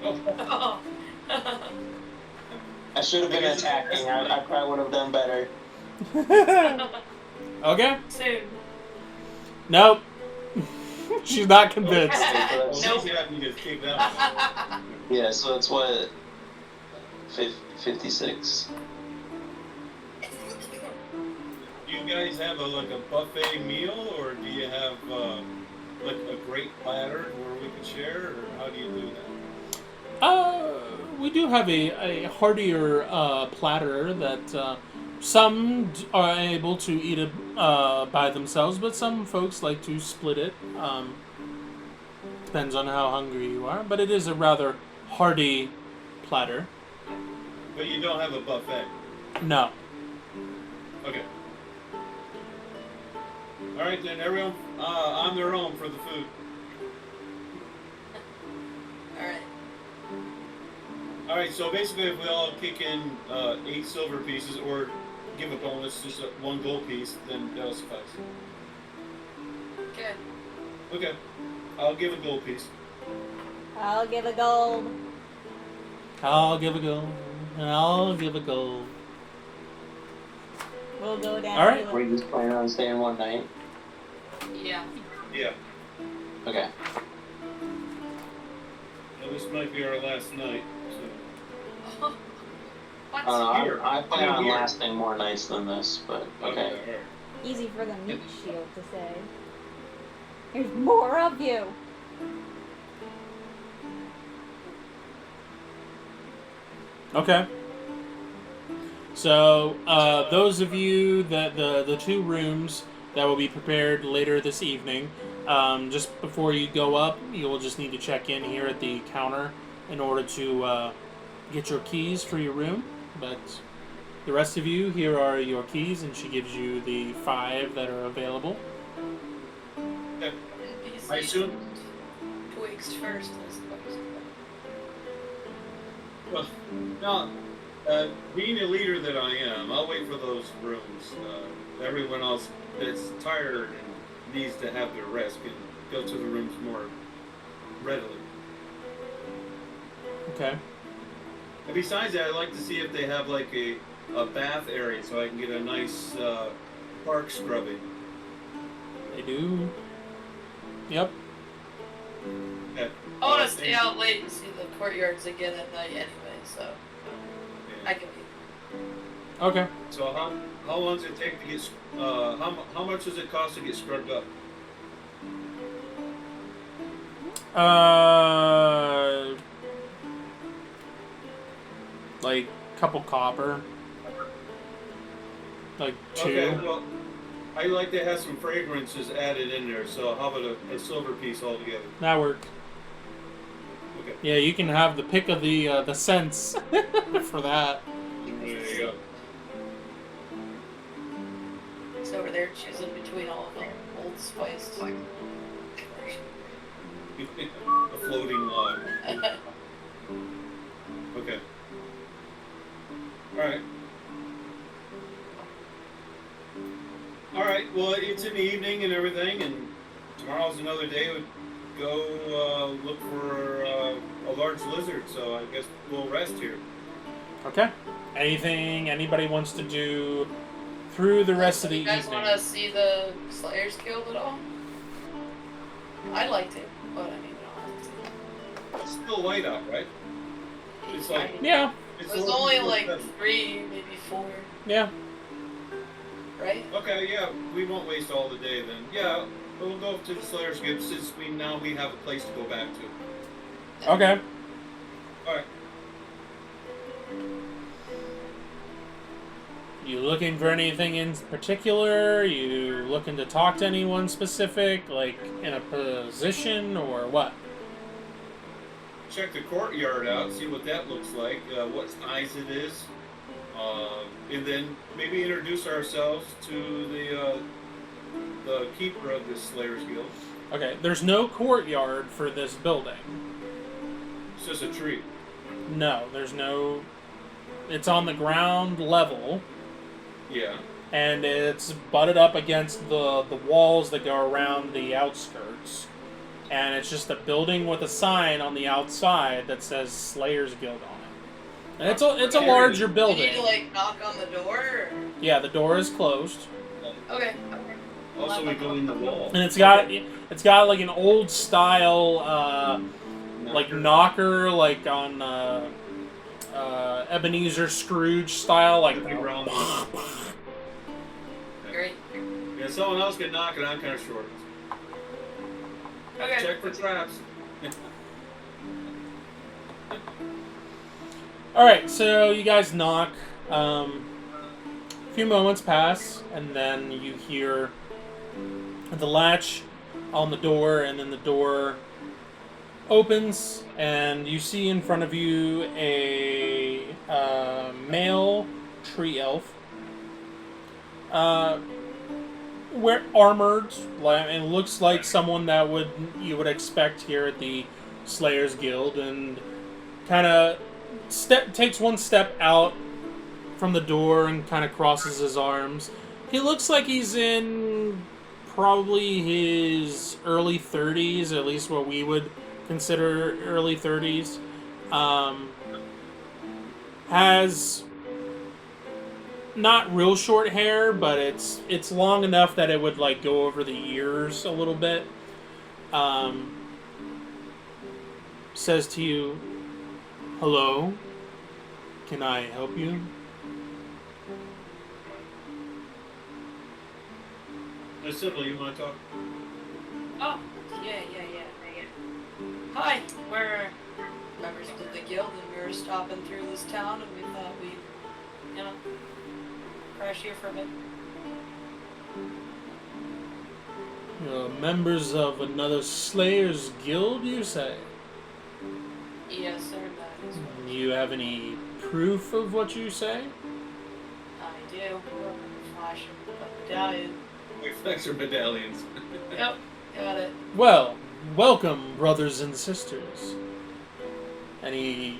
Oh. I should have been attacking. I probably would have done better. Okay. Soon. Nope. She's not convinced. Nope. You just kick that. Yeah, so that's what. 56. Do you guys have like a buffet meal, or do you have like a great platter where we can share, or how do you do that? We do have a heartier platter that some are able to eat it by themselves, but some folks like to split it. Depends on how hungry you are, but it is a rather hearty platter. But you don't have a buffet. No. Okay. All right then, everyone on their own for the food. Alright. All right, so basically, if we all kick in 8 silver pieces, or give a bonus, just 1 gold piece, then that'll suffice. Okay. Okay, I'll give a gold piece. I'll give a gold. I'll give a gold. I'll give a gold. We'll go down. All right. to We're the- just planning on staying one night. Yeah. Yeah, Okay. well, this might be our last night. So. What? I plan on Here. lasting more nights than this, but okay. All right. Easy for the meat shield to say. There's more of you. Okay. So, those of you that the 2 rooms that will be prepared later this evening, just before you go up, you will just need to check in here at the counter in order to get your keys for your room. But the rest of you, here are your keys, and she gives you the 5 that are available. I assume. Twigs first, I suppose. Well, now, being a leader that I am, I'll wait for those rooms. Everyone else that's tired and needs to have their rest can go to the rooms more readily. Okay. And besides that, I'd like to see if they have like a bath area so I can get a nice park scrubbing. They do. Yep. Okay. I want to stay out late and see the courtyards again at night anyway, so I can be. Okay. So how long does it take to get? How much does it cost to get scrubbed up? Like couple copper. Like 2. Okay. Well, I like to have some fragrances added in there. So how about a silver piece altogether? That worked. Okay. Yeah, you can have the pick of the scents for that. There you go. He's over there choosing between all of them. Old Spice. A floating log. Okay. Alright. Alright, well, it's in the evening and everything, and tomorrow's another day. We'd go look for a large lizard, so I guess we'll rest here. Okay. Anything anybody wants to do through the rest of the You guys evening? want to see the Slayers Guild at all? I'd like to, but I mean, no. It's still light out, right? It's like- Yeah. It's There's a little only before like 7. 3, maybe 4, Yeah. right? Okay, yeah, we won't waste all the day then. Yeah, we'll go up to the Slayer's Guild since we have a place to go back to. Okay. Alright. You looking for anything in particular? You looking to talk to anyone specific, like in a position or what? Check the courtyard out, see what that looks like, what size it is, and then maybe introduce ourselves to the keeper of this Slayer's Guild. Okay, there's no courtyard for this building. It's just a tree. No, there's no... It's on the ground level. Yeah. And it's butted up against the walls that go around the outskirts. And it's just a building with a sign on the outside that says Slayers Guild on it. And it's a larger You building. need to like knock on the door. Or... Yeah, the door is closed. Okay. Also, we go in the wall. And it's got like an old style like knocker, like on Ebenezer Scrooge style, like. Big round. Great. Yeah, someone else can knock it. I'm kind of short. Okay. Check for traps. All right, so you guys knock. A few moments pass, and then you hear the latch on the door, and then the door opens, and you see in front of you a male tree elf. We're armored, and looks like someone that you would expect here at the Slayers Guild, and kind of takes one step out from the door and kind of crosses his arms. He looks like he's in probably his early 30s, at least what we would consider early 30s. Has not real short hair, but it's long enough that it would like go over the ears a little bit. Says to you, "Hello, can I help you?" Sybil, you want to talk? Oh, yeah. Hi, we're members of the guild, and we were stopping through this town, and we thought we'd, crash here for a bit. You're members of another Slayers Guild, you say? Yes, sir, that is what You have any proof of what you say? I do. Flash a medallion. Reflexor medallions. Yep, got it. Well, welcome, brothers and sisters. And he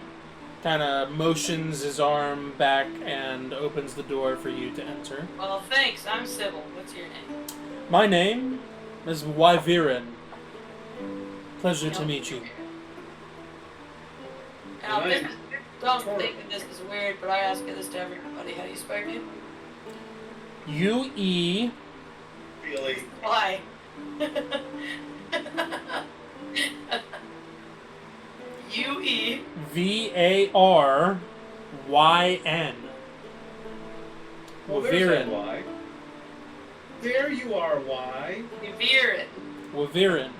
kind of motions his arm back and opens the door for you to enter. Well, thanks. I'm Sybil. What's your name? My name is Wyvern. Pleasure to meet you. Now, Nice. don't think that this is weird, but I ask this to everybody. How do you spell your name? U-E... Really? Why? U-E... V-A-R-Y-N. Well, there's that Wyvern. Y. There you are, Y. Veer it. Wyvern.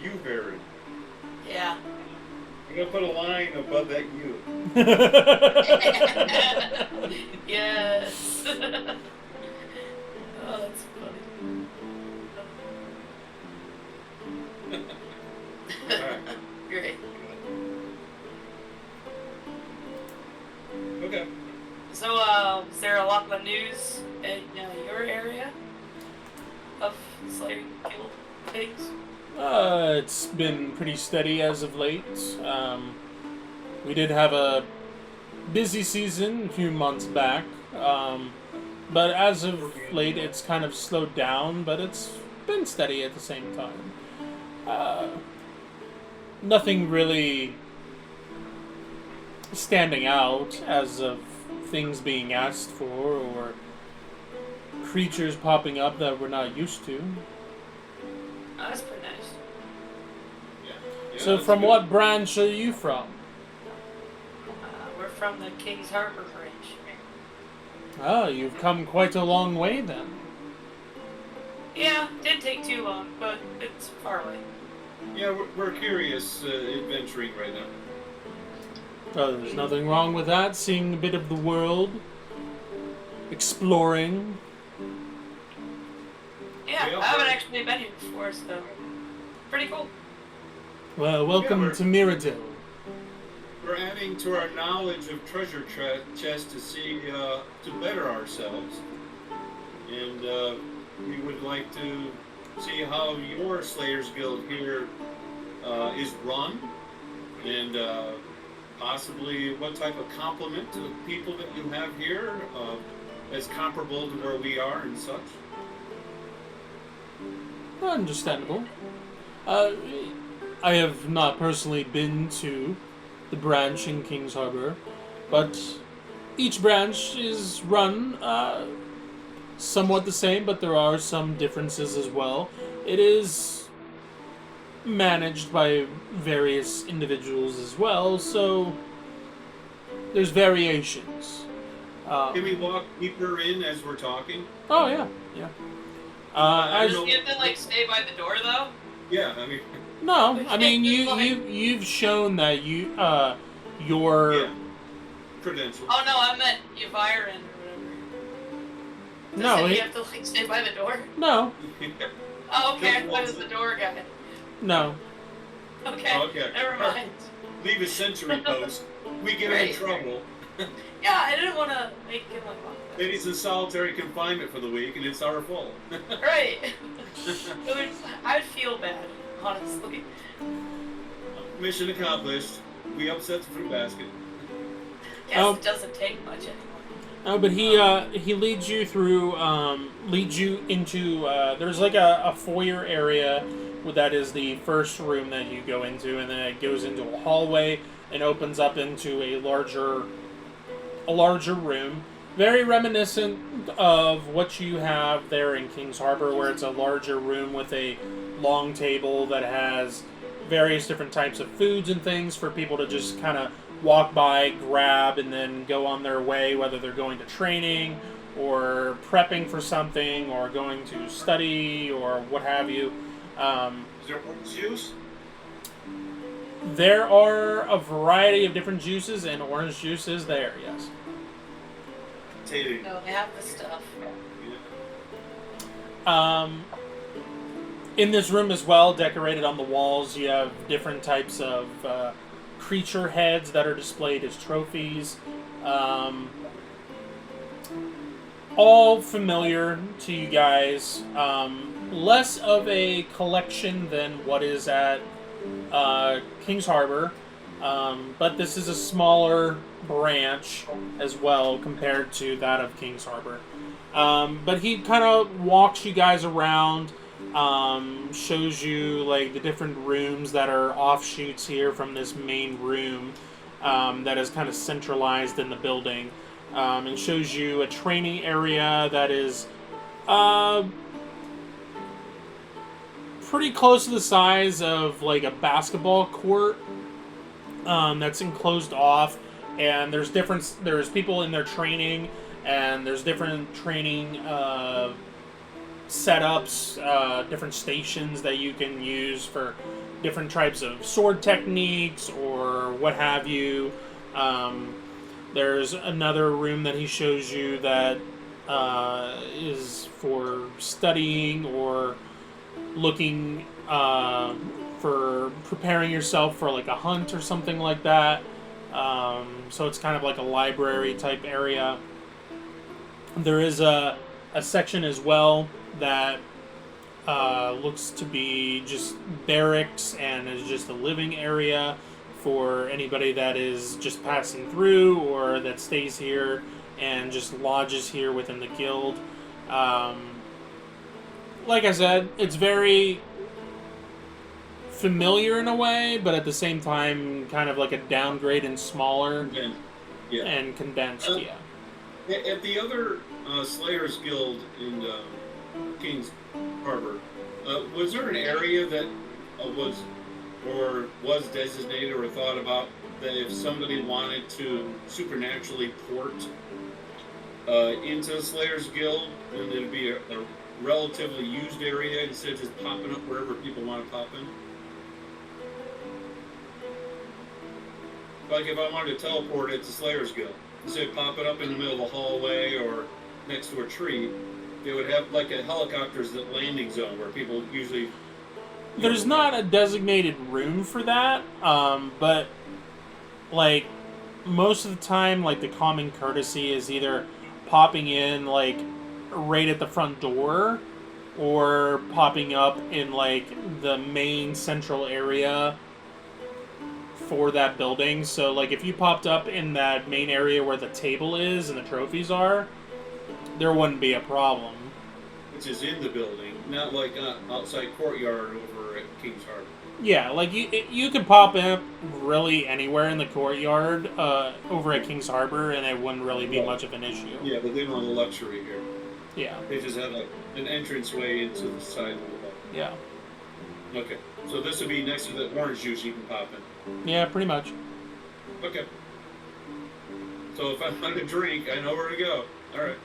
You very. Yeah. You're gonna put a line above that U. Yes. Oh, that's funny. Alright. Great. Okay. So, is there a lot of news in your area of Slayer Guild things? It's been pretty steady as of late. We did have a busy season a few months back, but as of late it's kind of slowed down, but it's been steady at the same time. Nothing really standing out as of things being asked for or creatures popping up that we're not used to. Oh, that's pretty nice. Yeah, So that's from good. what branch are you from? We're from the King's Harbor branch. Oh, you've come quite a long way then. Yeah, didn't take too long, but it's far away. Yeah, we're curious, adventuring right now. Oh, there's nothing wrong with that, seeing a bit of the world, exploring. Yeah, Yeah, I haven't right. actually been here before, so pretty cool. Well, welcome we're- to Mirrodil. We're adding to our knowledge of treasure chest to see, to better ourselves. And, we would like to see how your Slayers Guild here, is run. And, possibly what type of compliment to the people that you have here, as comparable to where we are and such. Understandable. I have not personally been to the branch in Kings Harbor, but each branch is run somewhat the same, but there are some differences as well. It is managed by various individuals as well, so there's variations. Can we walk deeper in as we're talking? Oh yeah, yeah. I As, don't You have to like stay by the door though. Yeah, I mean, no, I mean you've shown that your yeah. Credentials. Oh no, I meant Yviron or whatever. no, You have to like stay by the door. no, Oh, okay. Just I was walk- the door guy. no. Okay. Okay. Never mind. Leave a sentry post. We get in Right. trouble. Yeah, I didn't want to make him like. Then he's in solitary confinement for the week, and it's our fault. Right. I'd feel bad, honestly. Mission accomplished. We upset the fruit basket. Guess Oh. it doesn't take much anymore. No, but he leads you through, leads you into, there's like a foyer area that is the first room that you go into, and then it goes into a hallway and opens up into a larger room. Very reminiscent of what you have there in Kings Harbor, where it's a larger room with a long table that has various different types of foods and things for people to just kind of walk by, grab, and then go on their way, whether they're going to training or prepping for something or going to study or what have you. Is there orange juice? There are a variety of different juices, and orange juice is there, yes. Potato. No, they have the stuff. Yeah. In this room as well, decorated on the walls, you have different types of creature heads that are displayed as trophies. All familiar to you guys. Less of a collection than what is at Kings Harbor. But this is a smaller branch as well compared to that of Kings Harbor. But he kind of walks you guys around, shows you like the different rooms that are offshoots here from this main room that is kind of centralized in the building, and shows you a training area that is pretty close to the size of like a basketball court, that's enclosed off, and there's people in there training, and there's different training setups, different stations that you can use for different types of sword techniques or what have you. There's another room that he shows you that is for studying or looking for preparing yourself for like a hunt or something like that. So it's kind of like a library type area. There is a section as well that looks to be just barracks and is just a living area for anybody that is just passing through or that stays here and just lodges here within the guild. Like I said, it's very familiar in a way, but at the same time kind of like a downgrade and smaller Yeah. and condensed, yeah. At the other Slayers Guild in Kings Harbor, was there an area that was designated or thought about that if somebody wanted to supernaturally port into Slayers Guild, then there'd be a relatively used area instead of just popping up wherever people want to pop in? Like if I wanted to teleport it to Slayers Guild, instead of popping up in the middle of a hallway or next to a tree, they would have like a helicopter's landing zone where people usually... There's not a designated room for that, but like most of the time, like the common courtesy is either popping in like right at the front door or popping up in like the main central area for that building. So, like, if you popped up in that main area where the table is and the trophies are, there wouldn't be a problem. Which is in the building, not like outside courtyard over at King's Harbor. Yeah, like, you could pop up really anywhere in the courtyard over at King's Harbor, and it wouldn't really be much of an issue. Yeah, but they don't have the luxury here. Yeah. They just have an entranceway into the side of the wall. Yeah. Okay, so this would be next to the orange juice you can pop in. Yeah, pretty much. Okay. So if I find a drink, I know where to go. All right.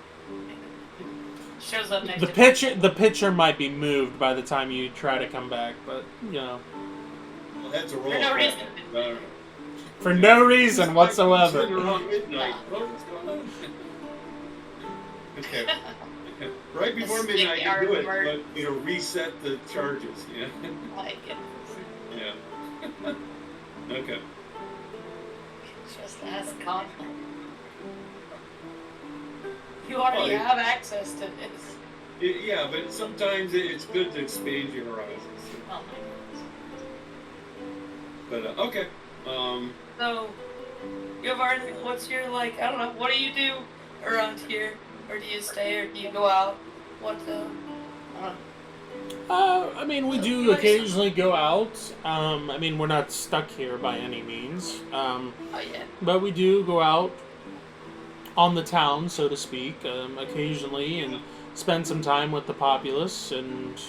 Shows up next The pitcher might be moved by the time you try to come back, but, you know. Well, heads a roll. For no reason. I don't know. For no reason whatsoever. Sitting around midnight. What's going on? Okay. Right before Stick midnight, the you do it, armor. but reset the charges. Yeah. Like it. Yeah. Okay. Just ask conflict. You already Well, have access to this. Yeah, but sometimes it's good to expand your horizons. Oh my goodness. But okay. So, Yovar, what's your, like, I don't know, what do you do around here? Or do you stay, or do you go out? What, I don't know. I mean, we do occasionally go out. I mean, we're not stuck here by any means. Oh, yeah. But we do go out on the town, so to speak, occasionally, and spend some time with the populace, and,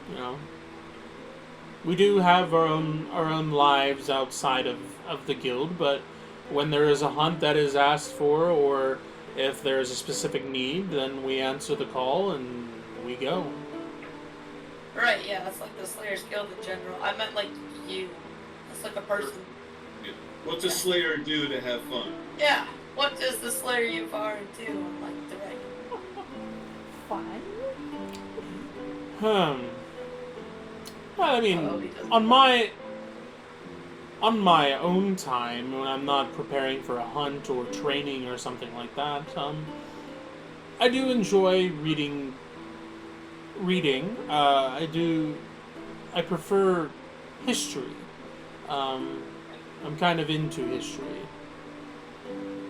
you know, we do have our own lives outside of the guild, but when there is a hunt that is asked for, or if there is a specific need, then we answer the call and we go. Right, yeah, that's like the Slayer's Guild in general. I meant, like, you. That's like a person. Yeah. What's a Slayer do to have fun? Yeah. What does the Slayer Yovar do on, like, the regular? Fun. Well, I mean, on my own time, when I'm not preparing for a hunt or training or something like that, I do enjoy reading. I prefer history. I'm kind of into history.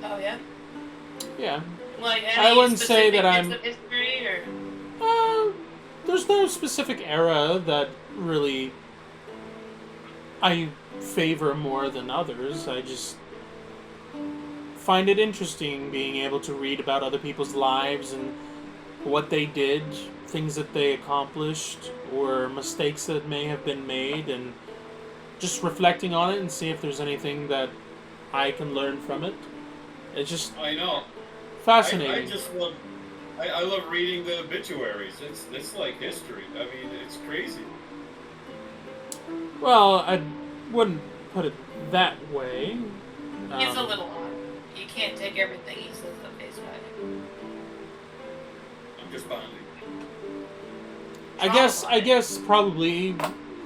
Oh, yeah? Yeah. Like, I any wouldn't say specific that bits of history, or? There's no specific era that really I favor more than others. I just find it interesting being able to read about other people's lives and what they did, things that they accomplished, or mistakes that may have been made, and just reflecting on it and see if there's anything that I can learn from it. It's just I know. fascinating. I just love. I love reading the obituaries. It's like history. I mean, it's crazy. Well, I wouldn't put it that way. He's a little odd. You can't take everything he says at face value. I'm just bonding. I guess probably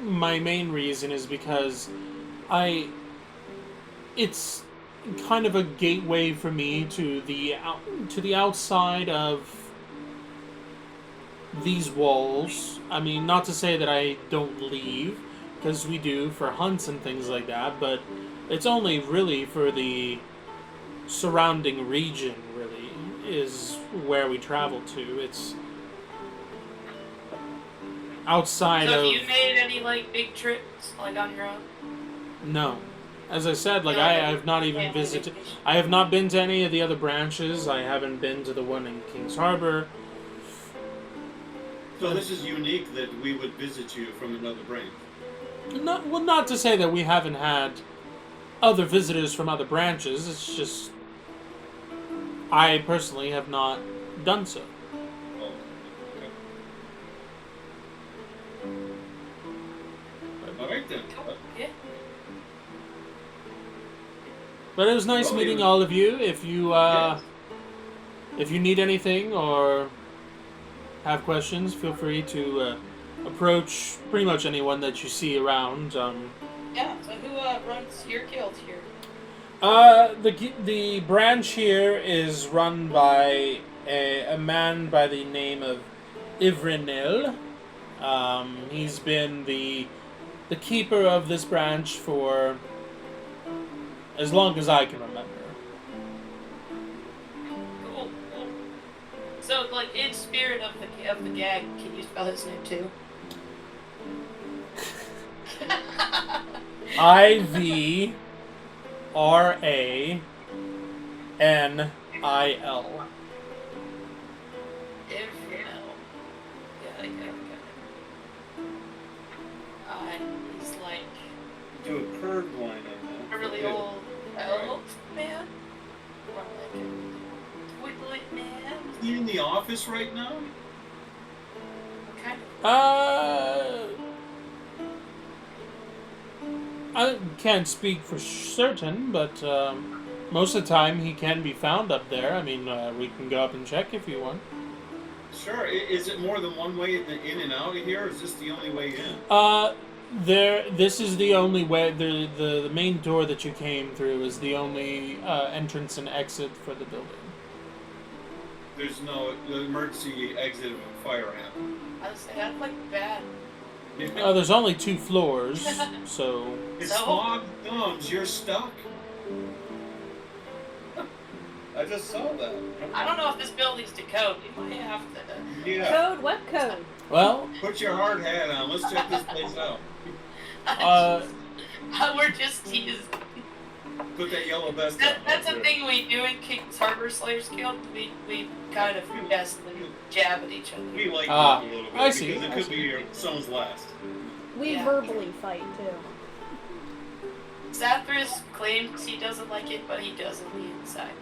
my main reason is because it's kind of a gateway for me to the outside of these walls. I mean, not to say that I don't leave, because we do for hunts and things like that, but it's only really for the surrounding region, really, is where we travel to. It's outside So of... have you made any, like, big trips, like, on your own? No. As I said, like, No, I have not even family visited... vacation. I have not been to any of the other branches. I haven't been to the one in King's Harbor. So this is unique that we would visit you from another branch. Not to say that we haven't had other visitors from other branches. It's just... I personally have not done so. Oh, okay. All right then. Yeah. But it was nice Well, meeting yeah. all of you. If you, Yes. if you need anything or have questions, feel free to approach pretty much anyone that you see around. Yeah, so who runs your guild here? The branch here is run by a man by the name of Ivrinil. He's been the keeper of this branch for as long as I can remember. Cool. So, like, in spirit of the gag, can you spell his name too? IVRANIL. Infernal. Yeah, I got it. He's like Do a curved line on that. a really Yeah. old elf man. Or like a twiglet man. Is he in the office right now? Kind of. I can't speak for certain, but most of the time he can be found up there. I mean, we can go up and check if you want. Sure. Is it more than one way in and out of here, or is this the only way in? This is the only way. The main door that you came through is the only entrance and exit for the building. There's no emergency exit of a fire ramp. I was saying, that's like bad. There's only 2 floors, so It's So? smog thumbs. You're stuck. I just saw that. I don't know if this building's to code. We might have to. Yeah. Code? What code? well. Put your hard hat on. Let's check this place out. We're just teasing. Put that yellow vest on. That's a thing we do in King's Harbor Slayers Guild. We kind of jest and jab at each other. We like Ah, you a little bit I see, because it I could see. be someone's last. We Yeah. verbally fight too. Zathras claims he doesn't like it, but he does on the inside.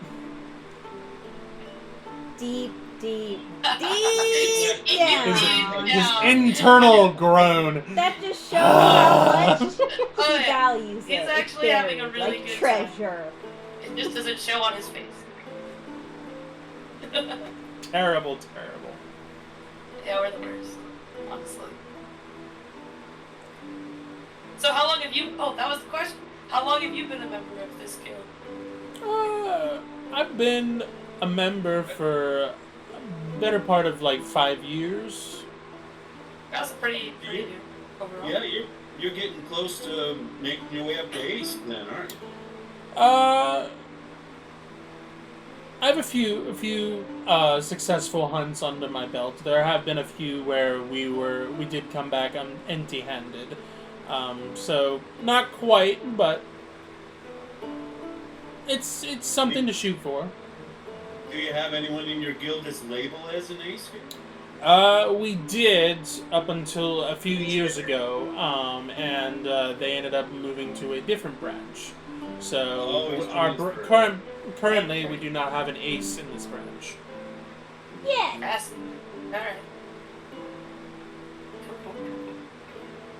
Deep, deep, Deep deep down. His internal groan. That just shows how much he Oh, yeah. values it. He's It's actually having a buried, really like good treasure. It just doesn't show on his face. Terrible. Yeah, we're the worst, honestly. So how long have you... Oh, that was the question. How long have you been a member of this guild? I've been a member for a better part of like 5 years. That's pretty new overall. Yeah, you're getting close to making your way up to ace then, aren't you? I have a few successful hunts under my belt. There have been a few where we did come back empty-handed. So not quite, but it's something to shoot for. Do you have anyone in your guild that's labeled as an ace? We did up until a few years ago, and they ended up moving to a different branch. So currently we do not have an ace in this branch. Yeah. That's... Alright.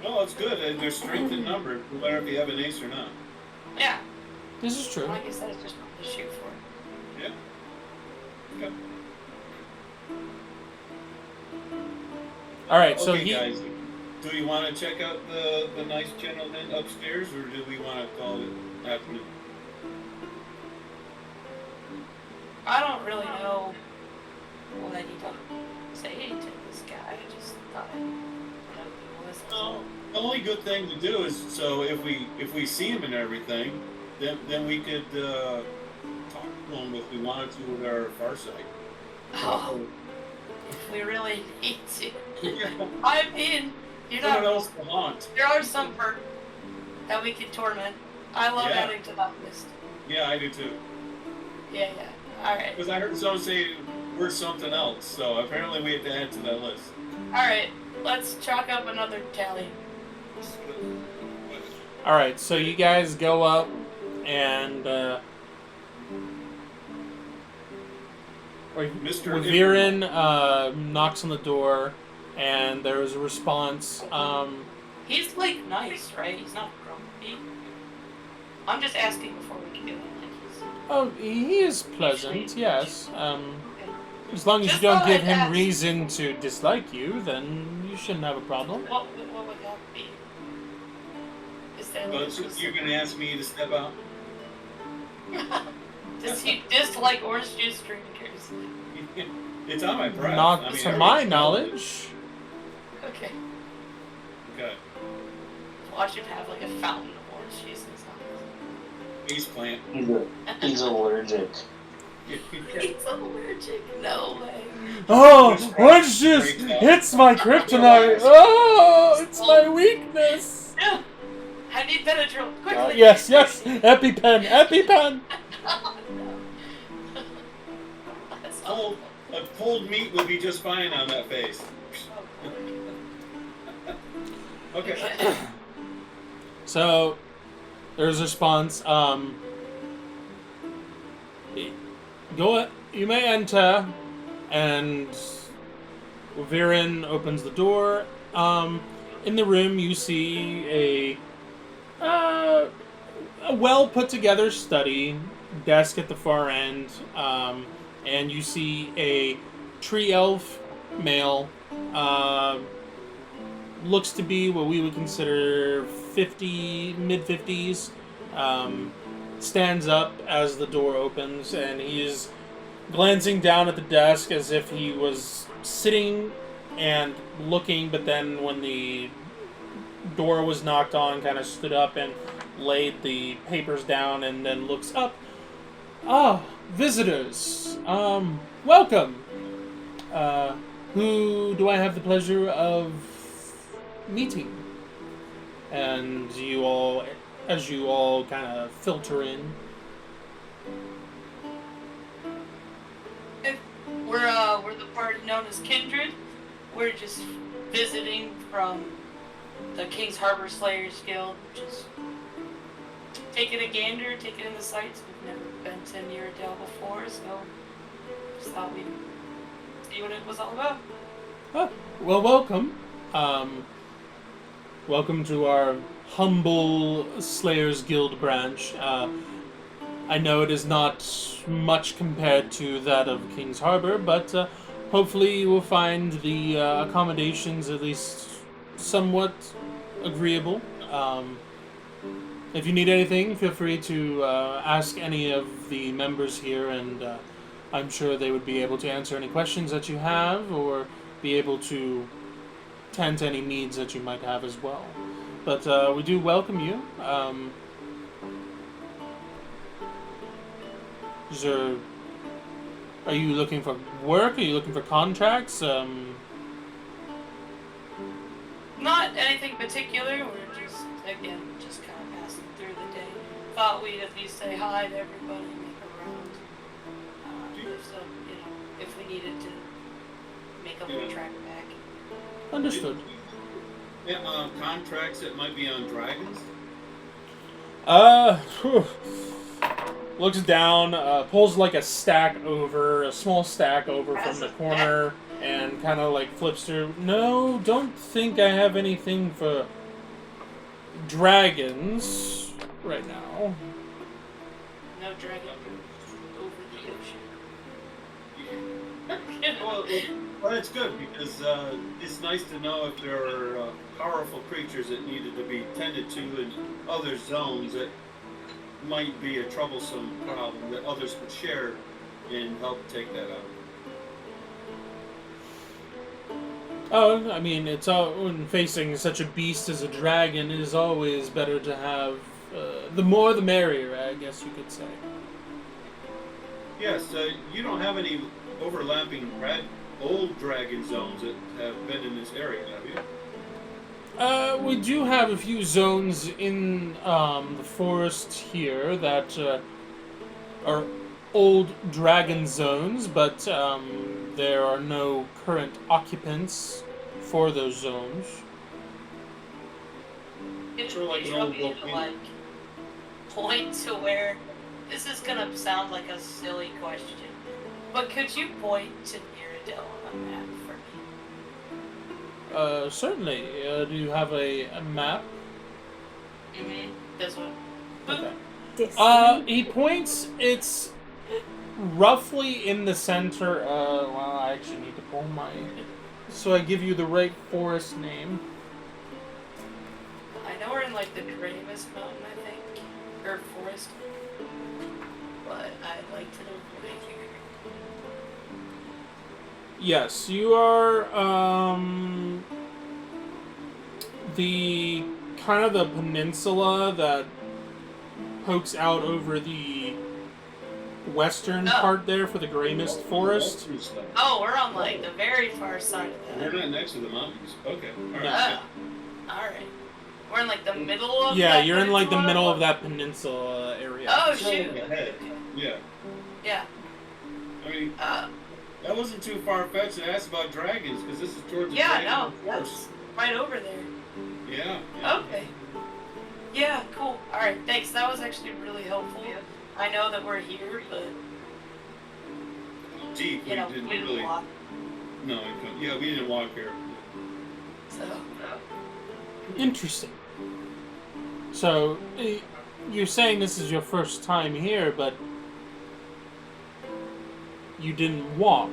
No, it's good. There's strength in number, no matter if you have an ace or not. Yeah. This is true. Like you said, it's just something to shoot for. Yeah. Okay. All right, so okay, guys, do we want to check out the nice gentleman upstairs, or do we want to call it afternoon? I don't really know what I need to say to this guy. I just thought I'd listen. No, the only good thing to do is so if we see him and everything, then we could talk to him if we wanted to with our far side. Oh, we really need to. Yeah. I mean, you're Someone not. else to haunt. There are some perks that we can torment. I love Yeah. adding to that list. Yeah, I do too. Yeah. Alright. Because I heard someone say we're something else, so apparently we have to add to that list. Alright. Let's chalk up another tally. All right, so you guys go up and Mr. Viren knocks on the door, and there is a response. He's like nice, right? He's not grumpy. I'm just asking before we can do it. Like He is pleasant, yes. As long as Just you don't thought give I'd him ask. reason to dislike you, then you shouldn't have a problem. what would that be? Is there like So you're going to ask me to step out? Does he dislike orange juice drinkers? It's on my breath. Not I mean, to every my smell knowledge. Okay. Okay. Watch him have like a fountain of orange juice in his face plant. He's allergic. He's allergic. No way. Oh, what's this? It's my kryptonite. Oh, it's my weakness. No. I need Benadryl. Quickly. Yes, EpiPen, EpiPen. Oh, no. That's Cold, a cold meat would be just fine on that face. Okay. So, there's a response. You may enter, and Viren opens the door. In the room, you see a well put together study, desk at the far end, and you see a tree elf male. Looks to be what we would consider mid-50s. Stands up as the door opens, and he's glancing down at the desk as if he was sitting and looking, but then when the door was knocked on, kind of stood up and laid the papers down, and then looks up. Ah, visitors. Welcome. Who do I have the pleasure of meeting? And as you all kind of filter in. We're the party known as Kindred. We're just visiting from the King's Harbor Slayers Guild. Just taking a gander, taking in the sights. We've never been to Mirrodale before, so just thought we'd see what it was all about. Oh, well, welcome. Welcome to our humble Slayers Guild branch. I know it is not much compared to that of King's Harbor, but hopefully you will find the accommodations at least somewhat agreeable. If you need anything, feel free to ask any of the members here, and I'm sure they would be able to answer any questions that you have, or be able to tend to any needs that you might have as well. But we do welcome you. Are you looking for work? Are you looking for contracts? Not anything particular. We're just kind of passing through the day. Thought we'd at least say hi to everybody, make a round. If we needed to make a little track back. Understood. Yeah, contracts that might be on dragons. Looks down, pulls like a small stack over from the corner, and kind of like flips through. No, don't think I have anything for dragons right now. No dragon over the ocean. Well, that's good, because it's nice to know if there are powerful creatures that needed to be tended to in other zones that might be a troublesome problem that others could share and help take that out. Oh, I mean, it's all when facing such a beast as a dragon, it is always better to have the more the merrier, I guess you could say. Yes, you don't have any overlapping old dragon zones that have been in this area, have you? We do have a few zones in the forest here that are old dragon zones, but there are no current occupants for those zones. It'd Sort of like be an old trouble to volcano. point to where. This is gonna sound like a silly question, but could you point to Mirrodale on a map for me? Certainly. Do you have a map? Mm-hmm. This one. Okay. This He points. It's roughly in the center. Well, I actually need to pull my. So I give you the right forest name. I know we're in like the Gramus Mountain, I think, or forest, but I'd like to know where you. Yes, you are. The kind of the peninsula that pokes out over the western Oh. part there for the Grey Mist Forest. Oh, we're on like the very far side of We're that. not next to the mountains. Okay. All right. Oh, alright. We're in like the middle of Yeah, that you're in like the peninsula? middle of that peninsula area. Oh, It's not shoot. like ahead. Yeah. Yeah. I mean, Uh, that wasn't too far fetched to ask about dragons, because this is towards the yeah, dragon no, forest. that's right over there. Yeah. Okay. Yeah, cool. Alright, thanks. That was actually really helpful. I know that we're here, but, Deep. you know, We we didn't didn't really. walk, No, yeah, we didn't walk here. so. Interesting. So, you're saying this is your first time here, but you didn't walk.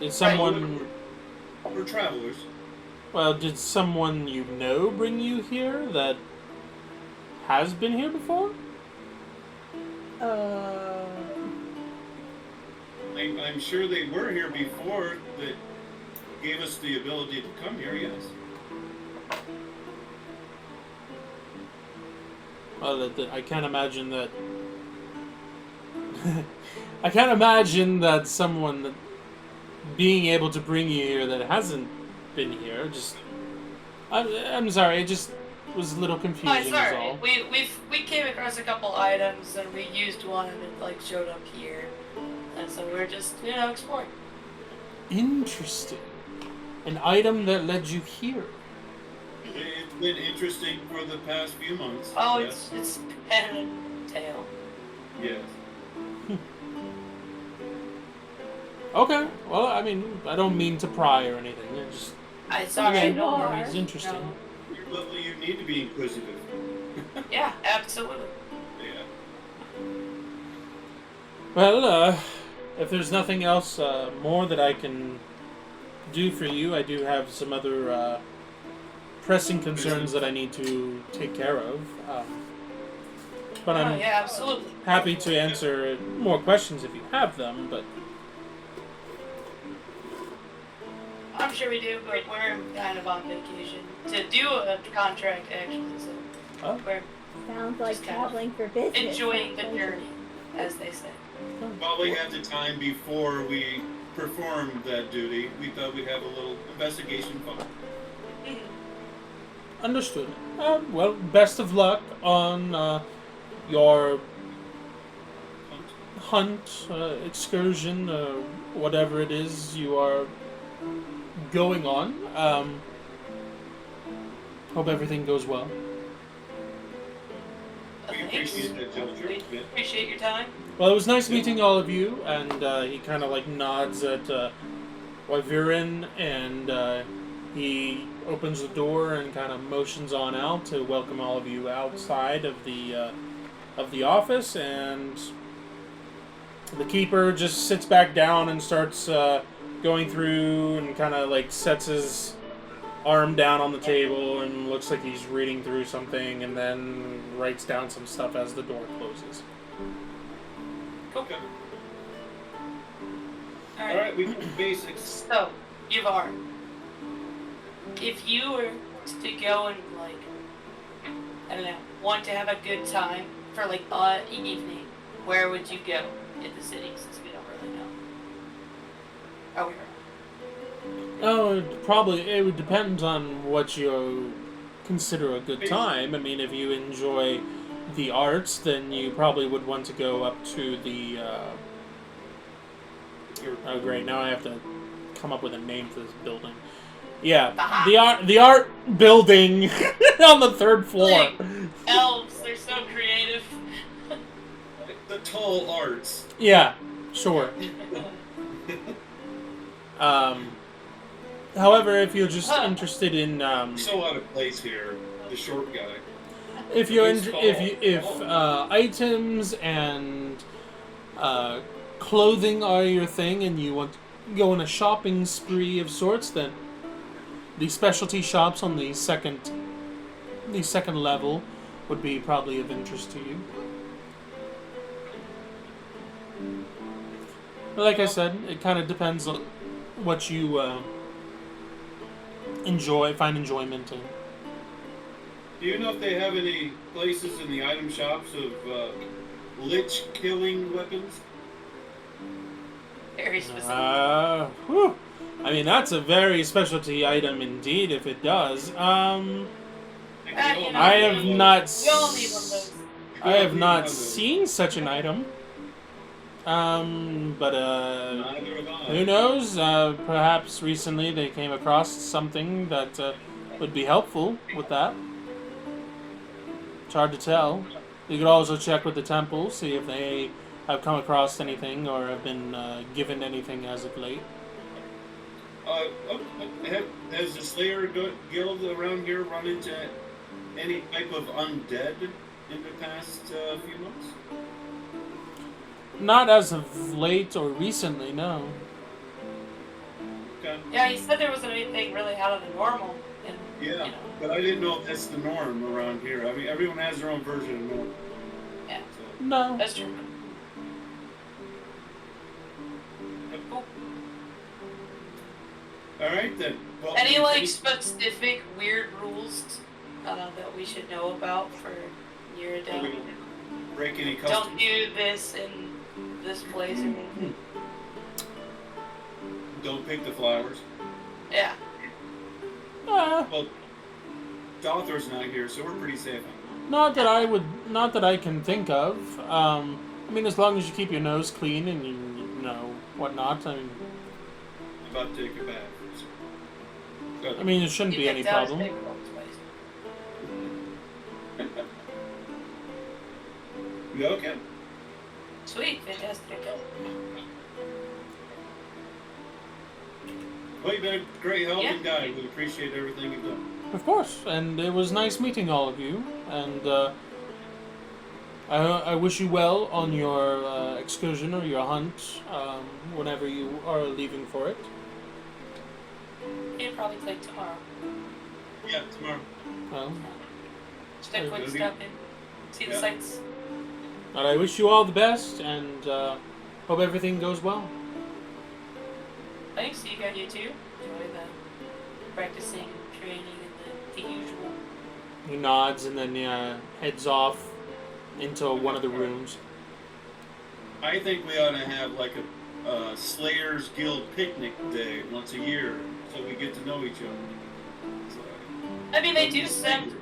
Did someone... We're travelers. Well, did someone you know bring you here that has been here before? I'm sure they were here before that gave us the ability to come here, yes. Well, I can't imagine that... I can't imagine that someone that being able to bring you here that hasn't been here, just... I'm sorry, it just was a little Oh, confusing it's is alright. all. We came across a couple items and we used one and it like showed up here. And so we're just, you know, exploring. Interesting. An item that led you here. It's been interesting for the past few months. Oh, yes. it's pen and tail. Yes. Okay, well, I mean, I don't mean to pry or anything. It just, It's alright, again, no are. worries. it's interesting. No. Your level, you need to be inquisitive. Yeah, absolutely. Yeah. Well, if there's nothing else more that I can do for you, I do have some other pressing concerns that I need to take care of. But Oh, I'm yeah, absolutely. happy to answer more questions if you have them, but... I'm sure we do, but we're kind of on vacation to do a contract actually, so Oh. we're Sounds like Just kind of traveling for business. enjoying the not pleasure. journey, as they say. While we had the time before we performed that duty, we thought we'd have a little investigation fun. Understood. Well, best of luck on your hunt, excursion, whatever it is you are going on. Hope everything goes well. We Thanks. appreciate that, Joker. We Yeah. appreciate your time. Well, it was nice meeting all of you, and he kind of like nods at Wyvern, and he opens the door and kind of motions on out to welcome all of you outside of the office, and the keeper just sits back down and starts going through and kind of like sets his arm down on the table and looks like he's reading through something, and then writes down some stuff as the door closes. Okay. Alright. Alright, we got the basics. So, Yavar, if you were to go and, like, I don't know, want to have a good time for, like, an evening, where would you go in the city, since we don't really know? Oh, Oh, probably it would depend on what you consider a good time. I mean, if you enjoy the arts, then you probably would want to go up to the. Oh, great! Now I have to come up with a name for this building. Yeah, the art building on the third floor. Like, elves, they're so creative. The tall arts. Yeah, sure. However, if you're just interested in So out of place here. The short guy. if you're if items and clothing are your thing, and you want to go on a shopping spree of sorts, then the specialty shops on the second level would be probably of interest to you. But like I said, it kind of depends on what you find enjoyment in. Do you know if they have any places in the item shops of lich killing weapons? Very specific. Whew. I mean, that's a very specialty item indeed, if it does. I have not. We all need one of those. I have not seen such an item. But Neither have I. who knows? Perhaps recently they came across something that would be helpful with that. It's hard to tell. You could also check with the temple, see if they have come across anything or have been given anything as of late. Has the Slayer Guild around here run into any type of undead in the past few months? Not as of late or recently, no. Okay. Yeah, he said there wasn't anything really out of the normal. And, Yeah, you know, but I didn't know if that's the norm around here. I mean, everyone has their own version of norm. yeah, So, No. that's true. Cool. all right then. Well, Any like specific weird rules that we should know about for near we don't break any Don't customs? do this in this place or anything. Don't pick the flowers. Yeah. Well, Dothor's not here, so we're pretty safe. Not that I can think of. I mean, as long as you keep your nose clean and you know whatnot. I mean, I'm about to take a bath. So. I mean, it shouldn't be any problem. You okay? Sweet, fantastic. Well, you've been a great helping Yeah. guy. We appreciate everything you've done. Of course, and it was nice meeting all of you. And I wish you well on your excursion or your hunt whenever you are leaving for it. It'll probably take tomorrow. Yeah, tomorrow. Well, Just a quick Maybe. stop in. See the Yeah. sights. but I wish you all the best and hope everything goes well. Thanks, you got you too. Enjoy the practicing, training, and the usual. He nods and then heads off into one of the rooms. I think we ought to have like a Slayers Guild picnic day once a year, so we get to know each other. So, I mean, they do send.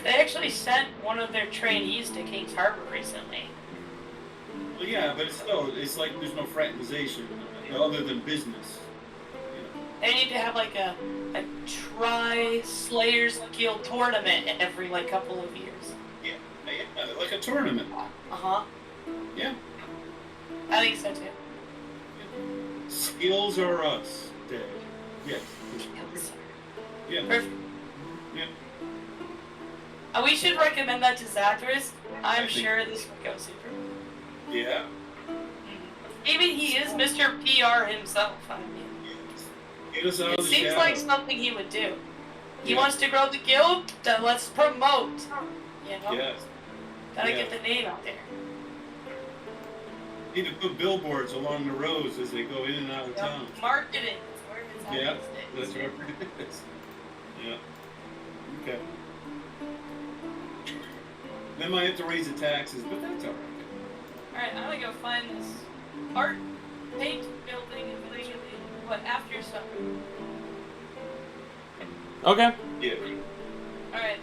They actually sent one of their trainees to King's Harbor recently. well, yeah, but it's like there's no fraternization other than business. They need to have like a Slayers Guild tournament every like couple of years. Yeah, like a tournament. Uh-huh. Yeah. I think so too. Skills are us, Dave. Yes. Yeah. Perfect. Yeah. We should recommend that to Zathras. I I'm think- sure this would go super. Yeah. Maybe he is Mr. PR himself. I mean, Get us out it of the seems shadow. like something he would do. He Yeah. wants to grow the guild, then let's promote. You know? Yes. Gotta Yeah. get the name out there. Need to put billboards along the roads as they go in and out of town. Marketing. That's where it's at Yeah, these days. that's right. it is. Yeah. Okay. Then might have to raise the taxes, but that's alright. Alright, I'm gonna go find this art, paint, building, and eventually, after supper. Okay. Yeah. Alright.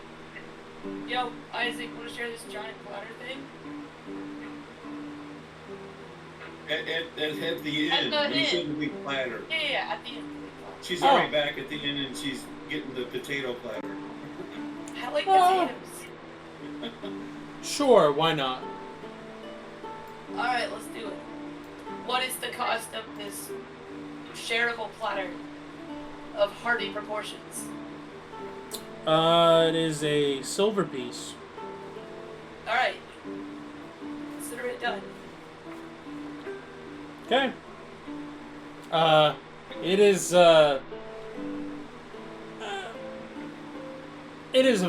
Yo, Isaac, wanna share this giant platter thing? At the At inn, the you inn. said the big platter. Yeah, at the end. She's Oh. already back at the inn and she's getting the potato platter. I like Oh. potatoes. Sure, why not? Alright, let's do it. What is the cost of this shareable platter of hearty proportions? It is a silver piece. Alright. Consider it done. Okay. It is a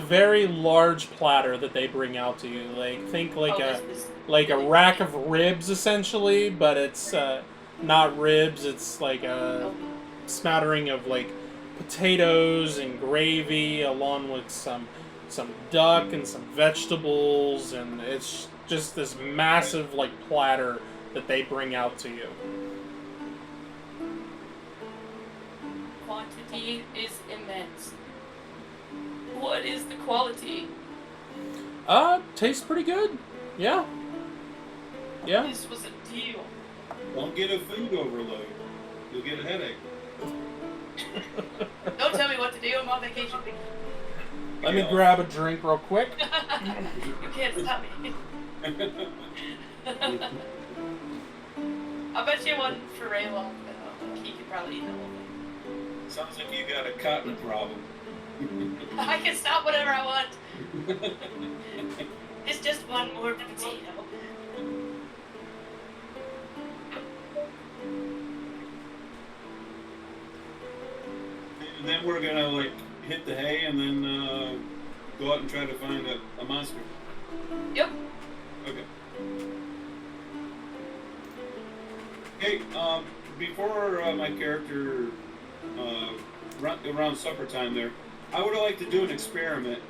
very large platter that they bring out to you. Like, think like Oh, a this is like a really rack big. of ribs essentially, but it's not ribs. It's like a Oh, smattering of like potatoes and gravy, along with some some duck and some vegetables, and it's just this massive like platter that they bring out to you. Quantity is immense. What is the quality? Tastes pretty good. Yeah. Yeah. This was a deal. Don't get a food overload. You'll get a headache. Don't tell me what to do. I'm on vacation. Let me grab a drink real quick. You can't stop me. I'll bet you one for Raylock, but he could probably eat the whole thing. Sounds like you got a cotton problem. I can stop whatever I want. It's just one more potato. And then we're gonna like hit the hay and then go out and try to find a monster. Yep. Okay. Okay. Before my character around supper time there, I would like to do an experiment.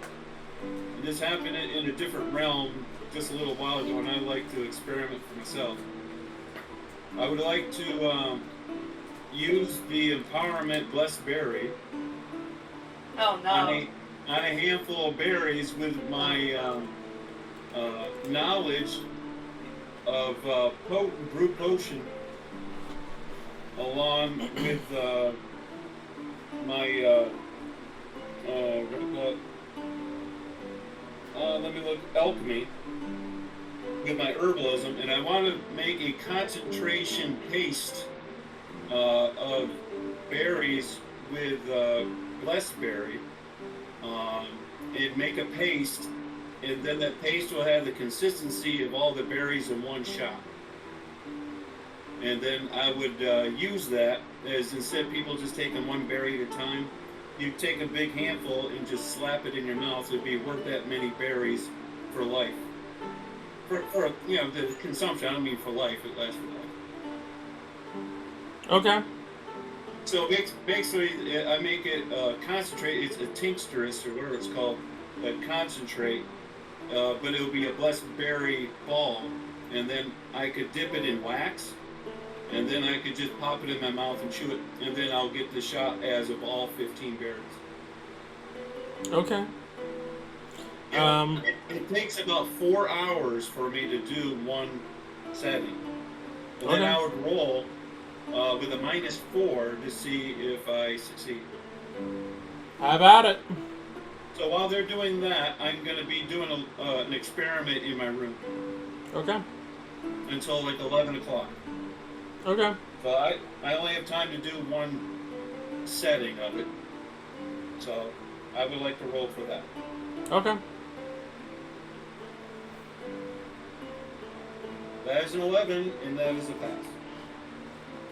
And this happened in a different realm just a little while ago, and I like to experiment for myself. I would like to use the empowerment blessed berry Oh no. on a handful of berries with my knowledge of potent brew potion, along with my what do you call it? Let me look, alchemy, with my herbalism, and I want to make a concentration paste of berries with blessed berry, and make a paste, and then that paste will have the consistency of all the berries in one shot. And then I would use that as, instead of people just taking one berry at a time, you take a big handful and just slap it in your mouth. It'd be worth that many berries for life. For you know, the consumption. I don't mean for life. It lasts for life. Okay. So basically, I make it concentrate. It's a tincturous, or whatever it's called, a concentrate. But it'll be a blessed berry ball, and then I could dip it in wax, and then I could just pop it in my mouth and chew it, and then I'll get the shot as of all 15 berries. Okay. It takes about 4 hours for me to do one setting. And then I would roll with a -4 to see if I succeed. How about it? So while they're doing that, I'm going to be doing an experiment in my room Okay. until like 11 o'clock. Okay. So I only have time to do one setting of it. So I would like to roll for that. Okay. That is an 11, and that is a pass.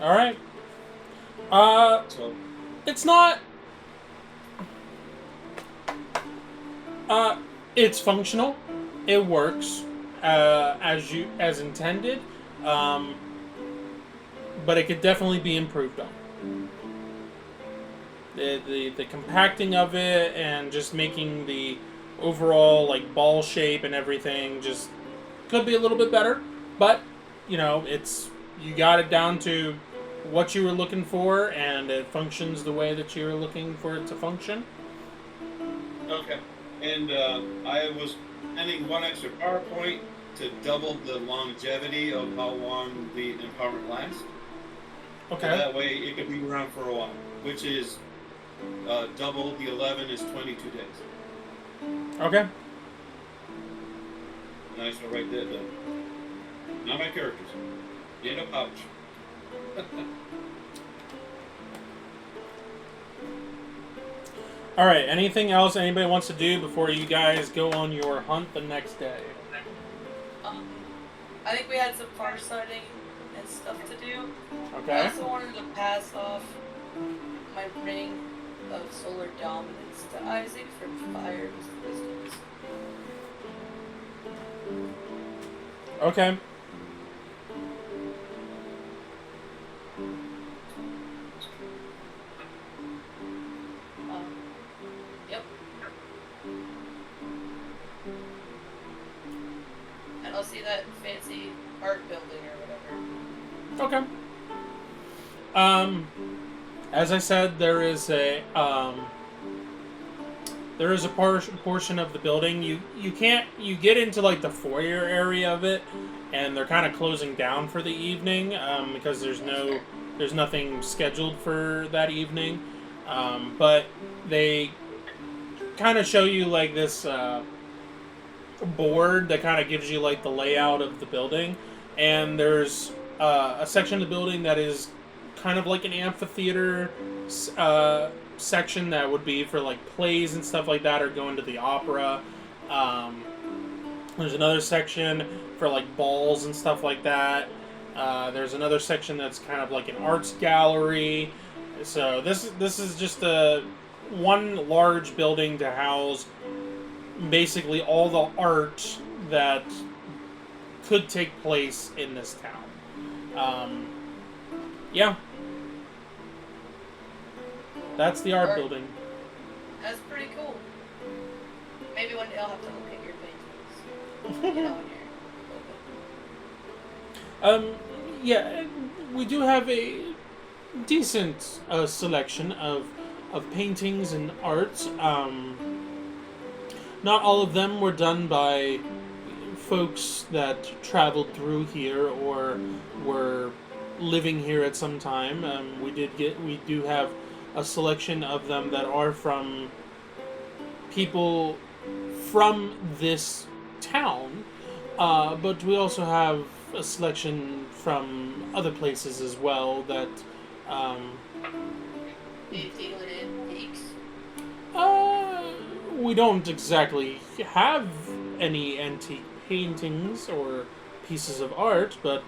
All right. So It's not. It's functional. It works as intended. But it could definitely be improved on. The compacting of it and just making the overall like ball shape and everything just could be a little bit better. But you know, you got it down to what you were looking for, and it functions the way that you were looking for it to function. okay, and I was adding one extra power point to double the longevity of how long the empowerment lasts. Okay. So that way it could be around for a while, which is double the 11 is 22 days. Okay. Nice, I'll write that down. Now my characters. In a pouch. All right. Anything else anybody wants to do before you guys go on your hunt the next day? I think we had some far sighting and stuff to do. I Okay. also wanted to pass off my ring of solar dominance to Isaac for fire resistance. Okay. Yep. see that fancy art building or whatever. Okay. As I said, there is a portion of the building you get into like the foyer area of it, and they're kind of closing down for the evening because there's nothing scheduled for that evening, but they kind of show you like this board that kind of gives you like the layout of the building, and there's a section of the building that is kind of like an amphitheater section that would be for like plays and stuff like that, or going to the opera. There's another section for like balls and stuff like that. There's another section that's kind of like an arts gallery. So this is just one large building to house basically all the art that could take place in this town. Yeah. That's the art building. That's pretty cool. Maybe one day I'll have to look at your paintings. You know, when you're Yeah, we do have a decent selection of paintings and arts. Not all of them were done by folks that traveled through here or were living here at some time. We do have a selection of them that are from people from this town, but we also have a selection from other places as well that Do you deal in antiques? We don't exactly have any antique paintings or pieces of art, but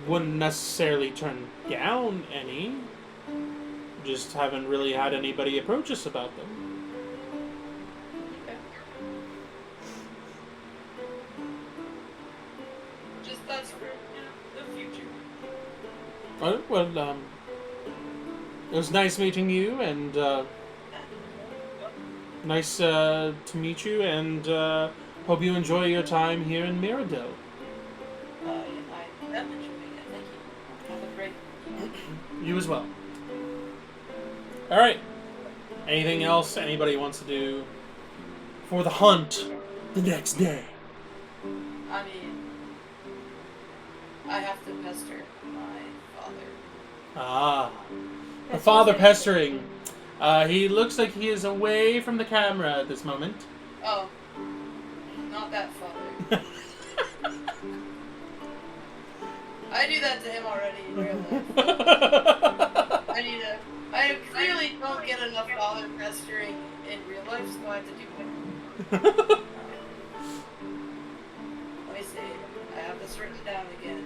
wouldn't necessarily turn down any. Just haven't really had anybody approach us about them. Okay. Just that's for the future. Well, it was nice meeting you, and nice to meet you, and hope you enjoy your time here in Mirrodale. Yeah, I'm enjoying it. Thank you. Have a great. You as well. Alright. Anything else anybody wants to do for the hunt the next day? I mean, I have to pester my father. Ah. The father pestering. He looks like he is away from the camera at this moment. Oh, not that father. I do that to him already in real life. I clearly don't get enough father pestering in real life, so I have to do more. Let me see. I have this written down again.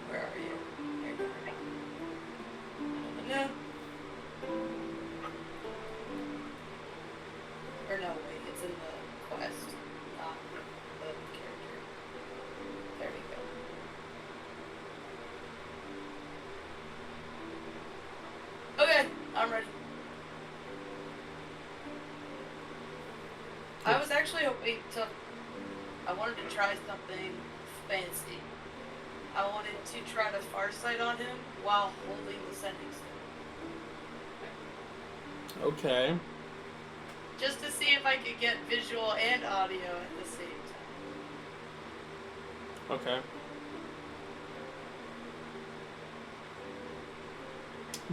Where are you? Here you are. No. Or no, wait, it's in the quest, not the character. There we go. Okay, I'm ready. I was actually hoping I wanted to try something fancy. I wanted to try to farsight on him while holding the sending stone. Okay. Just to see if I could get visual and audio at the same time. Okay.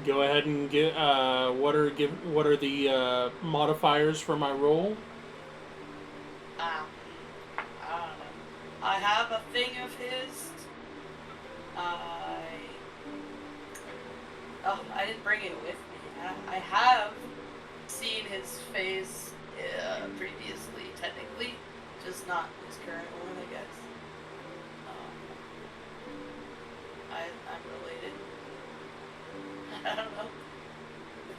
Go ahead and get what are the modifiers for my roll? I don't know. I have a thing of his. I didn't bring it with me. I have seen his face previously, technically, just not his current one, I guess. I'm related. I don't know.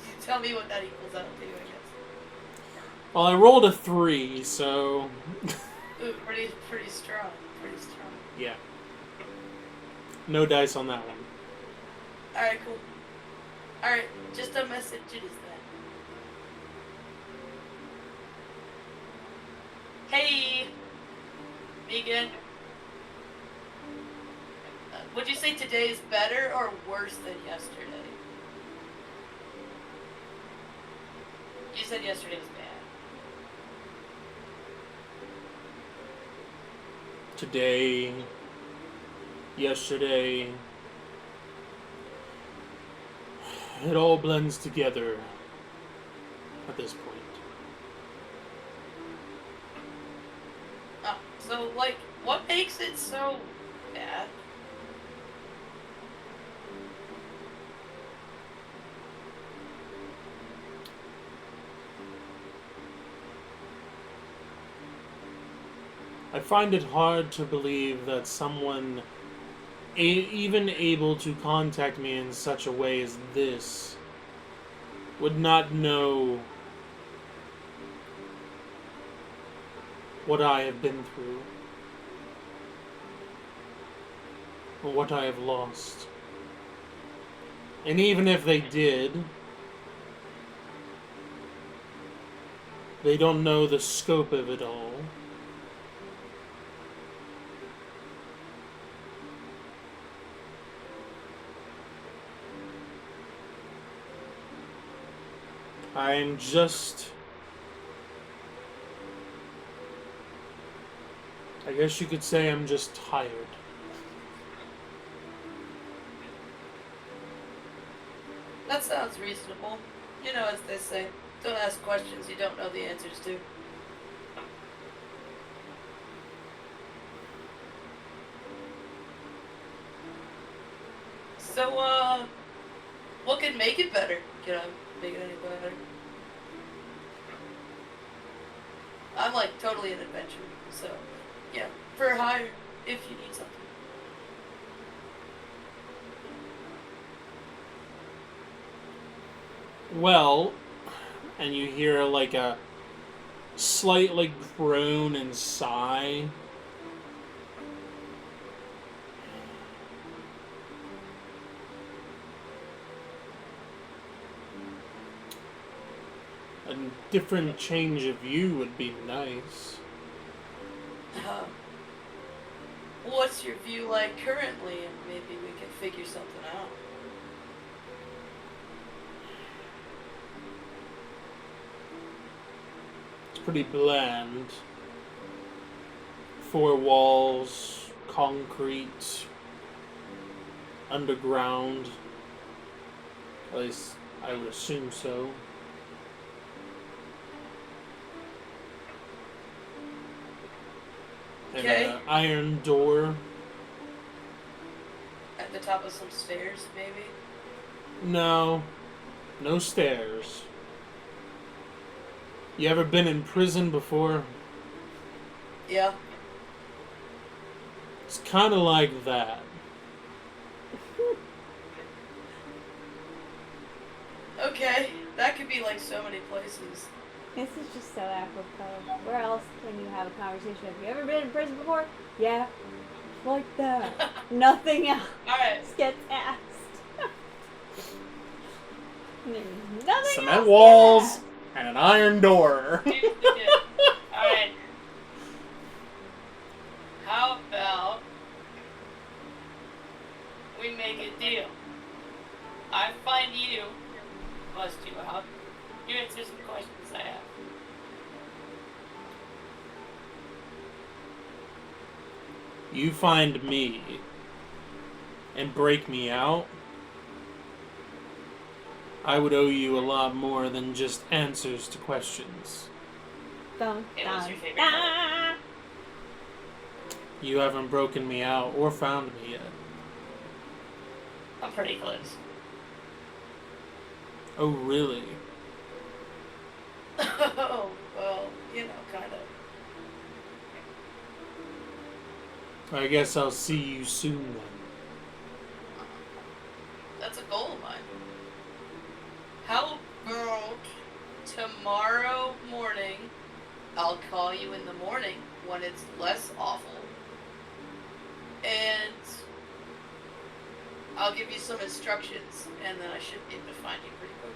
You tell me what that equals out to, I guess. Well, I rolled a 3, so. Ooh, pretty strong. Pretty strong. Yeah. No dice on that one. Alright, cool. Alright, just a message it is Hey, Megan. Would you say today is better or worse than yesterday? You said yesterday was bad. Today, yesterday, it all blends together at this point. Oh, so, like, what makes it so bad? I find it hard to believe that someone even able to contact me in such a way as this would not know what I have been through or what I have lost. And even if they did, they don't know the scope of it all. I'm just... I guess you could say I'm just tired. That sounds reasonable. You know, as they say, don't ask questions you don't know the answers to. So, what could make it better? Can I make it any better? I'm like totally an adventurer, so yeah, for hire if you need something. Well, and you hear like a slight like groan and sigh. A different change of view would be nice. What's your view like currently, and maybe we can figure something out. It's pretty bland. 4 walls, concrete, underground. At least I would assume so. And Okay. an iron door. At the top of some stairs, maybe? No. No stairs. You ever been in prison before? Yeah. It's kind of like that. Okay, that could be like so many places. This is just so apropos. Where else can you have a conversation? Have you ever been in prison before? Yeah. Like that. Nothing else Alright. gets asked. There's nothing Cement else walls gets asked. and an iron door. Alright. How about we make a deal? I find you, bust you out, you answer some questions I have. You find me and break me out, I would owe you a lot more than just answers to questions. Dun, It was dun, your favorite dun. You haven't broken me out or found me yet. I'm pretty close. Oh, really? Oh, well, you know, kind of. I guess I'll see you soon then. That's a goal of mine. How about tomorrow morning? I'll call you in the morning when it's less awful. And I'll give you some instructions, and then I should be able to find you pretty quick.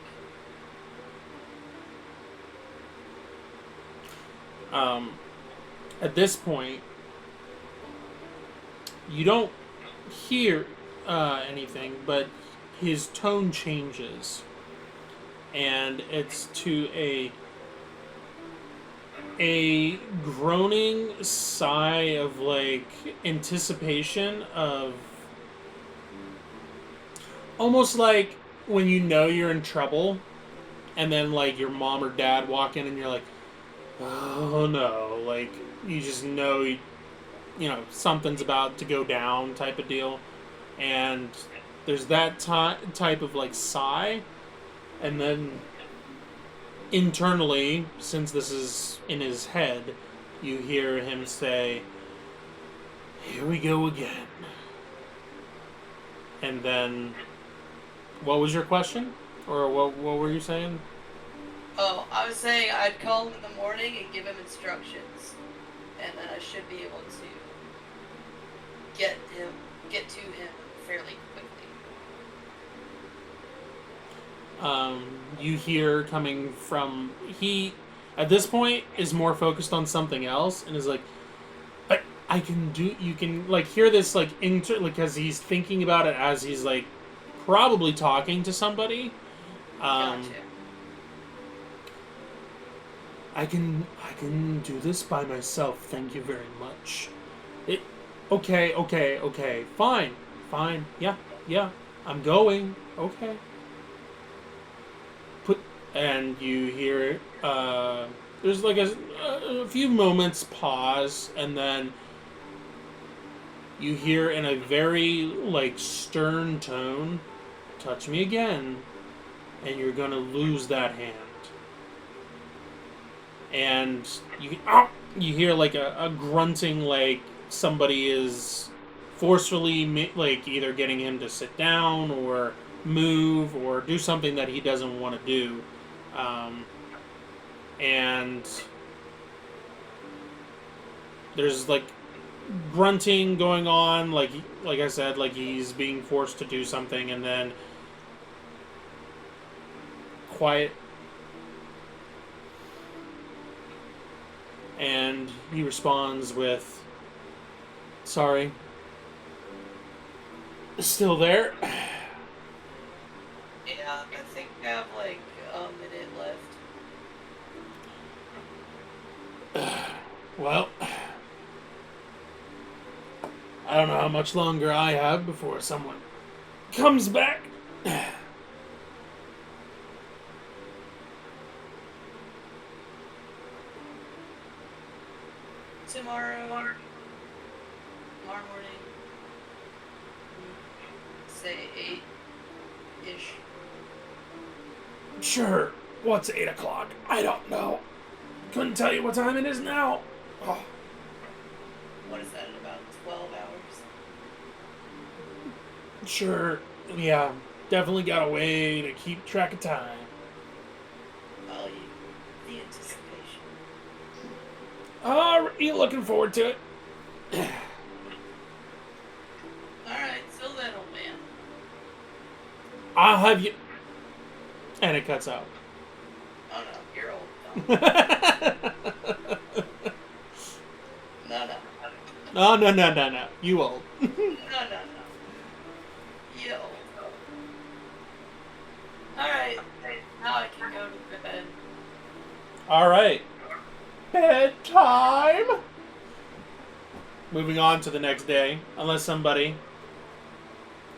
At this point, you don't hear anything, but his tone changes, and it's to a groaning sigh of like anticipation of almost like when you know you're in trouble, and then like your mom or dad walk in, and you're like, oh no, like you just know you know something's about to go down type of deal, and there's that type of like sigh, and then internally, since this is in his head, you hear him say, here we go again. And then, what was your question? Or what were you saying? Oh, I was saying I'd call him in the morning and give him instructions, and then I should be able to get to him fairly quickly. You hear coming from he at this point is more focused on something else and is like, I can do. You can like hear this like because he's thinking about it as he's like probably talking to somebody. Gotcha. I can do this by myself. Thank you very much. Okay. Fine. Yeah. I'm going. Okay. And you hear there's like a few moments pause, and then you hear in a very like stern tone, touch me again and you're gonna lose that hand. And you hear like a grunting, like somebody is forcefully like either getting him to sit down or move or do something that he doesn't want to do. And there's like grunting going on, like I said, like he's being forced to do something, and then quiet. And he responds with, sorry. Still there? Yeah, I think I have like a minute left. Well, I don't know how much longer I have before someone comes back. Tomorrow morning, say 8-ish. Sure. What's 8 o'clock? I don't know. Couldn't tell you what time it is now. Oh. What is that, in about 12 hours? Sure. Yeah. Definitely got a way to keep track of time. Well, the anticipation. Oh, you looking forward to it? Alright, till then, old man. I'll have you... And it cuts out. Oh no, you're old. No. No. No. You old. No. You old. Alright, now I can go to bed. Alright. Bedtime! Moving on to the next day, unless somebody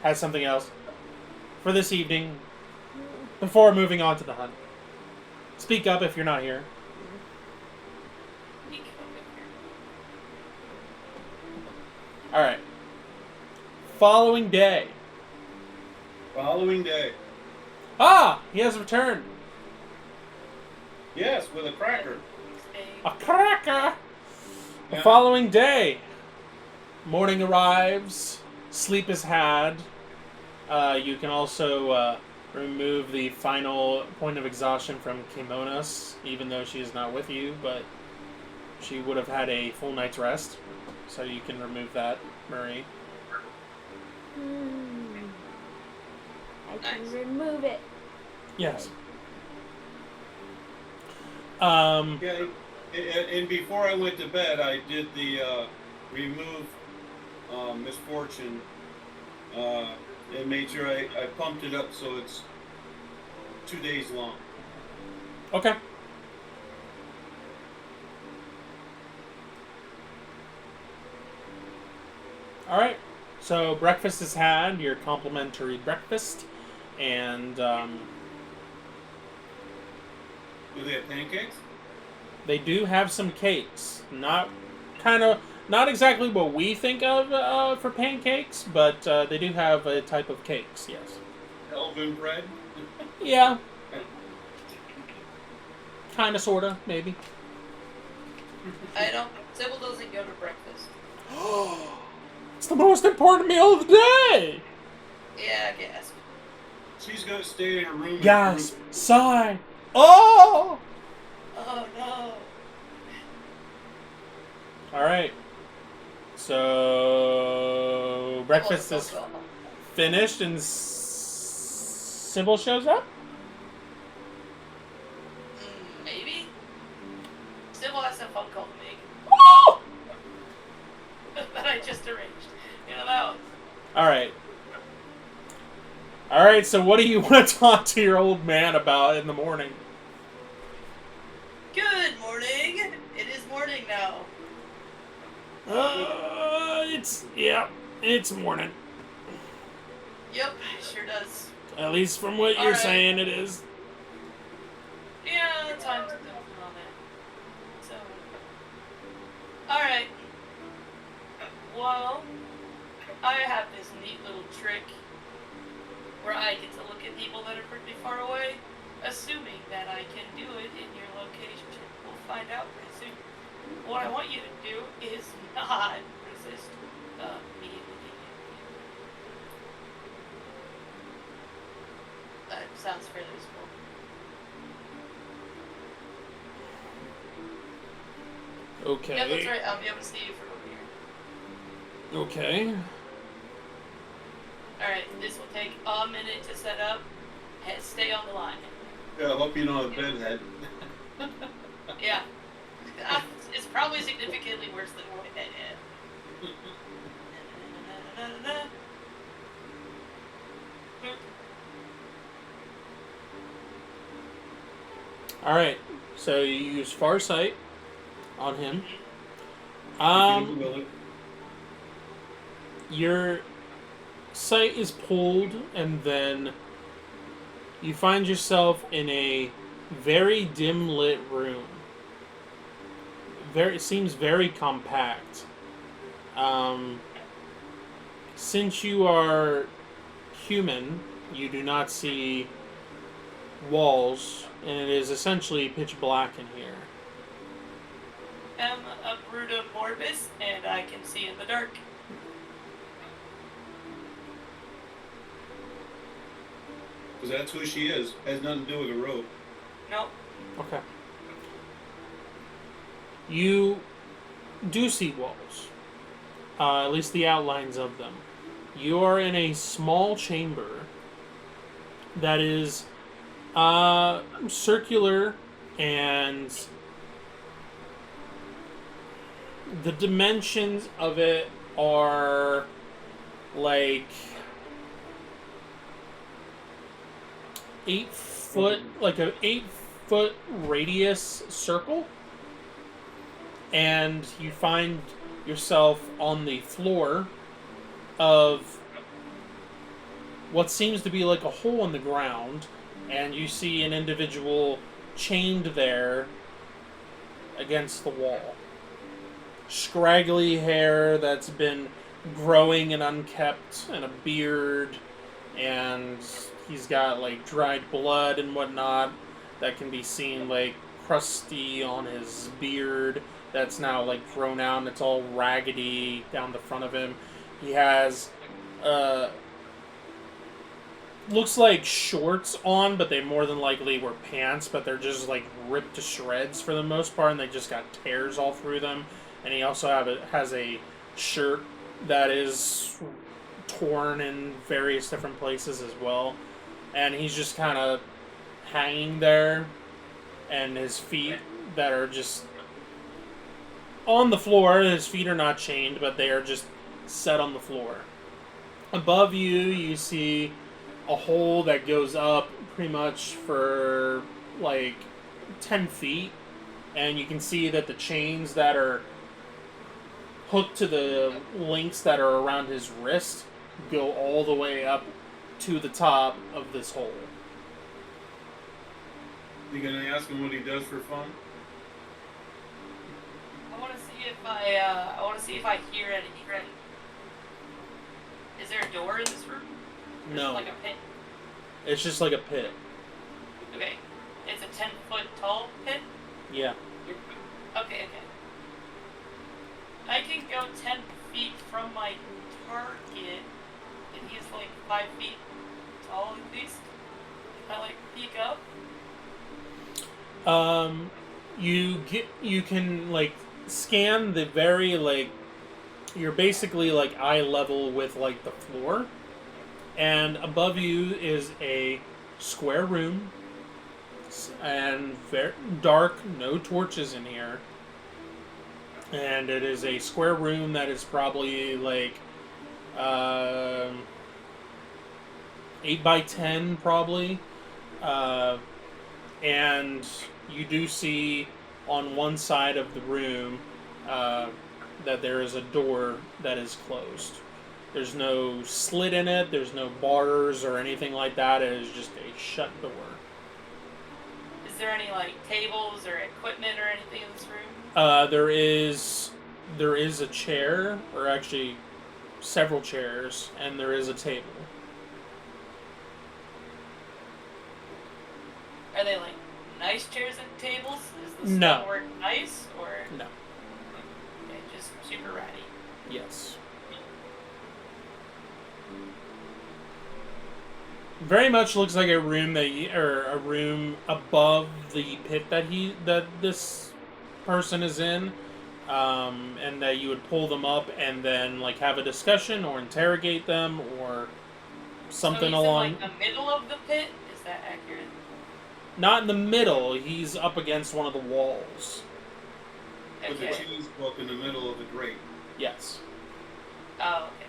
has something else for this evening before moving on to the hunt. Speak up if you're not here. You can come in here. Alright. Following day. Ah! He has returned. Yes, with a cracker. A cracker! The Yeah. following day. Morning arrives. Sleep is had. You can also remove the final point of exhaustion from Kimonos, even though she is not with you, but she would have had a full night's rest. So you can remove that, Marie. I can Nice. remove it. Yes. Yeah, And before I went to bed, I did the remove misfortune and made sure I pumped it up so it's 2 days long. Okay. All right. So breakfast is had, your complimentary breakfast, and Do they have pancakes? they do have some cakes. Not exactly what we think of for pancakes, but they do have a type of cakes. Yes. Elven bread? Yeah. Kind of, sorta, maybe. I don't. Sybil doesn't go to breakfast. It's the most important meal of the day. Yeah, I guess. She's gonna stay in her room. Gasp! Sigh! Oh! Oh no. All right. So breakfast is finished, and Sybil shows up. Maybe. Sybil has some phone call to make Oh! that I just arranged. You know that one. All right. All right. So what do you want to talk to your old man about in the morning? Good morning. It is morning now. It's morning. Yep, sure does. At least from what you're All right. saying, it is. Yeah, time to go on that. So, alright. Well, I have this neat little trick where I get to look at people that are pretty far away, assuming that I can do it in your location. We'll find out pretty soon. What I want you to do is not resist me looking at you. That sounds fairly simple. Okay. Yeah, that's right. I'll be able to see you from over here. Okay. Alright, this will take a minute to set up. And stay on the line. Yeah, I hope you don't have bedhead. Yeah. It's probably significantly worse than what I had. All right. So you use Farsight on him. Your sight is pulled, and then you find yourself in a very dim lit room. It seems very compact. Since you are human, you do not see walls, and it is essentially pitch black in here. I'm a Bruta Morbis, and I can see in the dark. Because that's who she is. Has nothing to do with a rope. Nope. Okay. You do see walls. At least the outlines of them. You are in a small chamber that is circular, and the dimensions of it are like 8 foot, like an 8-foot radius circle, and you find yourself on the floor of what seems to be like a hole in the ground, and you see an individual chained there against the wall. Scraggly hair that's been growing and unkept, and a beard, and he's got like dried blood and whatnot that can be seen like crusty on his beard that's now like grown out, and it's all raggedy down the front of him. He has looks like shorts on, but they more than likely were pants, but they're just like ripped to shreds for the most part, and they just got tears all through them. And he also has a shirt that is torn in various different places as well. And he's just kind of hanging there, and his feet that are just on the floor. His feet are not chained, but they are just set on the floor. Above you, you see a hole that goes up pretty much for like 10 feet, and you can see that the chains that are hooked to the links that are around his wrist go all the way up to the top of this hole. You gonna ask him what he does for fun? I want to see if I hear anything. Is there a door in this room? Or is it No. like a pit? It's just like a pit. Okay. It's a 10-foot tall pit? Yeah. Okay. I can go 10 feet from my target, and he's like 5 feet tall at least. Can I like peek up? You can like scan the very like you're basically like eye level with like the floor, and above you is a square room, and very dark, no torches in here, and it is a square room that is probably like 8 by 10 probably, and you do see on one side of the room that there is a door that is closed. There's no slit in it, there's no bars or anything like that, it is just a shut door. Is there any like tables or equipment or anything in this room? There is a chair, or actually several chairs, and there is a table. Are they like nice chairs and tables? Is the No. stonework nice or No. okay, just super ratty? Yes. Very much looks like a room or a room above the pit that this person is in, and that you would pull them up and then like have a discussion or interrogate them or something so he's along. in like the middle of the pit? Is that accurate? Not in the middle. He's up against one of the walls. With the Okay. cheese book in the middle of the grate. Yes. Oh, okay.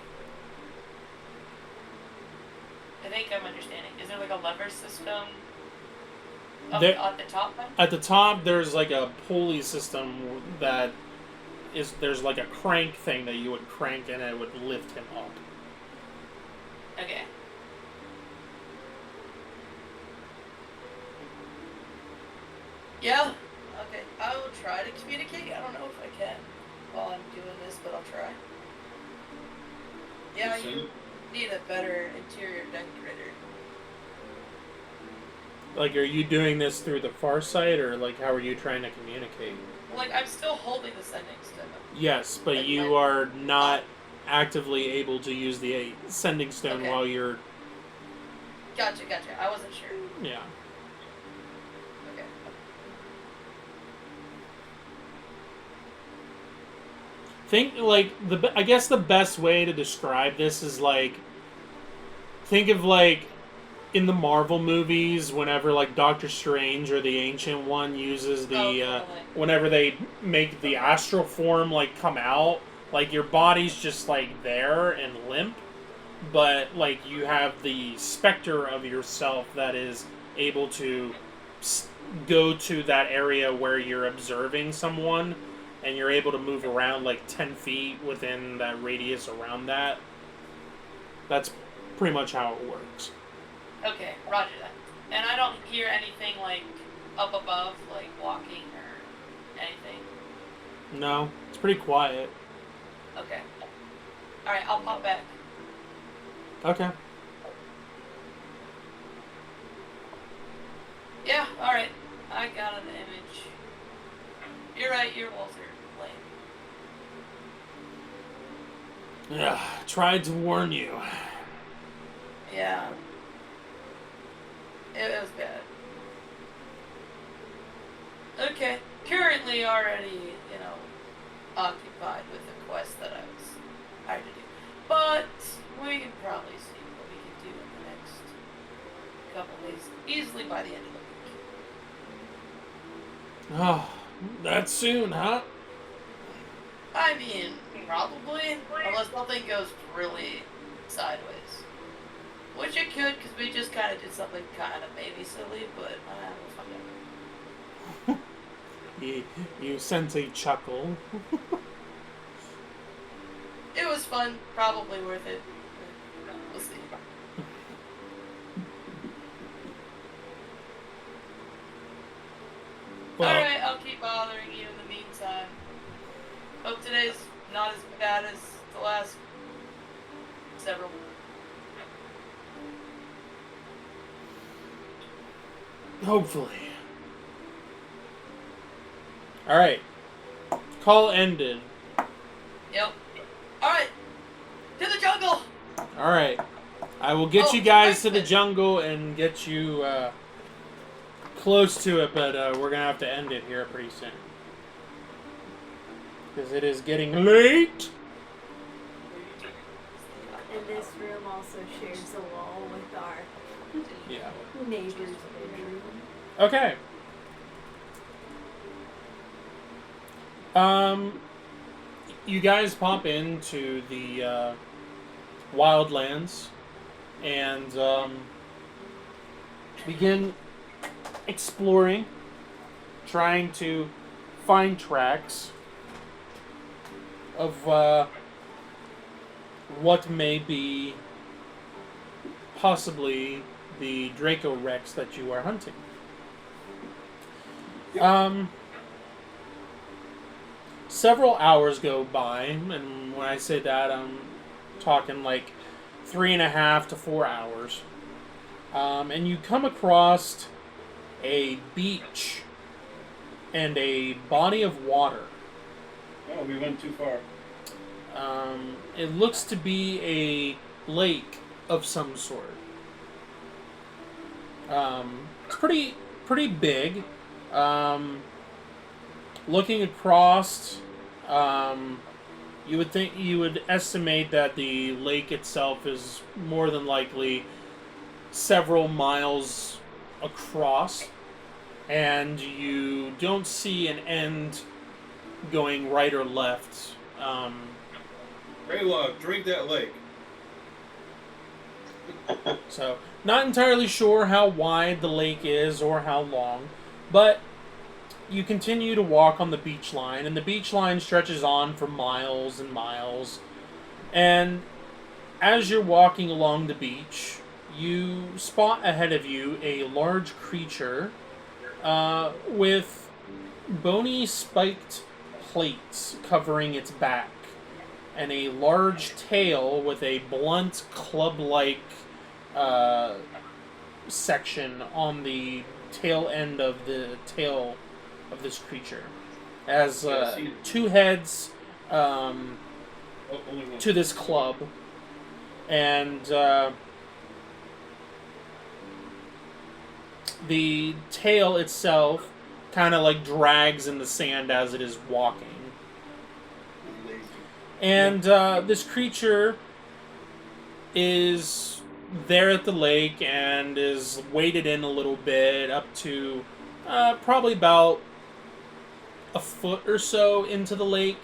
I think I'm understanding. Is there like a lever system up There- at the top then? At the top, there's like a pulley system that there's like a crank thing that you would crank and it would lift him up. Okay. Yeah. Okay. I will try to communicate. I don't know if I can while I'm doing this, but I'll try. Yeah, Yes, you need a better interior decorator. Like, are you doing this through the far side, or like how are you trying to communicate? Like, I'm still holding the sending stone. Yes, but Like you my- are not actively able to use the sending stone Okay. while you're. Gotcha. I wasn't sure. Yeah. Okay. Think like I guess the best way to describe this is like, think of like in the Marvel movies whenever like Doctor Strange or the Ancient One uses the totally. whenever they make the astral form like come out, like your body's just like there and limp, but like you have the specter of yourself that is able to go to that area where you're observing someone, and you're able to move around like 10 feet within that radius around that. That's pretty much how it works. Okay, roger that. And I don't hear anything like up above, like walking or anything. No, it's pretty quiet. Okay. Alright, I'll pop back. Okay. Yeah, alright. I got an image. You're right, your walls are lame. Yeah, tried to warn you. Yeah. It was bad. Okay. Currently already, occupied with a quest that I was hired to do. But we can probably see what we can do in the next couple days. Easily by the end of the week. Oh, that soon, huh? I mean, probably, unless something goes really sideways. Which it could, because we just kind of did something kind of maybe silly, but we'll find out. You sense a chuckle. It was fun, probably worth it. We'll see. Well, Alright, I'll keep bothering you in the meantime. Hope today's not as bad as the last several. hopefully. Alright. Call ended. Yep. Alright! To the jungle! Alright. I will get you guys to the jungle and get you close to it, but we're going to have to end it here pretty soon. Because it is getting late. And this room also shares a wall with our neighbor's bedroom. Okay. You guys pop into the wildlands and begin exploring, trying to find tracks of what may be possibly the Draco Rex that you are hunting. Several hours go by, and when I say that, I'm talking like 3.5 to 4 hours. And you come across a beach and a body of water. Oh, we went too far. It looks to be a lake of some sort. It's pretty big. Looking across, you would estimate that the lake itself is more than likely several miles across, and you don't see an end going right or left. Raylog, drink that lake. So, not entirely sure how wide the lake is or how long, but you continue to walk on the beach line, and the beach line stretches on for miles and miles. And as you're walking along the beach, you spot ahead of you a large creature with bony spiked plates covering its back, and a large tail with a blunt club-like section on the tail end of the tail of this creature. As two heads to this club, and the tail itself kind of like drags in the sand as it is walking. And this creature is there at the lake and is weighted in a little bit, up to probably about a foot or so into the lake,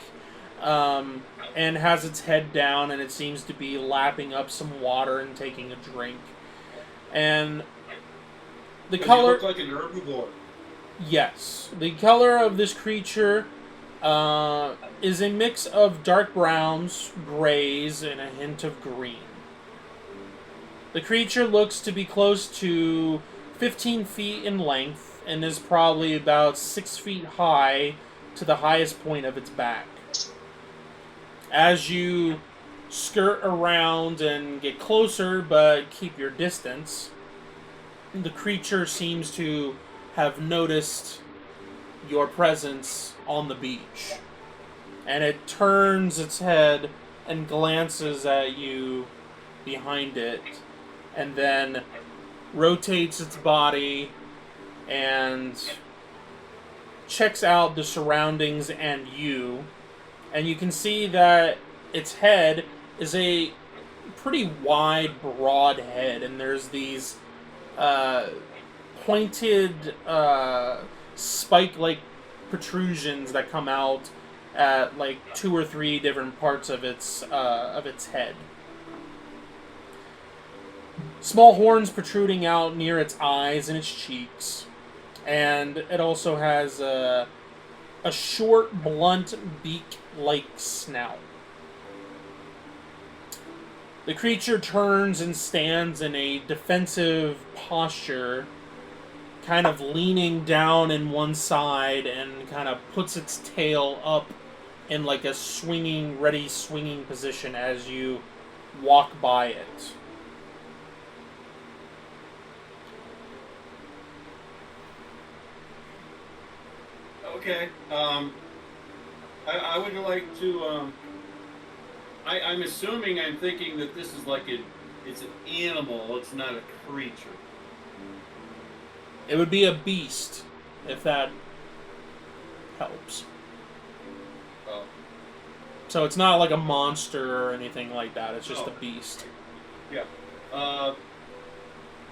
and has its head down, and it seems to be lapping up some water and taking a drink. And the color... It looked like an herbivore. Yes. The color of this creature is a mix of dark browns, grays, and a hint of green. The creature looks to be close to 15 feet in length and is probably about 6 feet high to the highest point of its back. As you skirt around and get closer but keep your distance, the creature seems to have noticed your presence on the beach. And it turns its head and glances at you behind it, and then rotates its body and checks out the surroundings and you. And you can see that its head is a pretty wide, broad head, and there's these pointed spike-like protrusions that come out at like 2 or 3 different parts of its head. Small horns protruding out near its eyes and its cheeks, and it also has a short, blunt beak-like snout. The creature turns and stands in a defensive posture, kind of leaning down in one side and kind of puts its tail up in like a ready swinging position as you walk by it. Okay. I would like to. I'm assuming, I'm thinking that this is like it's an animal. It's not a creature. It would be a beast, if that helps. Oh. So it's not like a monster or anything like that. It's just Oh. a beast. Yeah.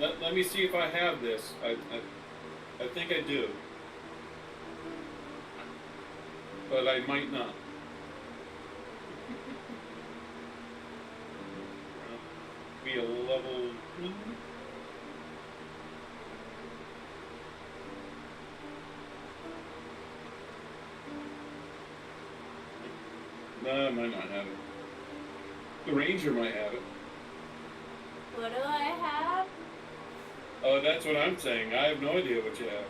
Let me see if I have this. I think I do. But I might not. Be a level. No, I might not have it. The ranger might have it. What do I have? Oh, that's what I'm saying. I have no idea what you have.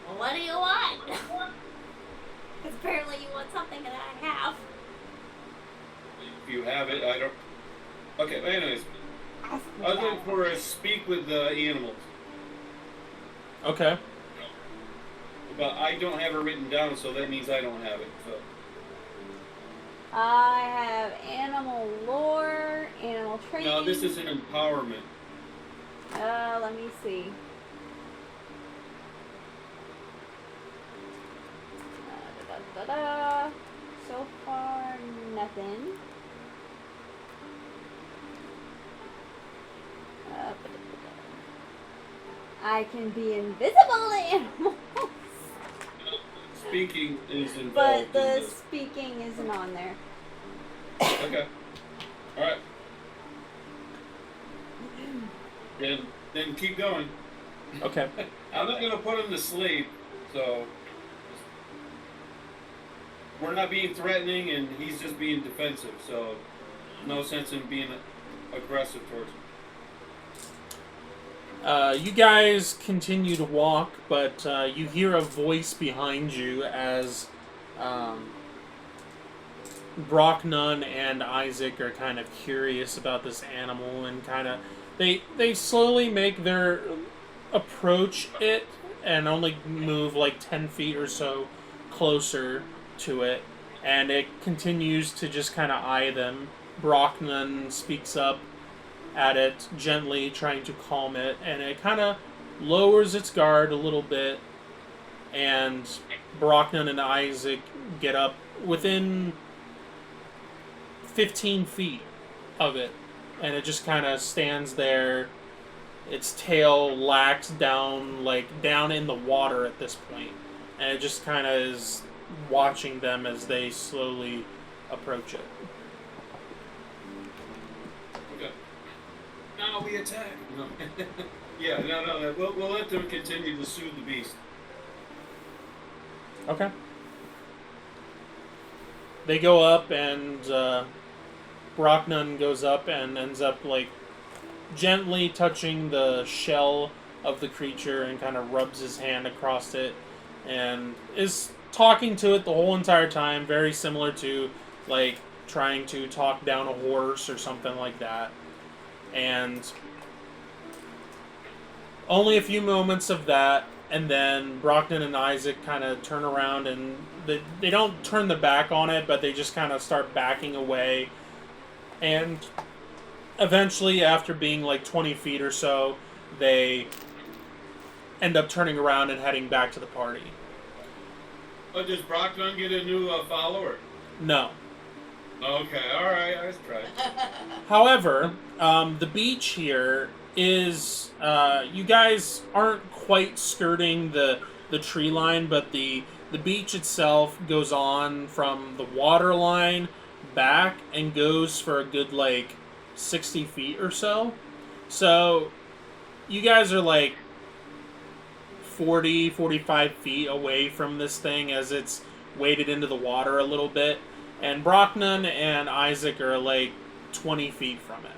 Well, what do you want? Because apparently you want something that I have. If you have it, I don't. Okay, anyways. I was looking for a speak with the animals. Okay. But I don't have it written down, so that means I don't have it. So. I have animal lore, animal training. No, this is an empowerment. Let me see. So far, nothing. I can be invisible to animals. Speaking is involved. But the in this. speaking isn't on there. Okay. All right. Then keep going. Okay. I'm not gonna put him to sleep, so we're not being threatening, and he's just being defensive. So no sense in being aggressive towards him. You guys continue to walk, but you hear a voice behind you as Brocknun and Isaac are kind of curious about this animal, and kind of they slowly make their approach it and only move like 10 feet or so closer to it, and it continues to just kind of eye them. Brocknun speaks up at it gently, trying to calm it, and it kind of lowers its guard a little bit, and Brocknun and Isaac get up within 15 feet of it, and it just kind of stands there, its tail lax down in the water at this point, and it just kind of is watching them as they slowly approach it. Now we attack. No. Yeah, no. We'll let them continue to soothe the beast. Okay. They go up, and Brocknun goes up and ends up gently touching the shell of the creature and kind of rubs his hand across it and is talking to it the whole entire time, very similar to trying to talk down a horse or something like that. And only a few moments of that, and then Brocknun and Isaac kind of turn around, and they don't turn the back on it, but they just kind of start backing away. And eventually, after being 20 feet or so, they end up turning around and heading back to the party. Oh, does Brocknun get a new follower? No. Okay, alright, I was trying. However, the beach here is, you guys aren't quite skirting the tree line, but the The beach itself goes on from the water line back and goes for a good, 60 feet or so. So, you guys are, 40, 45 feet away from this thing as it's waded into the water a little bit. And Brocknan and Isaac are, 20 feet from it.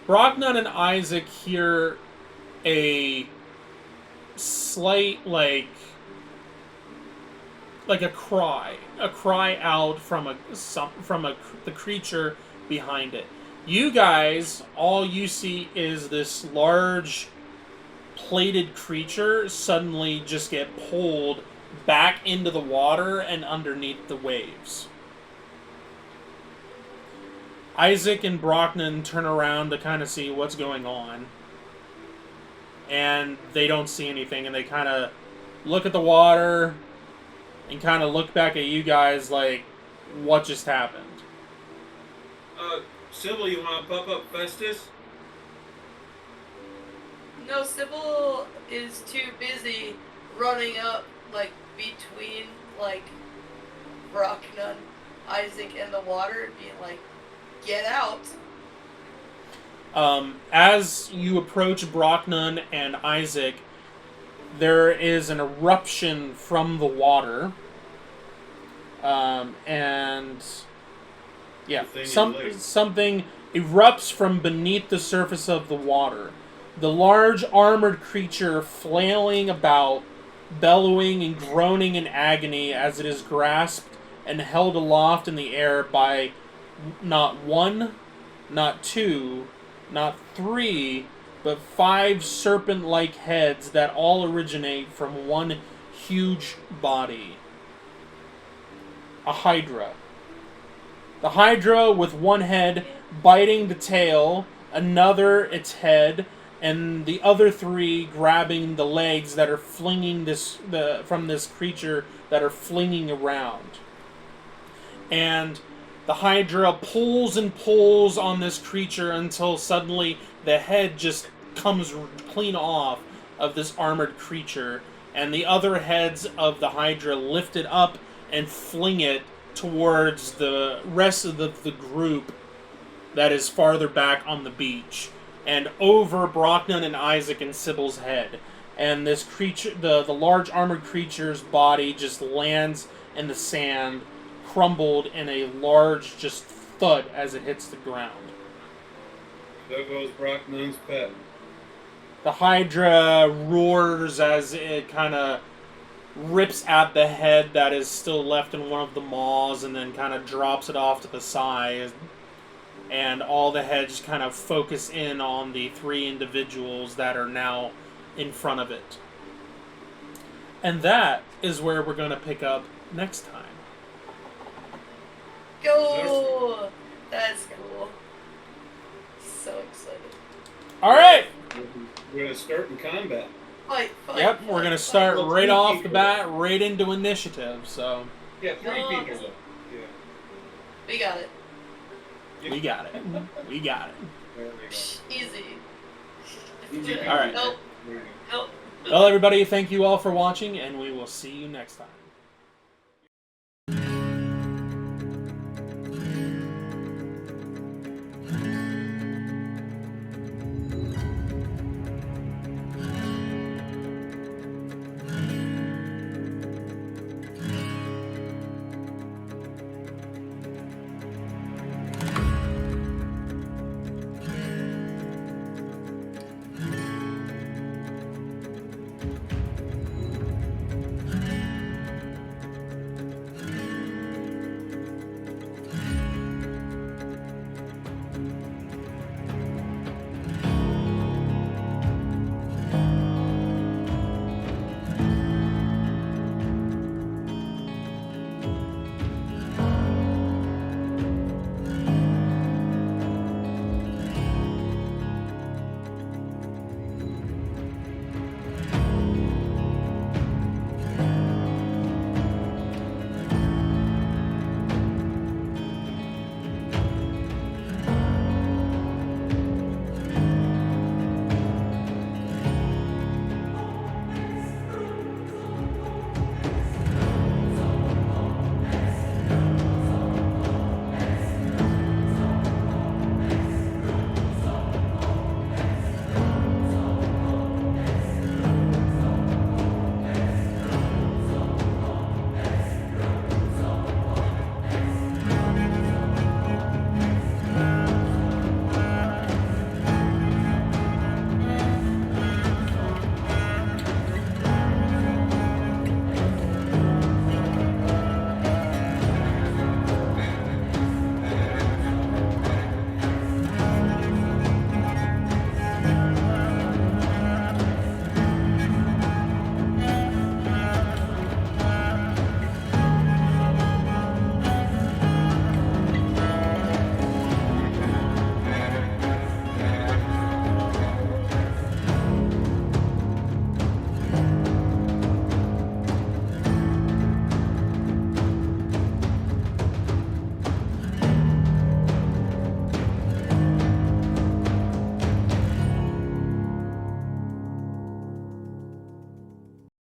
Brocknan and Isaac hear a slight, like a cry out from the creature behind it. You guys, all you see is this large plated creature suddenly just get pulled back into the water and underneath the waves. Isaac and Brocknan turn around to kind of see what's going on. And they don't see anything, and they kind of look at the water and kind of look back at you guys like, what just happened? Sybil, you want to pop up Festus? No, Sybil is too busy running up, between, Brocknan, Isaac, and the water, and being like, get out. As you approach Brocknan and Isaac, there is an eruption from the water. Something erupts from beneath the surface of the water. The large armored creature flailing about, bellowing and groaning in agony as it is grasped and held aloft in the air by not one, not two, not three, but 5 serpent-like heads that all originate from one huge body. A Hydra. The Hydra with one head biting the tail, another its head, and the other 3 grabbing the legs that are flinging from this creature that are flinging around. And the Hydra pulls and pulls on this creature until suddenly the head just comes clean off of this armored creature, and the other heads of the Hydra lift it up and fling it towards the rest of the group that is farther back on the beach, and over Brocknan and Isaac and Sybil's head. And this creature, the large armored creature's body just lands in the sand, crumbled in a large just thud as it hits the ground. There goes Brocknan's pet. The Hydra roars as it kind of rips at the head that is still left in one of the maws and then kind of drops it off to the side. And all the heads kind of focus in on the 3 individuals that are now in front of it. And that is where we're going to pick up next time. Go! That's cool. So excited. Alright! We're going to start in combat. Fight, Yep, we're going to start right off the bat, right into initiative, so... Yeah, 3 people though. Yeah. We got it. We got it. We got it. There we go. Easy. Alright. Help. There we go. Help. Well, everybody, thank you all for watching, and we will see you next time.